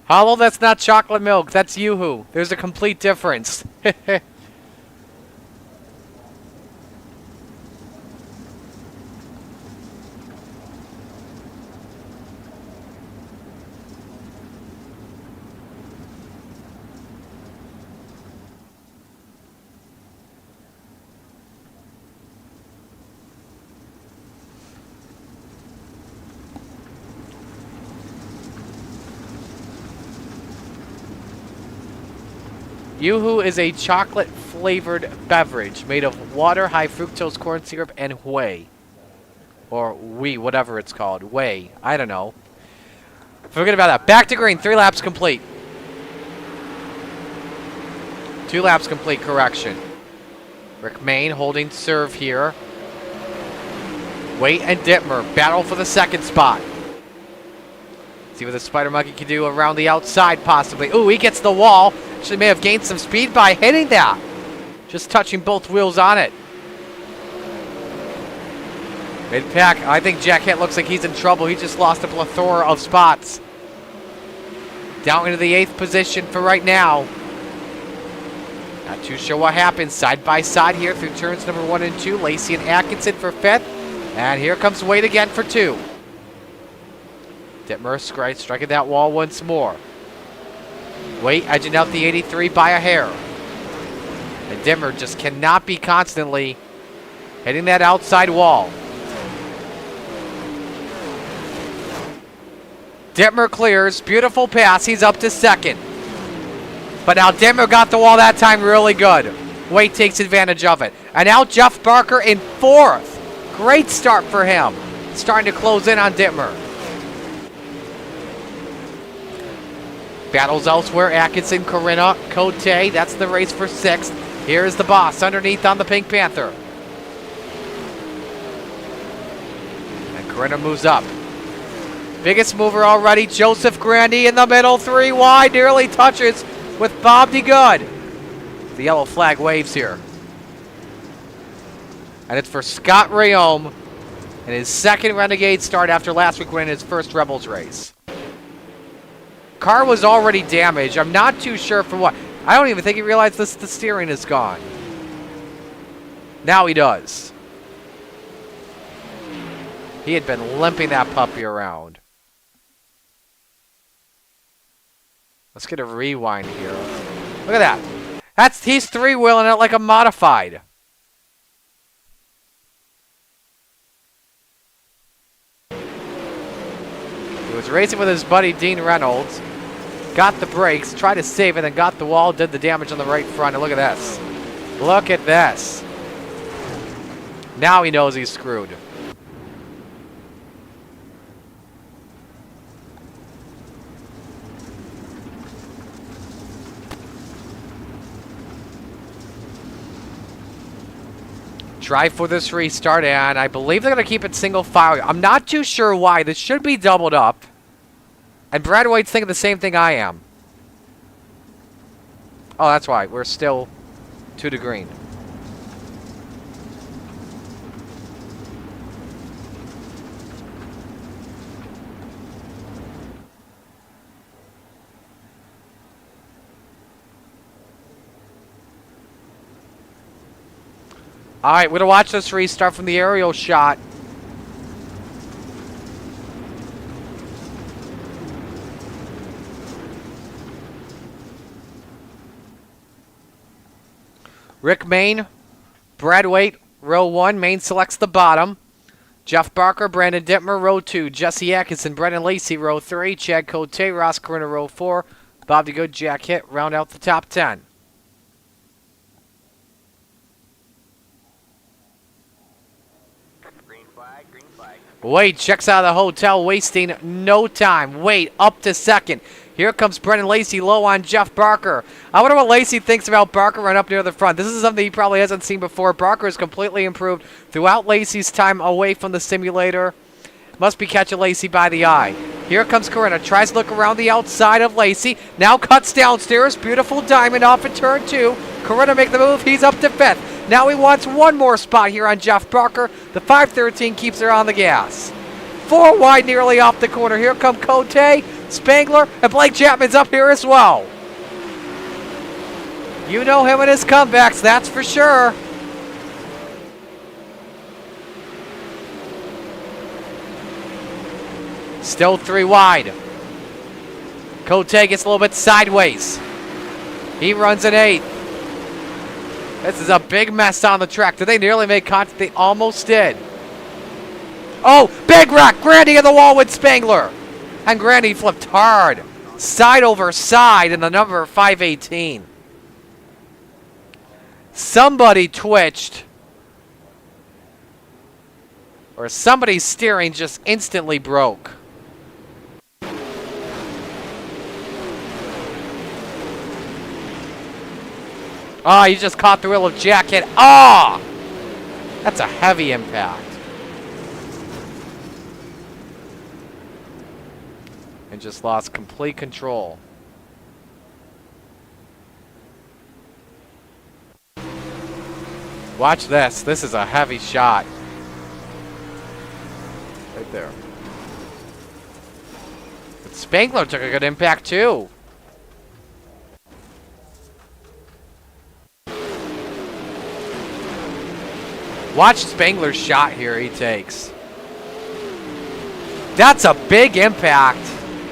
Speaker 1: Hollow, that's not chocolate milk. That's Yoo-hoo. There's a complete difference. Yoo-hoo is a chocolate-flavored beverage made of water, high fructose corn syrup, and whey. Or whey, whatever it's called. Whey. I don't know. Forget about that. Back to green. 3 laps complete. 2 laps complete, correction. Rick Mayne holding serve here. Waite and Dittmer battle for the second spot. See what the Spider Monkey can do around the outside, possibly. Ooh, he gets the wall. Actually may have gained some speed by hitting that. Just touching both wheels on it. Mid-pack, I think Jack Hitt looks like he's in trouble. He just lost a plethora of spots. Down into the 8th position for right now. Not too sure what happens. Side by side here through turns number 1 and 2. Lacey and Atkinson for 5th. And here comes Wade again for 2. Dittmer striking that wall once more. Wade edging out the 83 by a hair. And Dittmer just cannot be constantly hitting that outside wall. Dittmer clears. Beautiful pass. He's up to 2nd. But now Dittmer got the wall that time really good. Wade takes advantage of it. And now Jeff Barker in 4th. Great start for him. Starting to close in on Dittmer. Battles elsewhere. Atkinson, Corinna, Cote. That's the race for 6th. Here's the boss underneath on the Pink Panther. And Corinna moves up. Biggest mover already. Joseph Grandy in the middle. 3 wide. Nearly touches with Bob DeGood. The yellow flag waves here. And it's for Scott Rayome in his 2nd Renegade start after last week winning his first Rebels race. Car was already damaged. I'm not too sure for what. I don't even think he realized the steering is gone. Now he does. He had been limping that puppy around. Let's get a rewind here. Look at that. He's 3-wheeling it like a modified. He was racing with his buddy Dean Reynolds. Got the brakes, tried to save it, and got the wall, did the damage on the right front. And look at this. Look at this. Now he knows he's screwed. Try for this restart, and I believe they're going to keep it single file. I'm not too sure why. This should be doubled up. And Brad White's thinking the same thing I am. Oh, that's why. We're still 2 to green. All right, we're going to watch this restart from the aerial shot. Rick Mayne, Brad Waite, row 1. Mayne selects the bottom. Jeff Barker, Brandon Dittmer, row 2. Jesse Atkinson, Brendan Lacey, row 3. Chad Cote, Ross Corinna, row 4. Bob DeGood, Jack Hitt, round out the top 10. Wade checks out of the hotel, wasting no time. Wade up to 2nd. Here comes Brendan Lacey low on Jeff Barker. I wonder what Lacey thinks about Barker run up near the front. This is something he probably hasn't seen before. Barker has completely improved throughout Lacey's time away from the simulator. Must be catching Lacey by the eye. Here comes Corinna. Tries to look around the outside of Lacey. Now cuts downstairs. Beautiful diamond off at turn 2. Corinna make the move. He's up to 5th. Now he wants one more spot here on Jeff Barker. The 513 keeps her on the gas. 4 wide nearly off the corner. Here come Cote, Spangler, and Blake Chapman's up here as well. You know him and his comebacks, that's for sure. Still 3 wide. Cote gets a little bit sideways. He runs an 8th. This is a big mess on the track. Did they nearly make contact? They almost did. Oh, big wreck. Grandy in the wall with Spangler. And Grandy flipped hard. Side over side in the number 518. Somebody twitched. Or somebody's steering just instantly broke. Ah, you just caught the wheel of Jack Hitt. Ah! That's a heavy impact. And just lost complete control. Watch this. This is a heavy shot. Right there. But Spangler took a good impact too. Watch Spangler's shot here he takes. That's a big impact.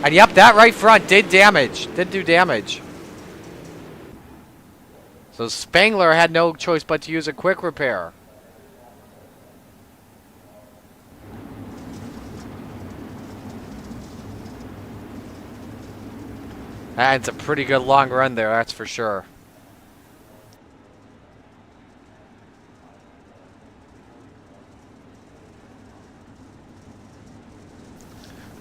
Speaker 1: And yep, that right front did damage. Did do damage. So Spangler had no choice but to use a quick repair. That's a pretty good long run there, that's for sure.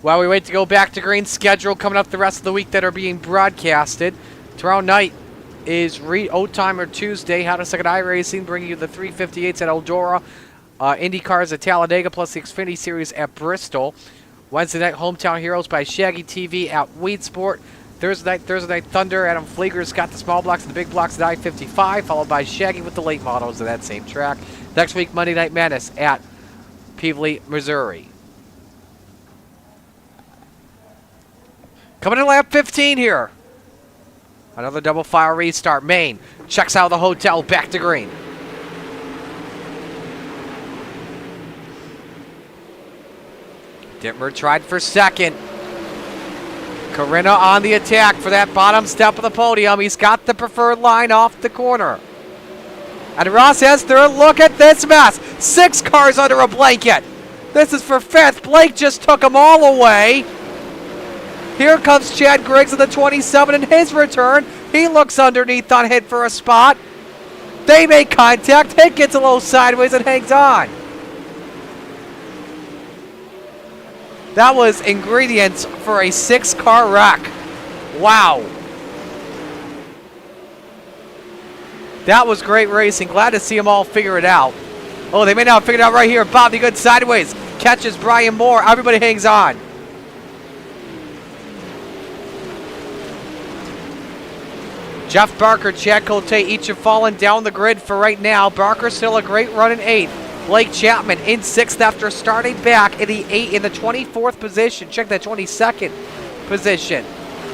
Speaker 1: While we wait to go back to green, schedule coming up the rest of the week that are being broadcasted. Tomorrow night is Old Timer Tuesday. How to Second Eye Racing, bringing you the 358s at Eldora. Indy Cars at Talladega, plus the Xfinity Series at Bristol. Wednesday night, Hometown Heroes by Shaggy TV at Weed Sport. Thursday night Thunder, Adam Flieger's got the small blocks and the big blocks at I-55, followed by Shaggy with the late models of that same track. Next week, Monday Night Madness at Pevely, Missouri. Coming in lap 15 here. Another double file restart. Main checks out of the hotel, back to green. Dittmer tried for second. Corinna on the attack for that bottom step of the podium. He's got the preferred line off the corner. And Ross has third. Look at this mess. 6 cars under a blanket. This is for 5th. Blake just took them all away. Here comes Chad Griggs in the 27 in his return. He looks underneath on Hitt for a spot. They make contact. Hitt gets a little sideways and hangs on. That was ingredients for a 6-car wreck. Wow. That was great racing. Glad to see them all figure it out. Oh, they may not have figured it out right here. Bobby Good sideways. Catches Brian Moore. Everybody hangs on. Jeff Barker, Chad Cote, each have fallen down the grid for right now. Barker still a great run in 8th. Blake Chapman in 6th after starting back in the 24th position. Check that 22nd position.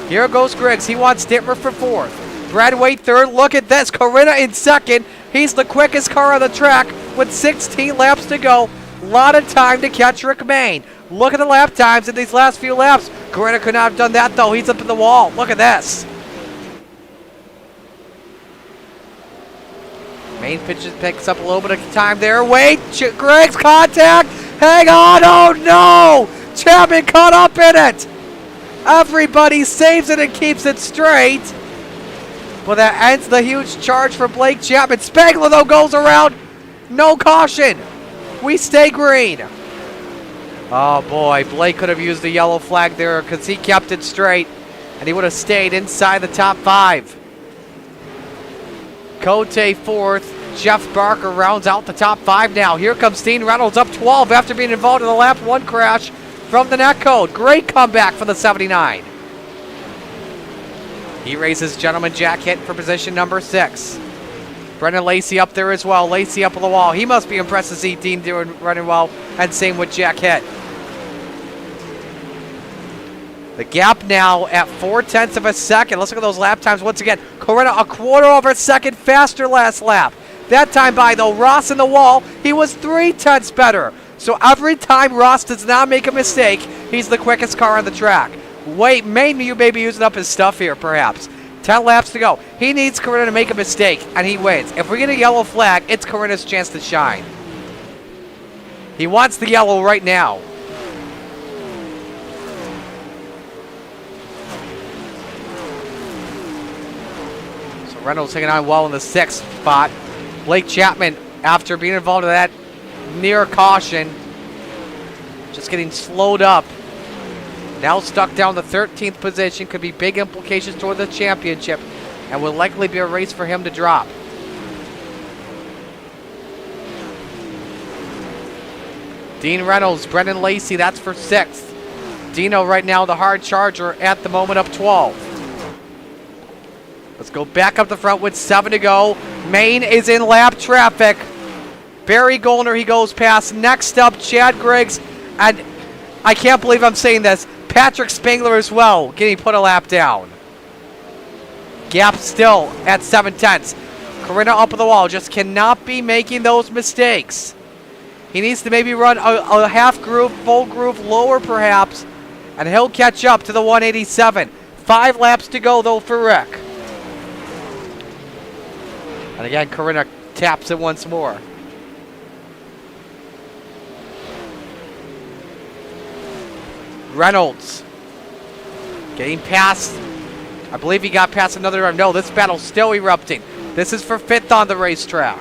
Speaker 1: Here goes Griggs. He wants Dittmer for 4th. Brad Wade 3rd. Look at this. Corinna in 2nd. He's the quickest car on the track with 16 laps to go. A lot of time to catch Rick Mayne. Look at the lap times in these last few laps. Corinna could not have done that though. He's up in the wall. Look at this. Main picks up a little bit of time there. Wait, Griggs contact. Hang on. Oh no! Chapman caught up in it. Everybody saves it and keeps it straight. But that ends the huge charge for Blake Chapman. Spangler though goes around. No caution. We stay green. Oh boy, Blake could have used the yellow flag there because he kept it straight and he would have stayed inside the top 5. Cote 4th. Jeff Barker rounds out the top 5 now. Here comes Dean Reynolds up 12 after being involved in the lap 1 crash from the net code. Great comeback for the 79. He raises Gentleman Jack Hitt for position number 6. Brendan Lacey up there as well. Lacey up on the wall. He must be impressed to see Dean running well, and same with Jack Hitt. The gap now at 0.4 of a second. Let's look at those lap times once again. Corinna a quarter of a second faster last lap. That time by, though, Ross in the wall, he was 0.3 better. So every time Ross does not make a mistake, he's the quickest car on the track. Wait, maybe you may be using up his stuff here, perhaps. 10 laps to go. He needs Corinna to make a mistake, and he wins. If we get a yellow flag, it's Corinna's chance to shine. He wants the yellow right now. So Reynolds hanging on well in the 6th spot. Blake Chapman, after being involved in that near caution, just getting slowed up. Now stuck down the 13th position. Could be big implications toward the championship and will likely be a race for him to drop. Dean Reynolds, Brendan Lacey, that's for 6th. Dino right now the hard charger at the moment up 12. Let's go back up the front with 7 to go. Maine is in lap traffic. Barry Goldner, he goes past. Next up, Chad Griggs, and I can't believe I'm saying this, Patrick Spangler as well, getting put a lap down. Gap still at 7/10. Corinna up the wall, just cannot be making those mistakes. He needs to maybe run a half groove, full groove, lower perhaps, and he'll catch up to the 187. 5 laps to go though for Rick. And again, Corinna taps it once more. Reynolds getting past, I believe he got past another, no, this battle's still erupting. This is for 5th on the racetrack.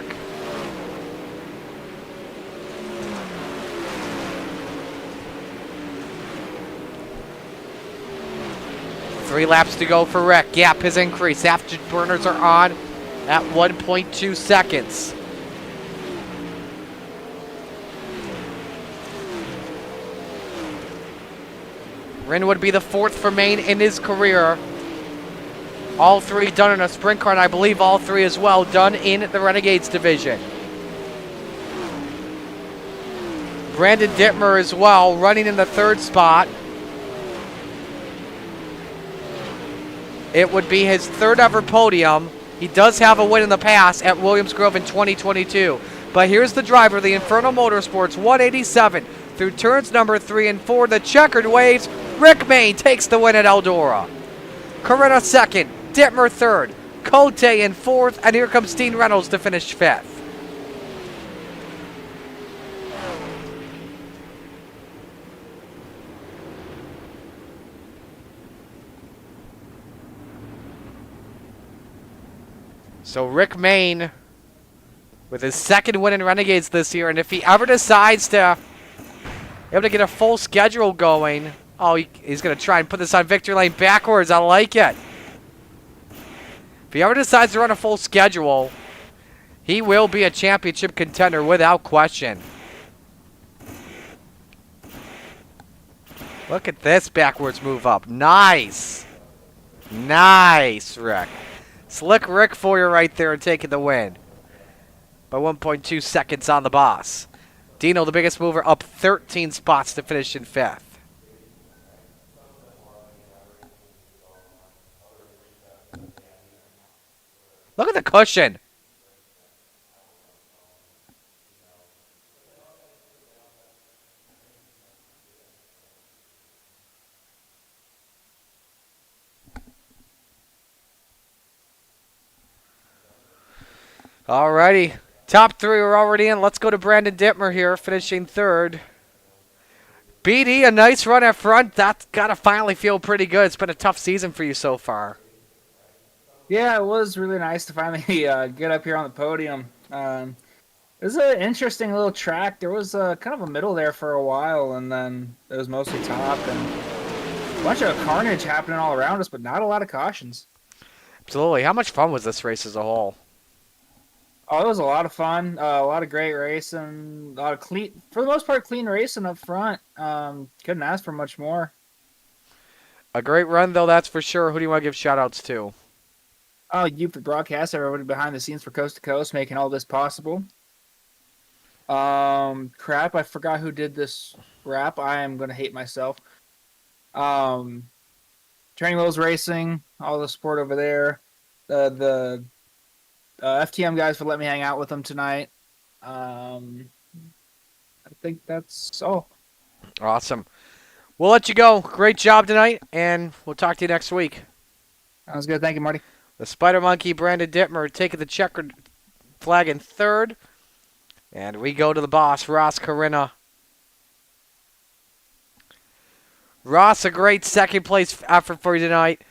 Speaker 1: Three laps to go for Rick. Gap has increased. Afterburners are on at 1.2 seconds. Rin would be the 4th for Maine in his career. All 3 done in a sprint car, and I believe all 3 as well done in the Renegades division. Brandon Dittmer as well, running in the 3rd spot. It would be his 3rd ever podium. He does have a win in the past at Williams Grove in 2022. But here's the driver, the Inferno Motorsports 187 through turns number 3 and 4. The checkered waves. Rick Maine takes the win at Eldora. Corinna 2nd, Dittmer 3rd, Cote in 4th, and here comes Dean Reynolds to finish 5th. So Rick Maine with his 2nd win in Renegades this year, and if he ever decides to able to get a full schedule going, oh, he's going to try and put this on victory lane backwards. I like it. If he ever decides to run a full schedule, he will be a championship contender without question. Look at this backwards move up. Nice. Nice, Rick. Slick Rick for you right there and taking the win. By 1.2 seconds on the boss. Dino, the biggest mover, up 13 spots to finish in 5th. Look at the cushion. Alrighty. Top 3 are already in. Let's go to Brandon Dittmer here, finishing 3rd. BD, a nice run at front. That's got to finally feel pretty good. It's been a tough season for you so far.
Speaker 5: Yeah, it was really nice to finally get up here on the podium. It was an interesting little track. There was kind of a middle there for a while, and then it was mostly top, and a bunch of carnage happening all around us, but not a lot of cautions.
Speaker 1: Absolutely. How much fun was this race as a whole?
Speaker 5: Oh, it was a lot of fun. A lot of great racing. A lot of clean, for the most part, clean racing up front. Couldn't ask for much more.
Speaker 1: A great run, though, that's for sure. Who do you want to give shout-outs to?
Speaker 5: Oh, you for broadcast, everybody behind the scenes for Coast to Coast, making all this possible. Crap, I forgot who did this rap. I am going to hate myself. Training Wheels Racing, all the support over there. The FTM guys for letting me hang out with them tonight. I think that's all.
Speaker 1: Awesome. We'll let you go. Great job tonight, and we'll talk to you next week.
Speaker 5: Sounds good. Thank you, Marty.
Speaker 1: The Spider Monkey, Brandon Dittmer, taking the checkered flag in 3rd. And we go to the boss, Ross Corinna. Ross, a great 2nd place effort for you tonight.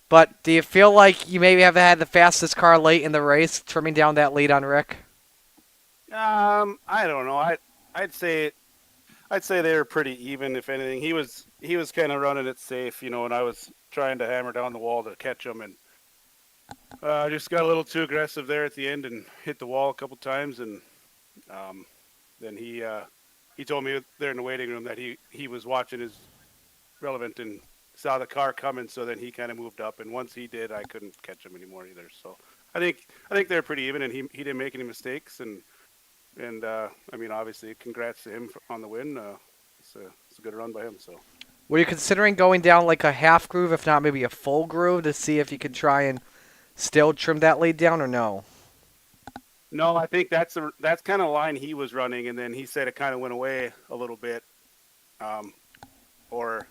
Speaker 1: But do you feel like you maybe have had the fastest car late in the race, trimming down that lead on Rick?
Speaker 14: I don't know. I'd say they were pretty even. If anything, he was kind of running it safe, and I was trying to hammer down the wall to catch him, and just got a little too aggressive there at the end and hit the wall a couple times, and then he told me there in the waiting room that he was watching his relevant and saw the car coming, so then he kind of moved up, and once he did, I couldn't catch him anymore either. So I think they're pretty even, and he didn't make any mistakes, and I mean, obviously, congrats to him on the win. It's a good run by him. So,
Speaker 1: Were you considering going down like a half groove, if not maybe a full groove, to see if you could try and still trim that lead down, or no?
Speaker 14: no, I think that's kind of the line he was running, and then he said it kind of went away a little bit, or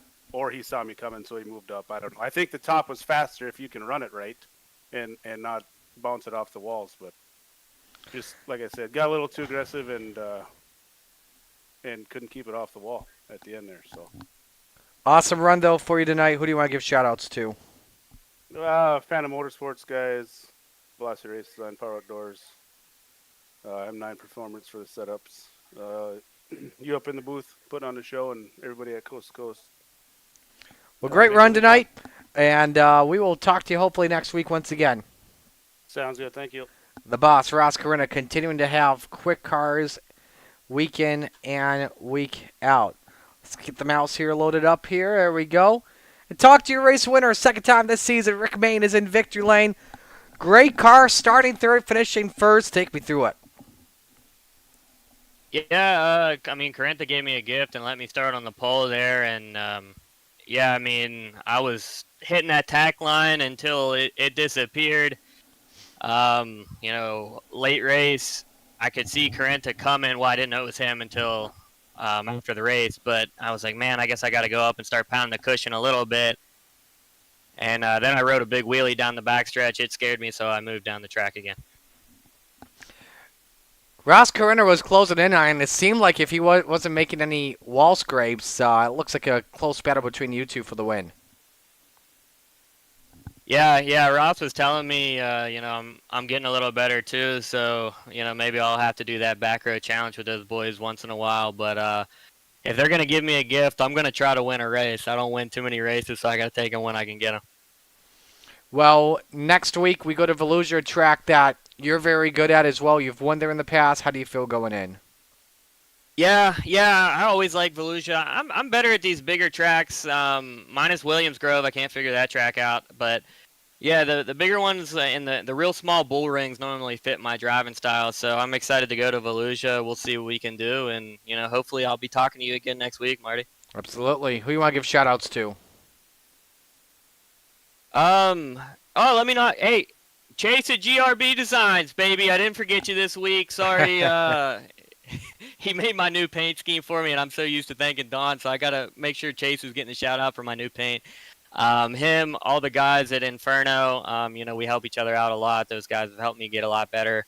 Speaker 14: he saw me coming, so he moved up. I don't know. I think the top was faster if you can run it right, and not bounce it off the walls, but. Just like I said, got a little too aggressive and couldn't keep it off the wall at the end there. So
Speaker 1: Awesome run, though, for you tonight. Who do you want to give shout-outs to?
Speaker 14: Phantom Motorsports guys, Velocity Race Design, Power Outdoors, M9 Performance for the setups, you up in the booth putting on the show, and everybody at Coast to Coast.
Speaker 1: Well, great run tonight, and we will talk to you hopefully next week once again.
Speaker 14: Sounds good. Thank you.
Speaker 1: The boss, Ross Corina, continuing to have quick cars week in and week out. Let's get the mouse here loaded up here. There we go. And talk to your race winner. Second time this season, Rick Main is in victory lane. Great car, starting third, finishing first. Take me through it.
Speaker 15: Yeah, I mean, Carenta gave me a gift and let me start on the pole there. And, yeah, I mean, I was hitting that tack line until it disappeared. Late race, I could see Carenta coming. Well, I didn't know it was him until after the race, but I was like, man, I guess I got to go up and start pounding the cushion a little bit. And then I rode a big wheelie down the backstretch. It scared me, so I moved down the track again.
Speaker 1: Ross Corina was closing in on, and it seemed like if he wasn't making any wall scrapes, it looks like a close battle between you two for the win.
Speaker 15: Yeah, Ross was telling me, I'm getting a little better too, so, maybe I'll have to do that back row challenge with those boys once in a while, but if they're going to give me a gift, I'm going to try to win a race. I don't win too many races, so I got to take them when I can get them.
Speaker 1: Well, next week we go to Volusia, a track that you're very good at as well. You've won there in the past. How do you feel going in?
Speaker 15: Yeah, I always like Volusia. I'm better at these bigger tracks, minus Williams Grove. I can't figure that track out, but yeah, the bigger ones in the real small bull rings normally fit my driving style, so I'm excited to go to Volusia. We'll see what we can do, and hopefully I'll be talking to you again next week, Marty.
Speaker 1: Absolutely. Who you want to give shout-outs to?
Speaker 15: Let me not. Hey, Chase at GRB Designs, baby. I didn't forget you this week. Sorry. He made my new paint scheme for me, and I'm so used to thanking Don, so I got to make sure Chase was getting a shout-out for my new paint. Him, all the guys at Inferno, we help each other out a lot. Those guys have helped me get a lot better.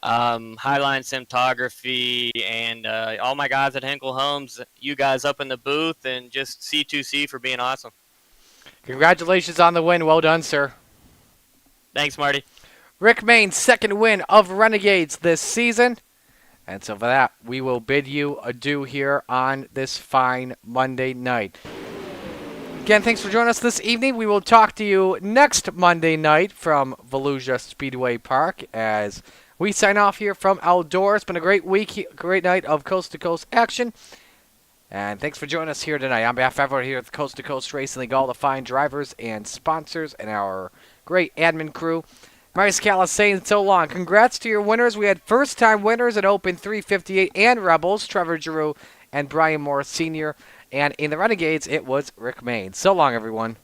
Speaker 15: Highline Cinematography, and all my guys at Henkel Homes, you guys up in the booth, and just C2C for being awesome.
Speaker 1: Congratulations on the win. Well done, sir.
Speaker 15: Thanks, Marty.
Speaker 1: Rick Main's second win of Renegades this season. And so for that, we will bid you adieu here on this fine Monday night. Again, thanks for joining us this evening. We will talk to you next Monday night from Volusia Speedway Park as we sign off here from Eldora. It's been a great week, great night of coast-to-coast action. And thanks for joining us here tonight. On behalf of everyone here at the Coast to Coast Racing League, all the fine drivers and sponsors and our great admin crew, Marty Scala saying so long. Congrats to your winners. We had first-time winners at Open 358 and Rebels, Trevor Giroux and Brian Moore Sr., and in the Renegades, it was Rick Main. So long, everyone.